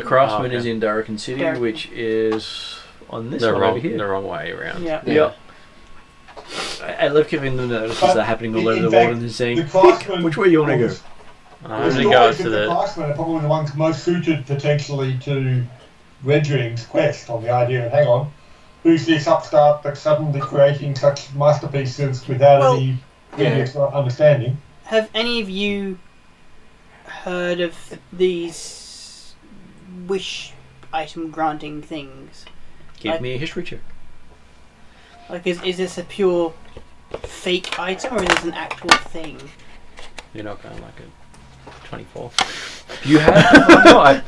craftsman Oh, okay. is in Darrakan City, Darrakan. which is on this the one wrong, over here. the wrong way around. Yeah. Yeah. I love giving them notices that are happening all In over the fact, world and saying, the craftsman- which way you want to go? I'm The gonna go stories to of the the. craftsmen are probably the ones most suited potentially to Redring's quest on the idea of, hang on, who's this upstart that's suddenly creating such masterpieces without Well, any previous understanding? Have any of you heard of these wish item granting things? Give me a history check. Like, is this a pure fake item, or is this an actual thing? You're not going like a 24. You have no,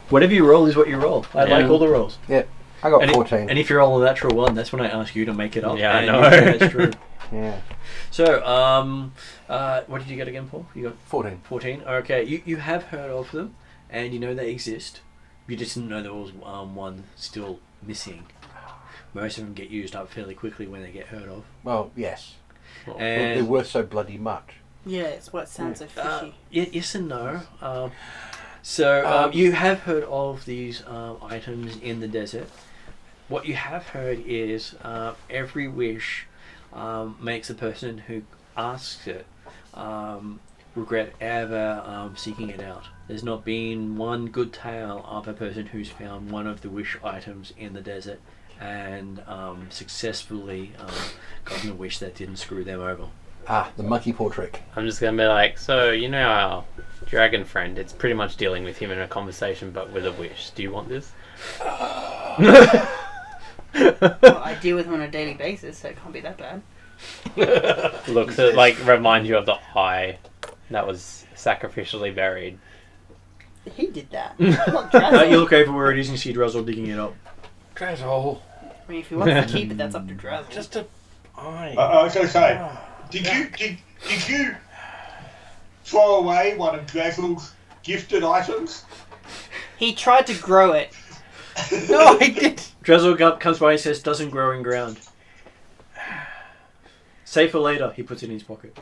whatever you roll is what you roll. I Yeah. like all the rolls. I got And, 14. and if you roll a natural one, that's when I ask you to make it up. Yeah, I and know. usually that's true. Yeah. So, what did you get again, Paul? You got 14. 14. Okay, you have heard of them, and you know they exist. You just didn't know there was one still missing. Most of them get used up fairly quickly when they get heard of. Well, yes. Well, They're And worth so bloody much. Yeah, it's what sounds so fishy. yes and no. So you have heard of these items in the desert. What you have heard is every wish makes the person who asks it regret ever seeking it out. There's not been one good tale of a person who's found one of the wish items in the desert and successfully gotten a wish that didn't screw them over. Ah, the monkey paw trick. I'm just gonna be like, so you know our dragon friend? It's pretty much dealing with him in a conversation, but with a wish. Do you want this? Well, I deal with him on a daily basis, so it can't be that bad. Look, to like remind you of the eye that was sacrificially buried. He did that. Not Drazzle. You look over where it is and you see Druzzle digging it up. Drazzle. I mean, if he wants to keep it, that's up to Drazzle. Just a eye. I was going to say, did you throw away one of Drazzle's gifted items? He tried to grow it. No, I did. Drazzle comes by and says, "Doesn't grow in ground. Save for later." He puts it in his pocket.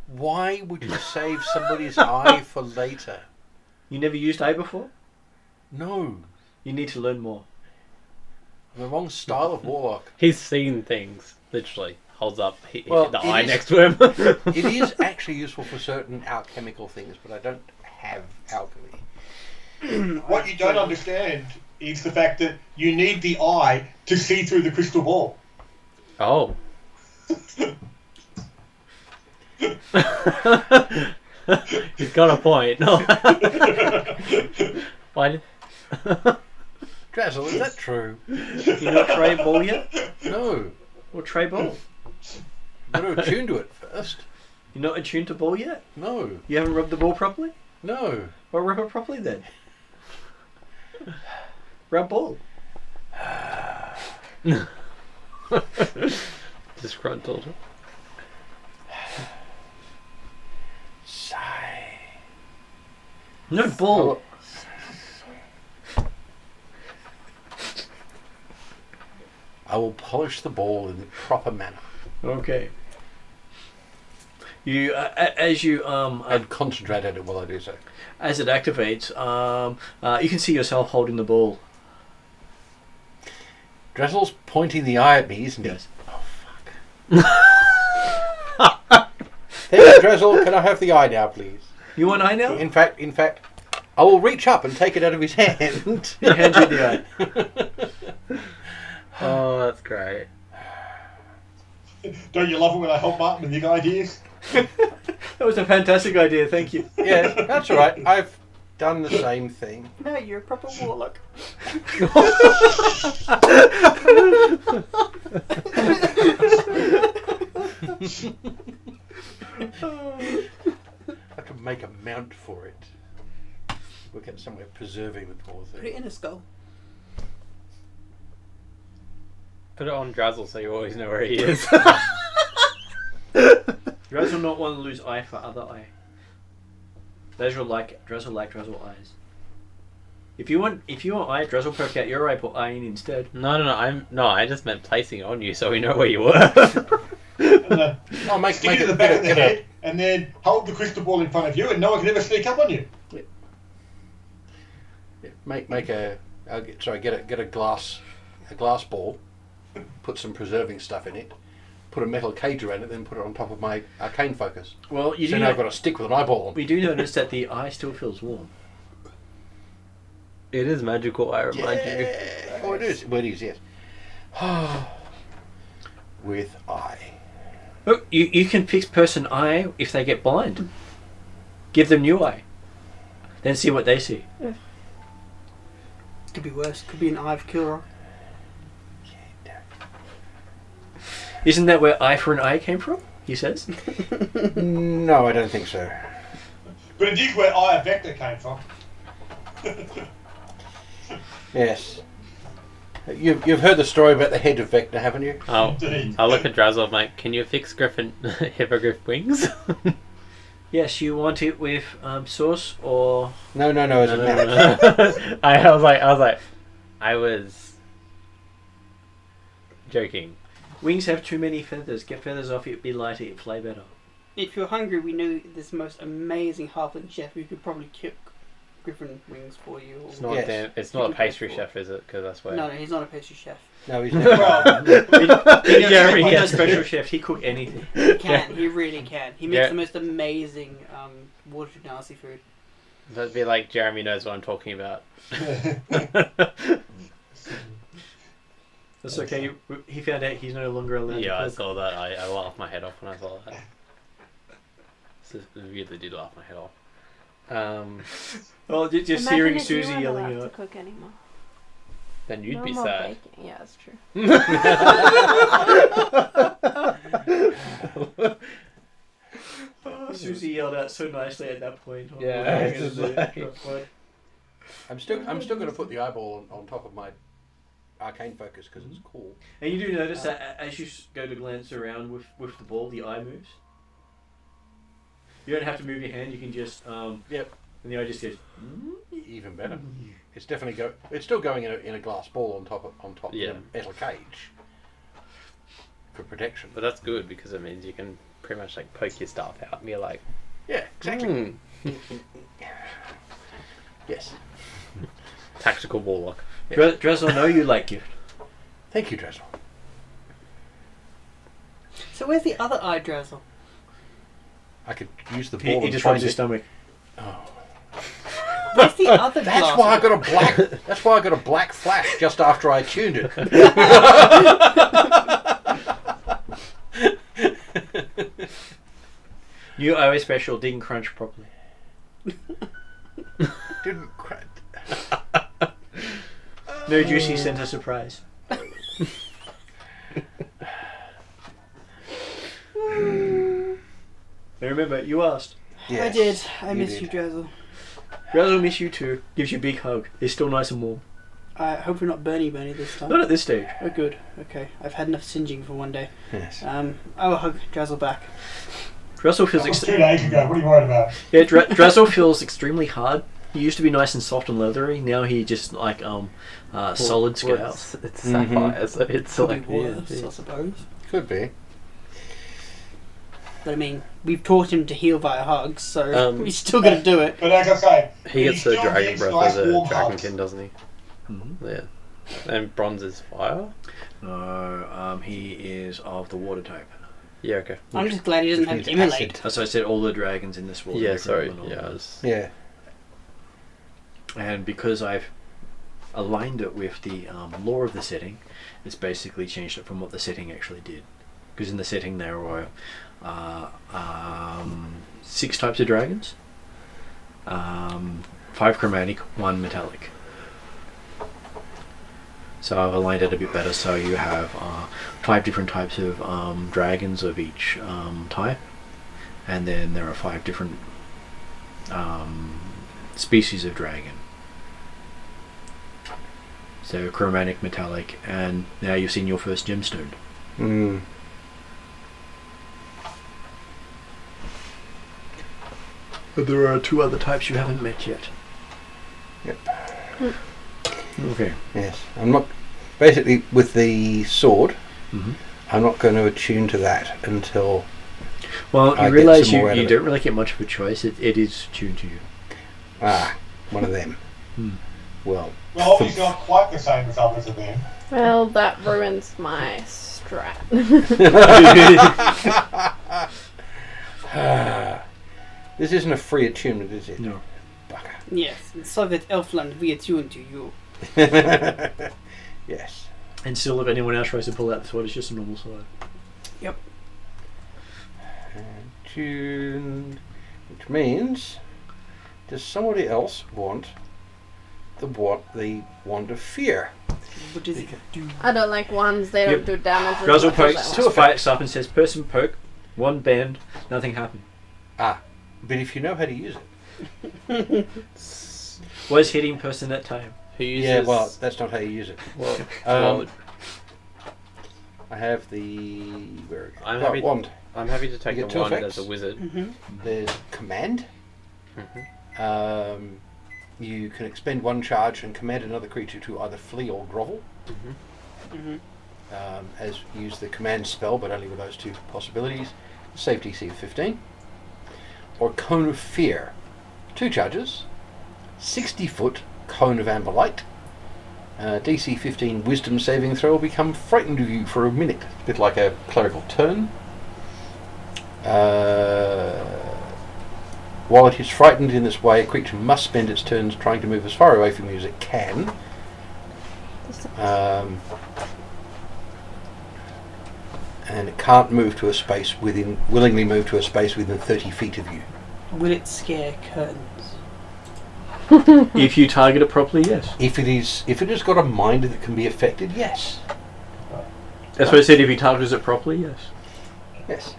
Why would you save somebody's eye for later? You never used eye before? No. You need to learn more. I'm the wrong style of warlock. He's seen things, literally. Holds up Well, the it eye is- next to him. It is actually useful for certain alchemical things, but I don't have alchemy. What you don't understand is the fact that you need the eye to see through the crystal ball. Oh. He's got a point. Why did... Drazzle, is that true? You not try ball yet? No. Or try ball? Got to attune to it first. You're not attuned to ball yet? No. You haven't rubbed the ball properly? No. Well, rub it properly then. Rub ball. Disgruntled. Sigh. No ball. I will polish the ball in the proper manner. Okay. You, as you And concentrate at it while I do so. as it activates, you can see yourself holding the ball. Drazzle's pointing the eye at me, isn't he? Yes. Thank you, Drazzle. Can I have the eye now, please? You want eye now? In fact, I will reach up and take it out of his hand. He hands you the eye. Oh, that's great. Don't you love it when I help Martin with the ideas? That was a fantastic idea. Thank you. Yeah, that's all right. I've done the same thing. No, you're a proper warlock. I could make a mount for it. We'll get somewhere preserving the poor Put it thing. in a skull. Put it on Drazzle so you always know where he is. Drazzle not want to lose eye for other eye. Drazzle like Drazzle eyes. If you want eye, Drazzle poke out your eye, put eye in instead. No, I just meant placing it on you so we know where you were. I'll make Stick it in it the back of the head, and then hold the crystal ball in front of you, and no one can ever sneak up on you. get a glass ball, put some preserving stuff in it, put a metal cage around it, then put it on top of my arcane focus. Well, you So do now know, I've got a stick with an eyeball on. we do notice that the eye still feels warm. It is magical, I remind you. Oh, it is. Well, it is, yes. With eye. Look, you can fix person eye if they get blind. Give them new eye. Then see what they see. Could be worse. Could be an eye of Kilrock. Isn't that where eye for an eye came from? He says. No, I don't think so. But it is where Eye of Vector came from. Yes. You've heard the story about the head of Vecna, haven't you? I'll look at Drazzle, I'm like, can you fix hippogriff wings? Yes, you want it with sauce or No, as a mount. No. I was joking. wings have too many feathers. Get feathers off, it'd be lighter, it'd fly better. If you're hungry, we know this most amazing halfling chef who could probably cook griffin wings for you. Or It's not Yes. it's not a pastry chef, is it? Because that's where. No, he's not a pastry chef. No, he's Well, not. Jeremy He does gets special chef. He cook anything. He can. He really can. He makes Yeah. the most amazing water nasi food. That'd be like Jeremy knows what I'm talking about. That's okay. He found out he's no longer allowed Yeah, I to cook. saw that. I laughed my head off when I saw that. This really did laugh my head off. Well, just Imagine hearing if Susie you weren't yelling allowed out. to cook anymore. Then you'd No be more sad. baking. Yeah, that's true. Susie yelled out so nicely at that point. Oh, Yeah, my it's goodness, just like- drop one. I'm still going to put the eyeball on top of my arcane focus because it's cool. And you do notice that as you go to glance around with the ball, the eye moves. You don't have to move your hand. You can just Yep. And the eye just goes. Even better. It's definitely It's still going in a glass ball on top of Yeah. the metal cage for protection. But that's good because it means you can pretty much like poke your staff out and be like, Yeah, exactly. Yes. Tactical warlock. Drizzle, I know you like gift. Thank you, Drizzle. So where's the other eye, Drizzle? I could use the He ball and just find rubs his it. stomach. Where's the other That's glass? why I got a black. That's why I got a black flash just after I tuned it. New iOS special didn't crunch properly. Didn't crack. No juicy center surprise. Now remember, you asked. Yes, I did. I you miss did. you, Drizzle. Drizzle miss you too. Gives you a big hug. It's still nice and warm. I hope we're not Bernie this time. Not at this stage. Oh, good. Okay, I've had enough singeing for one day. Yes. I will hug Drizzle back. Drizzle feels That was 2 extremely. days ago. What are you worried about? Yeah, Drizzle feels extremely hard. He used to be nice and soft and leathery. Now he just like solid scales. It's Mhm. sapphire, so it's Probably like worse, I suppose. Could be. But I mean, we've taught him to heal via hugs, so Um, he's still going to do it. But like I say, He gets the still dragon gets breath nice of the warm hugs. dragonkin, doesn't he? Mm-hmm. Yeah. And bronze is fire? No, he is of the water type. Yeah, okay. I'm just glad he doesn't have Which to means immolate. As I said, all the dragons in this world. Yeah, are sorry. different Yeah, than I all. was... Yeah. And because I've aligned it with the lore of the setting, it's basically changed it from what the setting actually did. Because in the setting there were 6 types of dragons, 5 chromatic, 1 metallic. So I've aligned it a bit better. So you have 5 different types of dragons of each type, and then there are 5 different species of dragon. So chromatic, metallic, and now you've seen your first gemstone. Mm. But there are 2 other types you haven't met yet. Yep. Okay. Yes. I'm not. Basically, with the sword, Mm-hmm. I'm not going to attune to that until. Well, I you get realise some more out you of it. don't really get much of a choice. It is tuned to you. One of them. Hmm. Well. Well, he's not quite the same as others of them. Well, that ruins my strat. This isn't a free attunement, is it? No. Bugger. Yes, in Soviet Elfland, we attune to you. Yes. And still, if anyone else tries to pull out the sword, it's just a normal sword. Attuned, which means, does somebody else want the wand of fear? What does it do? I don't like ones, they don't Yep. do damage. as Guzzle much as pokes, I Two want. fights up and says, person poke, 1 bend, nothing happened. But if you know how to use it. Was hitting person that time. Who uses... Yeah, well, that's not how you use it. Well, Um, I have the wand. I'm happy to take You the get 2 wand effects. as a wizard. Mm-hmm. There's command. Mm-hmm. You can expend 1 charge and command another creature to either flee or grovel. Mm-hmm. As use the command spell, but only with those 2 possibilities. Save DC of 15. Or Cone of Fear. 2 charges. 60-foot Cone of Amber Light. DC 15 Wisdom saving throw will become frightened of you for a minute. It's a bit like a clerical turn. While it is frightened in this way, a creature must spend its turns trying to move as far away from you as it can. And it can't move to a space willingly move to a space within 30 feet of you. Will it scare curtains? If you target it properly, yes. If it has got a mind that can be affected, yes. That's what I said, if he targets it properly, yes. Yes.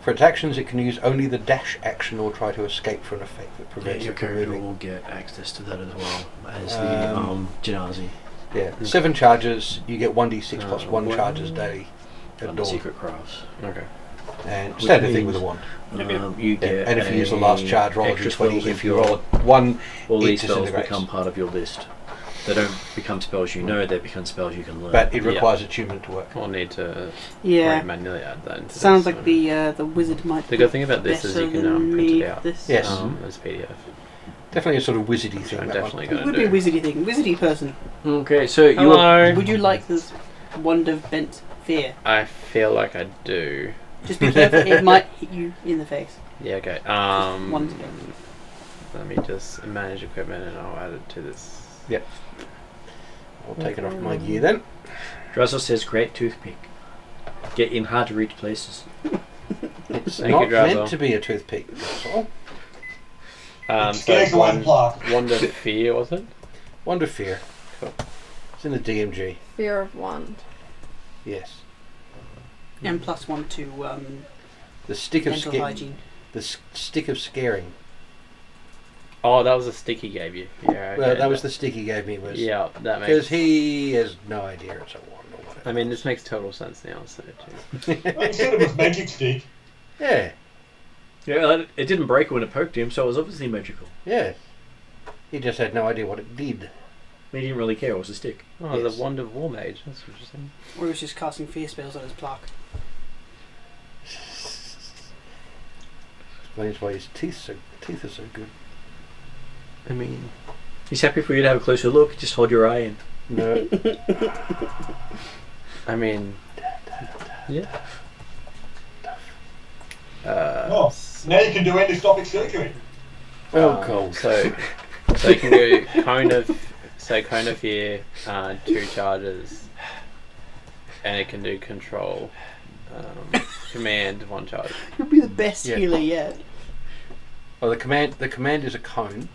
For its actions, it can use only the dash action or try to escape from an effect that Yeah, prevents your it from character moving. will get access to that as well as the Janazi Yeah, 7 charges. You get 1d6 plus 1 one- charges daily at and the dawn. secret crafts. Okay. And Which standard thing means- with a wand. You get And if you use the last charge, roll a extra d20. spells If you into roll a 1, all it these spells disintegrates. become part of your list. They don't become spells you know, they become spells you can learn. But it Yeah. requires attunement to work. We'll need to Yeah. manually add that into Sounds this, like so- the wizard might. The good thing about this is better you can than print me it out This. Yes. as PDF. Definitely a sort of wizardy Which thing. I'm that definitely It going would to be a do. wizardy thing. Wizardy person. Okay, so you Hello. Would you like this wand of bent fear? I feel like I do. Just be careful, it might hit you in the face. Yeah, okay. One's bent. Let me just manage equipment and I'll add it to this. Yep. I'll take it off my gear then. Drazzle says great toothpick. Get in hard to reach places. It's Thank not you, Drazzle. meant to be a toothpick. That's all. Scares away the plaque. Wand of Fear, was it? Wand of Fear. It's in the DMG. Fear of wand. Yes. And +1 to The stick of dental scaring. hygiene. The stick of scaring. Oh, that was a stick he gave you. Yeah, okay. Well, that was the stick he gave me. Was Yeah, that because makes... he has no idea it's a wand or whatever. I mean, this makes total sense now, so too. Instead of a magic stick. Yeah. Yeah, it didn't break when it poked him, so it was obviously magical. Yeah. He just had no idea what it did. He didn't really care, it was a stick. Oh, Yes. the Wand of War Mage. That's interesting. Or he was just casting fear spells on his plaque. Explains why his teeth are so good. I mean... He's happy for you to have a closer look, just hold your eye in. No. I mean... Yeah. Oh, now you can do endoscopic surgery. Oh, cold. So you can go cone of fear, 2 charges, and it can do control, command, 1 charge. You'll be the best Yeah. healer yet. Well, the command is a cone.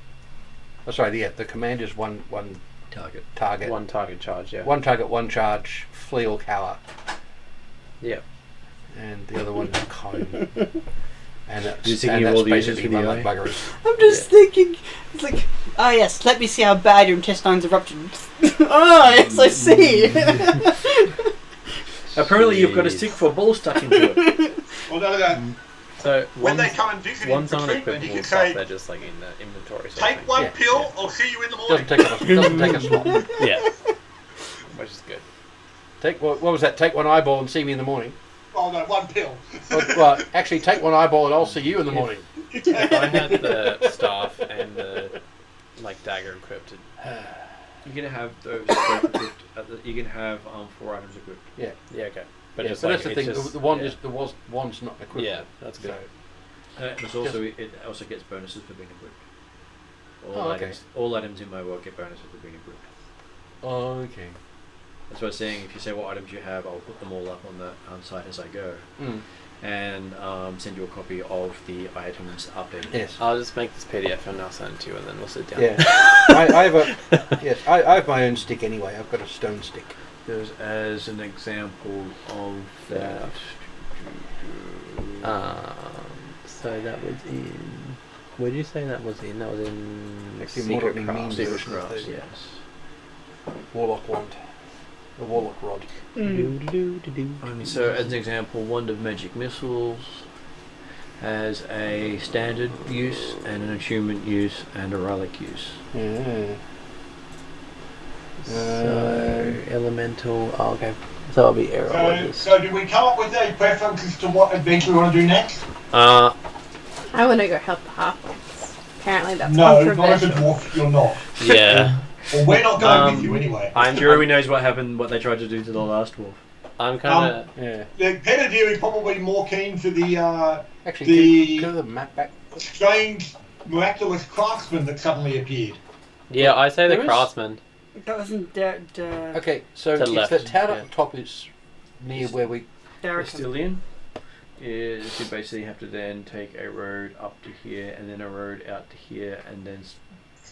Oh, sorry. Yeah, the command is one Target. target. 1 target charge, yeah. One target, 1 charge. Flee or cower. Yep. And the other one is a cone. And that's, You're thinking of all the uses basically for the one like eye? buggers. I'm just thinking, it's like, ah yes, let me see how bad your intestines erupted. Ah yes, I see. Apparently you've got a stick for a ball stuck into it. Well, no. So When they come and visit him one's for on treatment, you equipable can stuff, say, they're just like in the inventory. sort of take thing. one Yeah. pill, I'll see you in the morning. Doesn't take a slot. Yeah. Which is good. Take what was that? Take 1 eyeball and see me in the morning. Oh no, one pill. Well, actually, take 1 eyeball and I'll see you in the morning. If I had the staff and the dagger equipped, You can have those equipped. You can have 4 items equipped. Yeah. yeah, okay. But Yeah, just so like, that's the it's thing. just- The wand yeah. is wand's not equipped. Yeah, that's good. It also gets bonuses for being equipped. Okay. All items in my world get bonuses for being equipped. Oh, okay. That's what I was saying. If you say what items you have, I'll put them all up on the site as I go, Mm. and send you a copy of the items updated. Yes. I'll just make this PDF and I'll send it to you, and then we'll sit down. Yeah. I have my own stick anyway. I've got a stone stick. Because as an example of that, So that was in. Where did you say that was in? That was in Actually, Secret moderately Craft. means Secret version of Crafts, the yes. Warlock wand. The Warlock rod. So as an example, Wand of Magic Missiles has a standard use and an attunement use and a relic use. Yeah. So elemental. Oh, okay. So I'll be arrow. So did we come up with a preference as to what adventure we want to do next? I want to go help the halflings. Apparently that's No, not as a controversial. dwarf, you're not. Yeah. Well, we're not going with you anyway. Jeremy knows what happened, what they tried to do to the last wolf. I'm kind of. Yeah. The Penadere is probably more keen for the Actually, go to the map back. strange, miraculous craftsman that suddenly appeared. Yeah, I say There the is- craftsman. That wasn't Okay, so To if left, the town yeah. up top is near where we. Derek. Castilian is you basically have to then take a road up to here and then a road out to here and then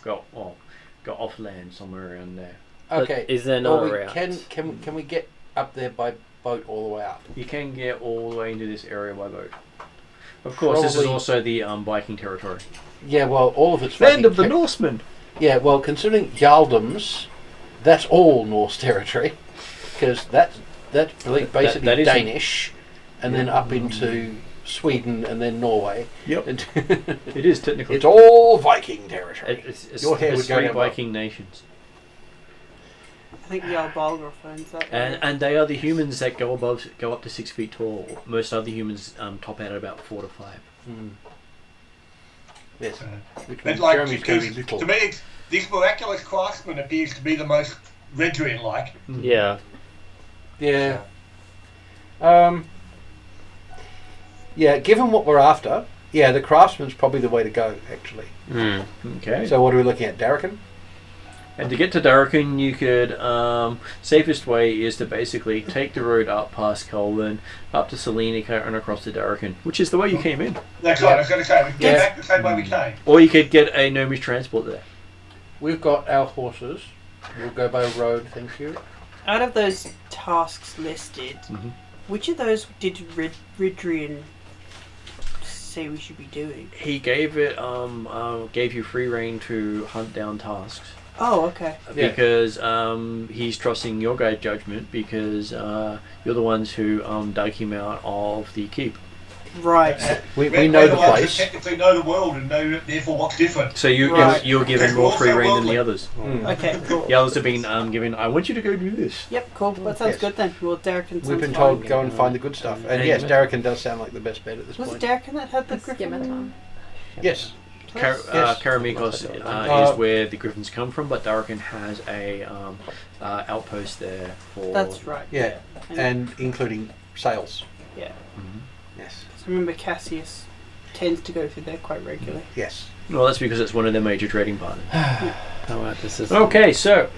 go off land somewhere around there. But Okay. is there well, not a we route? can we get up there by boat all the way up? You can get all the way into this area by boat. Of course, this is Probably- also the Viking territory. Yeah, well, all of it's Land of the fucking Norsemen. Yeah, well, considering Jarldom's, that's all Norse territory, because that's basically that is Danish, and then up into Sweden and then Norway. Yep. And It is technically. it's all Viking territory. It's Your hair would go three down well. Viking nations. I think the Albalgraf owns that. And they are the humans that go up to 6 feet tall. Most other humans top out at about 4 to 5. Mm. Yes. Which But means like, Jeremy's going to be because little. to me, this miraculous craftsman appears to be the most Redrian-like. Yeah. Yeah. Yeah, given what we're after, yeah, the craftsman's probably the way to go, actually. Mm. Okay. So what are we looking at, Darrakin? And to get to Darrakin, you could safest way is to basically take the road up past Colvin, up to Salenica, and across to Darrakin, which is the way you came in. That's right, I was going to say, we can Yeah. get back the same way we came. Or you could get a Gnomish transport there. We've got our horses. We'll go by road, thank you. Out of those tasks listed, which of those did Ridrian say we should be doing? He gave you free reign to hunt down tasks. Oh, okay. Yeah. Because he's trusting your guys' judgment because you're the ones who dug him out of the keep. Right. We We're know the the ones that place. technically know the world and know therefore what's different. So Right. you're given more free reign than the others. Okay, cool. The others have been given. I want you to go do this. Yep, cool. That sounds Yes. good then. Well, Darrakin sounds We've been fine. told go and find the good stuff. And And- yes, Darrakin does sound like the best bet at this Was point. it Darrakin that had the Scimitar. griffin? Yes. Karamikos Yes. is where the griffins come from, but Darrakin has a outpost there for. That's right. Yeah. And including sales. Yeah. Yes. So remember Cassius tends to go through there quite regularly. Yes. Well, that's because it's one of their major trading partners. Oh, right, this is Okay, so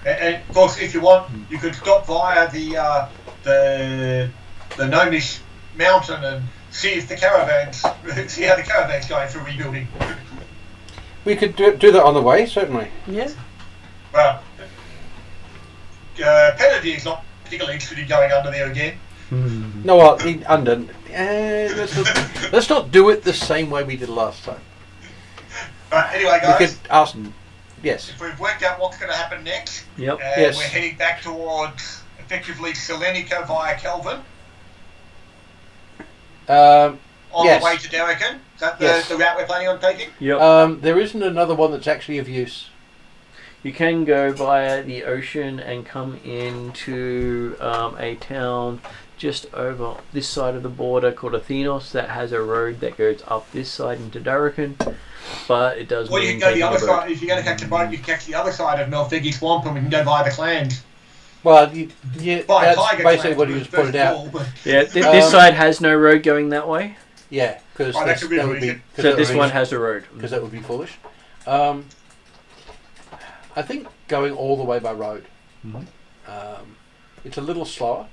And of course, if you want, you could stop via the Gnomish mountain and see if the caravans, see how the caravans going for rebuilding. We could do that on the way, certainly. Yeah. Well, Penedy is not particularly interested in going under there again. No, well, let's not do it the same way we did last time. But anyway, We guys, could ask. Yes. if we've worked out what's going to happen next, yep. and Yes. we're heading back towards effectively Salenica via Kelvin on Yes. the way to Darrakin. Is that Yes. the route we're planning on taking? Yep. There isn't another one that's actually of use. You can go via the ocean and come into a town just over this side of the border called Athenos that has a road that goes up this side into Darrakin, but it does Or you mean can go the taking a other boat. side. If you're going to catch a boat, you can catch the other side of Melfigi Swamp, and we can go via the clans. Well, By that's Tiger basically clans, what he was first pointed of out. all, but- Yeah, this side has no road going that way, Yeah, because Oh, that's a good that would be. reason. so this one has a road. Because that would be foolish. I think going all the way by road. It's a little slower.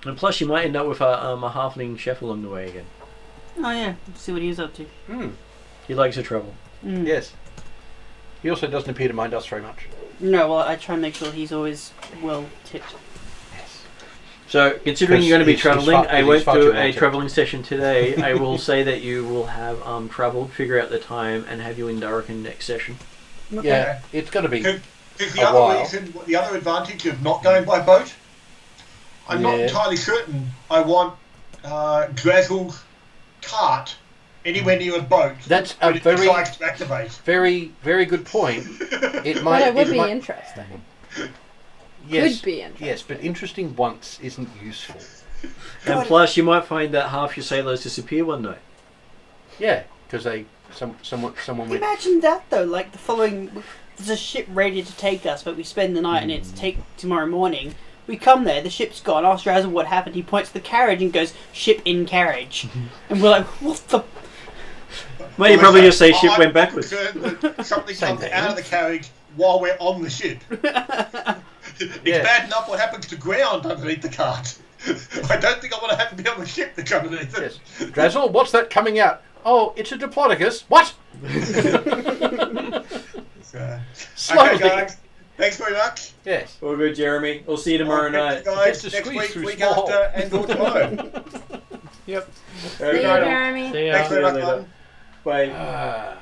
And plus, you might end up with a halfling chef along the way again. Oh yeah. See what he's up to. He likes to travel. Yes. He also doesn't appear to mind us very much. No, well, I try and make sure he's always well tipped. So, considering Because you're going to be he's traveling, far- I he's won't far do too a well-tipped. traveling session today. I will say that you will have traveled, figure out the time, and have you in Darrakin next session. Okay. Yeah, it's going to be. Because the A other while. reason, the other advantage of not going by boat, I'm not Yeah. entirely certain I want Drazel's cart anywhere near a boat. That's a when it very, decides to activate. very, very good point. It But might. it would be might- interesting. Yes, Could be interesting. yes, but interesting once isn't useful. And plus, you might find that half your sailors disappear one night. Yeah, because someone went. Imagine that though. Like the following, there's a ship ready to take us, but we spend the night and it's take tomorrow morning. We come there, the ship's gone. Ask Razzle what happened. He points to the carriage and goes, "Ship in carriage," and we're like, "What the?" Well, you probably just say ship I'm went backwards. concerned that something Same comes thing. out of the carriage while we're on the ship. It's Yeah. bad enough what happens to ground underneath the cart. I don't think I want to have to be on the ship to come underneath it. Yes. Drazzle, what's that coming out? Oh, it's a Diplodocus. What? So, Slowly. okay, guys. Thanks very much. Yes. All good, Jeremy. We'll see you tomorrow night. Guys, Gets to next squeeze week, through week small after, and or tomorrow. Yep. See you, Jeremy. See ya. Thanks very much, later. Martin. Bye. Ah.